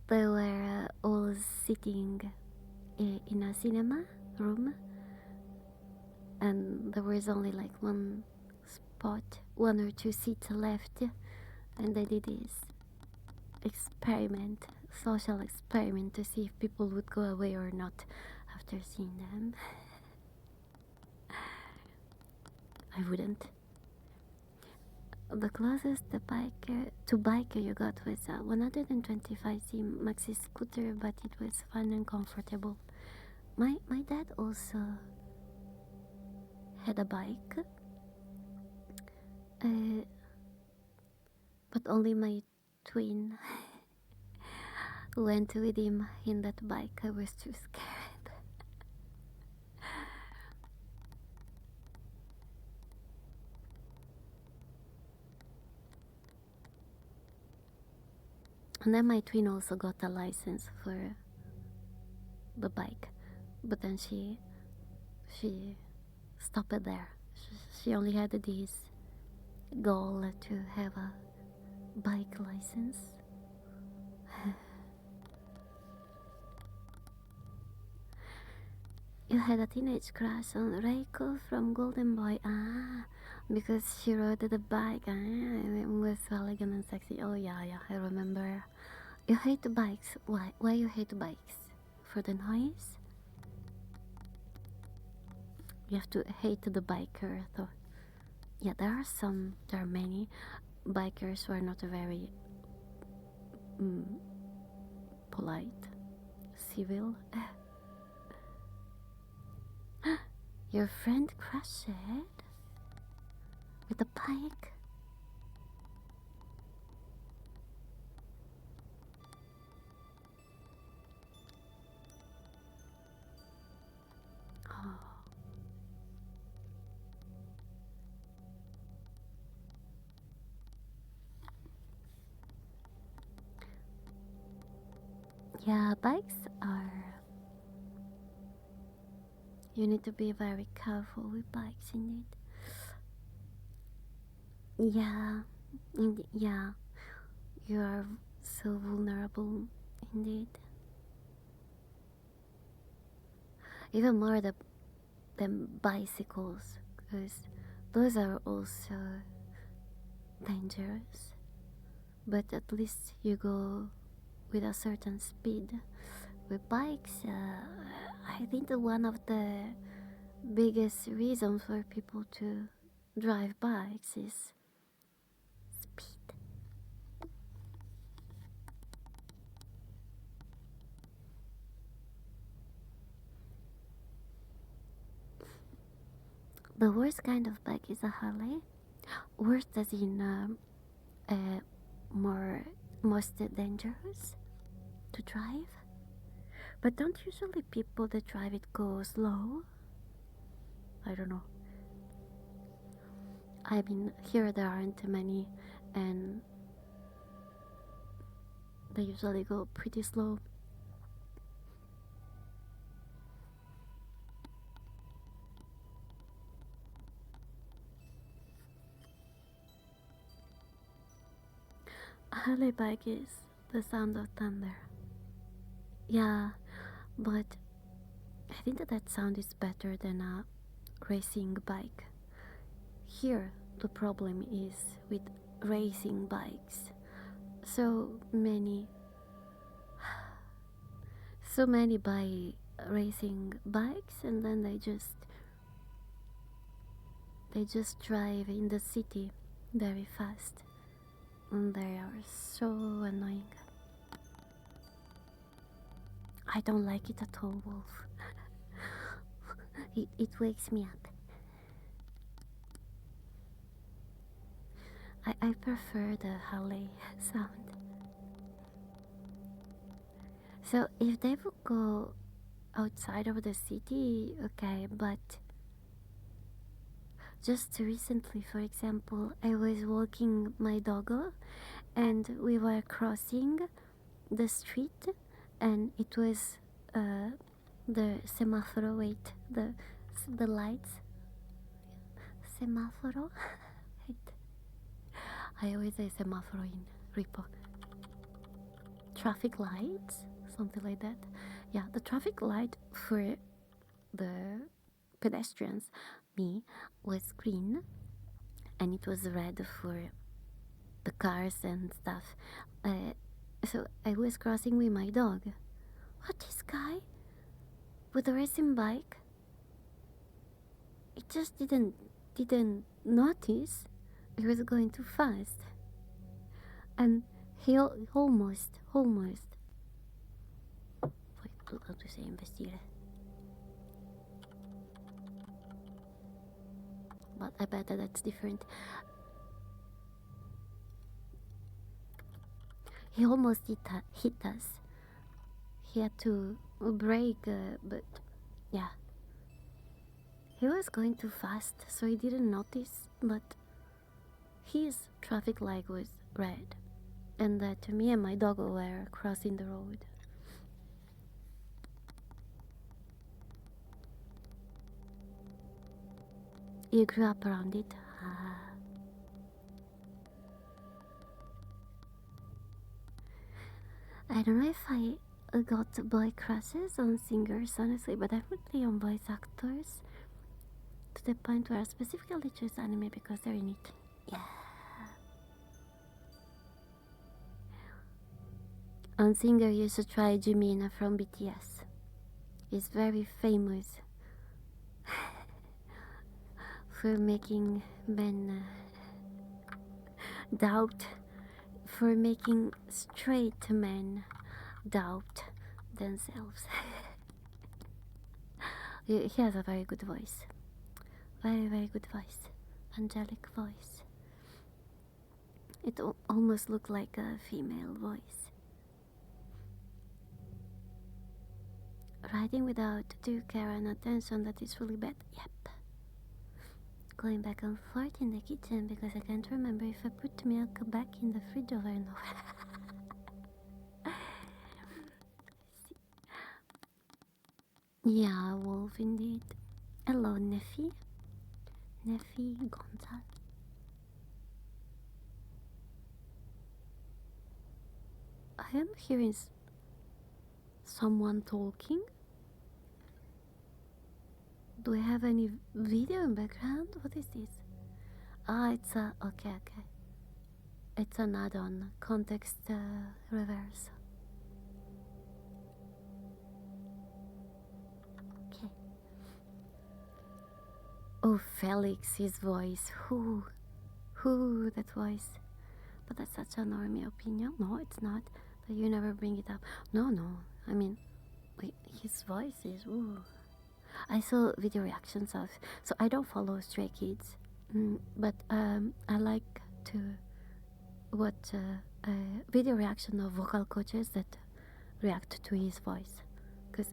they were all sitting in a cinema room, and there was only like one spot, one or two seats left, and they did this social experiment to see if people would go away or not after seeing them. I wouldn't. The closest to biker you got was a 125c maxi scooter, but it was fun and comfortable. My dad also had a bike, but only my twin went with him in that bike. I was too scared. And then my twin also got a license for the bike, but then she stopped it there. She only had this goal to have a bike license. You had a teenage crush on Reiko from Golden Boy. Because she rode the bike. It was so elegant and sexy. Oh yeah, I remember. You hate bikes. Why? Why you hate bikes? For the noise? You have to hate the biker, though. Yeah, there are many bikers who are not very polite, civil. Your friend crashed with a bike? Oh. Yeah, bikes are... You need to be very careful with bikes, indeed. Yeah, yeah, you are so vulnerable, indeed. Even more than bicycles, because those are also dangerous. But at least you go with a certain speed. With bikes, I think that one of the biggest reasons for people to drive bikes is speed. The worst kind of bike is a Harley. Worst as in most dangerous to drive. But don't usually people that drive it go slow? I don't know. I mean, here there aren't many, and they usually go pretty slow. Harley bike is the sound of thunder. Yeah, but I think that sound is better than a racing bike. Here, the problem is with racing bikes. So many buy racing bikes and then they just drive in the city very fast, and they are so annoying. I don't like it at all, Wolf. It wakes me up. I prefer the Harley sound. So if they would go outside of the city, okay, but just recently, for example, I was walking my doggo and we were crossing the street and it was the semaphore, wait, the lights, semaphore? Wait. I always say semaphore in Repo. Traffic lights? Something like that. Yeah, the traffic light for the pedestrians, me, was green and it was red for the cars and stuff. So I was crossing with my dog. What, this guy with a racing bike? It just didn't notice it was going too fast, and he almost. Poi tu sei investire. But I bet that's different. He almost hit us. He had to brake, but yeah. He was going too fast, so he didn't notice, but his traffic light was red, and that me and my dog were crossing the road. You grew up around it? I don't know if I got boy crushes on singers, honestly, but I'm really on voice actors to the point where I specifically choose anime because they're in it. Yeah. On singer, you should try Jimin from BTS. He's very famous for making men doubt, for making straight men doubt themselves. He has a very good voice. Very good voice. Angelic voice. It almost looked like a female voice. Writing without due care and attention, that is really bad. Yep. Going back and forth in the kitchen because I can't remember if I put milk back in the fridge or no. Yeah, wolf indeed. Hello, Neffy. Neffy Gonzal. I am hearing someone talking. Do I have any video in background? What is this? Ah, it's a... okay. It's an add-on. Context reverse. Okay. Oh, Felix, his voice. Who? That voice. But that's such a normie opinion. No, it's not. But you never bring it up. No. I mean, his voice is... ooh. I saw video reactions of... so I don't follow Stray Kids. But I like to watch video reaction of vocal coaches that react to his voice. Because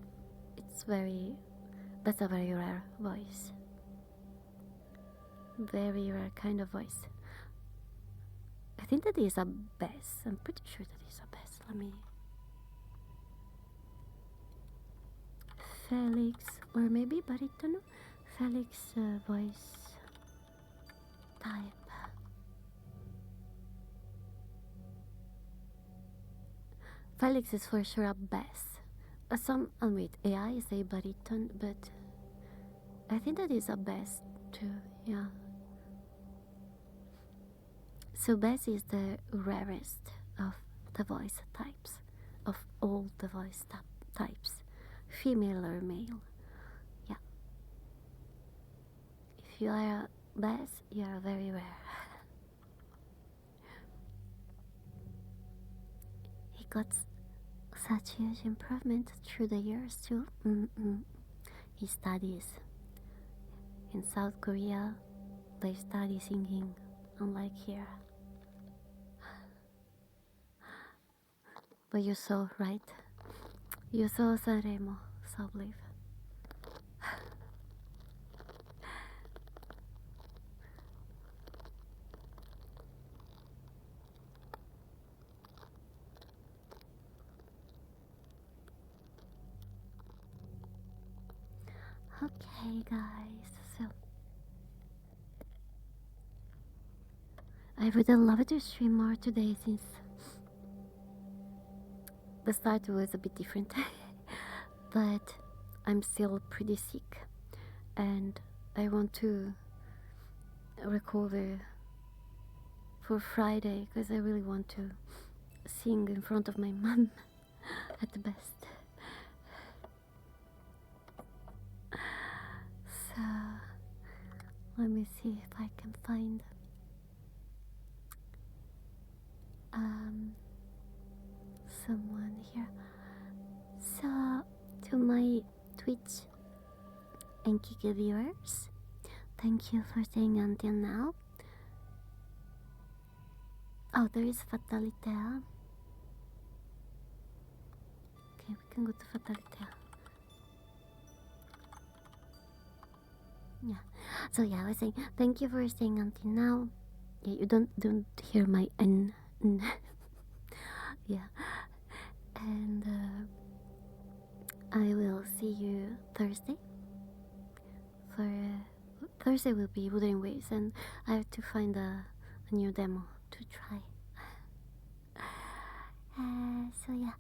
it's very... that's a very rare voice. Very rare kind of voice. I think that is a bass. I'm pretty sure that is a bass. Let me... Felix, or maybe baritone. Felix voice type. Felix is for sure a Bess. Some wait, AI say baritone, but I think that is a Bess too. Yeah. So Bess is the rarest of the voice types, of all the voice types, female or male. Yeah. If you are a Bess, you are very rare. He got such huge improvement through the years too. He studies in South Korea. They study singing, unlike here. But you saw, right? You saw Sanremo, so believe. Okay, guys, so I would love to stream more today since the start was a bit different. But I'm still pretty sick and I want to recover for Friday because I really want to sing in front of my mom at the best. So let me see if I can find someone here. So to my Twitch and Kiki viewers, thank you for staying until now. Oh, there is Fatalite. Okay, we can go to Fatalite. Yeah. So yeah, I was saying thank you for staying until now. Yeah, you don't hear my n. Yeah. And I will see you Thursday. For Thursday will be Wuthering Waves, and I have to find a new demo to try. So yeah,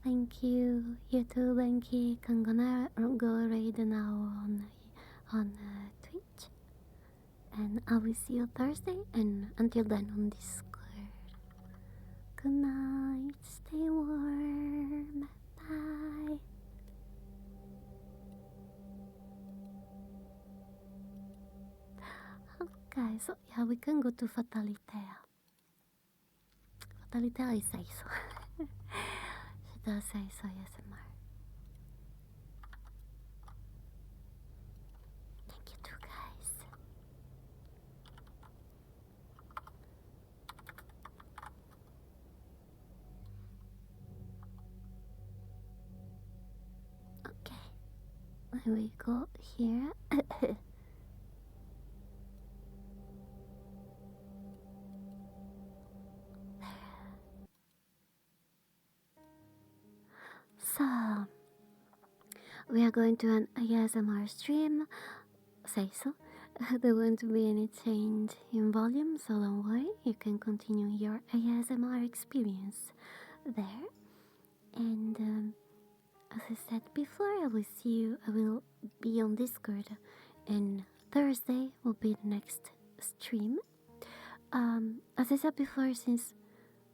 thank you, YouTube and Kik. I'm gonna go raid now on Twitch, and I will see you Thursday. And until then, on Discord. Good night. Stay warm. Bye. Okay, so yeah, we can go to Fatalitea. Fatalitea is say so. She does say so, ASMR. Thank you too, guys. Okay, we go here. So we are going to an ASMR stream. Say so. There won't be any change in volume, so don't worry. You can continue your ASMR experience there. And as I said before, I will see you. I will be on Discord, and Thursday will be the next stream. As I said before, since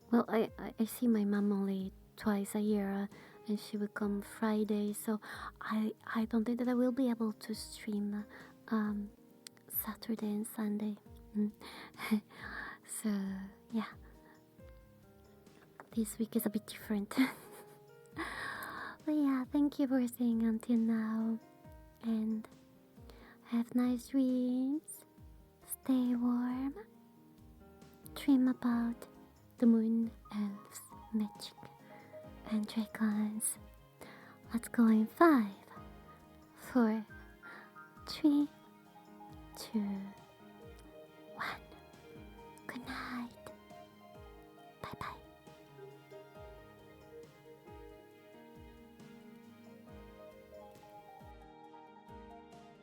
well, I see my mom only twice a year, and she will come Friday, so I don't think that I will be able to stream Saturday and Sunday. So yeah, this week is a bit different. But yeah, thank you for staying until now, and have nice dreams. Stay warm. Dream about the moon, elves, magic, and dragons. Let's go in 5, 4, 3, 2,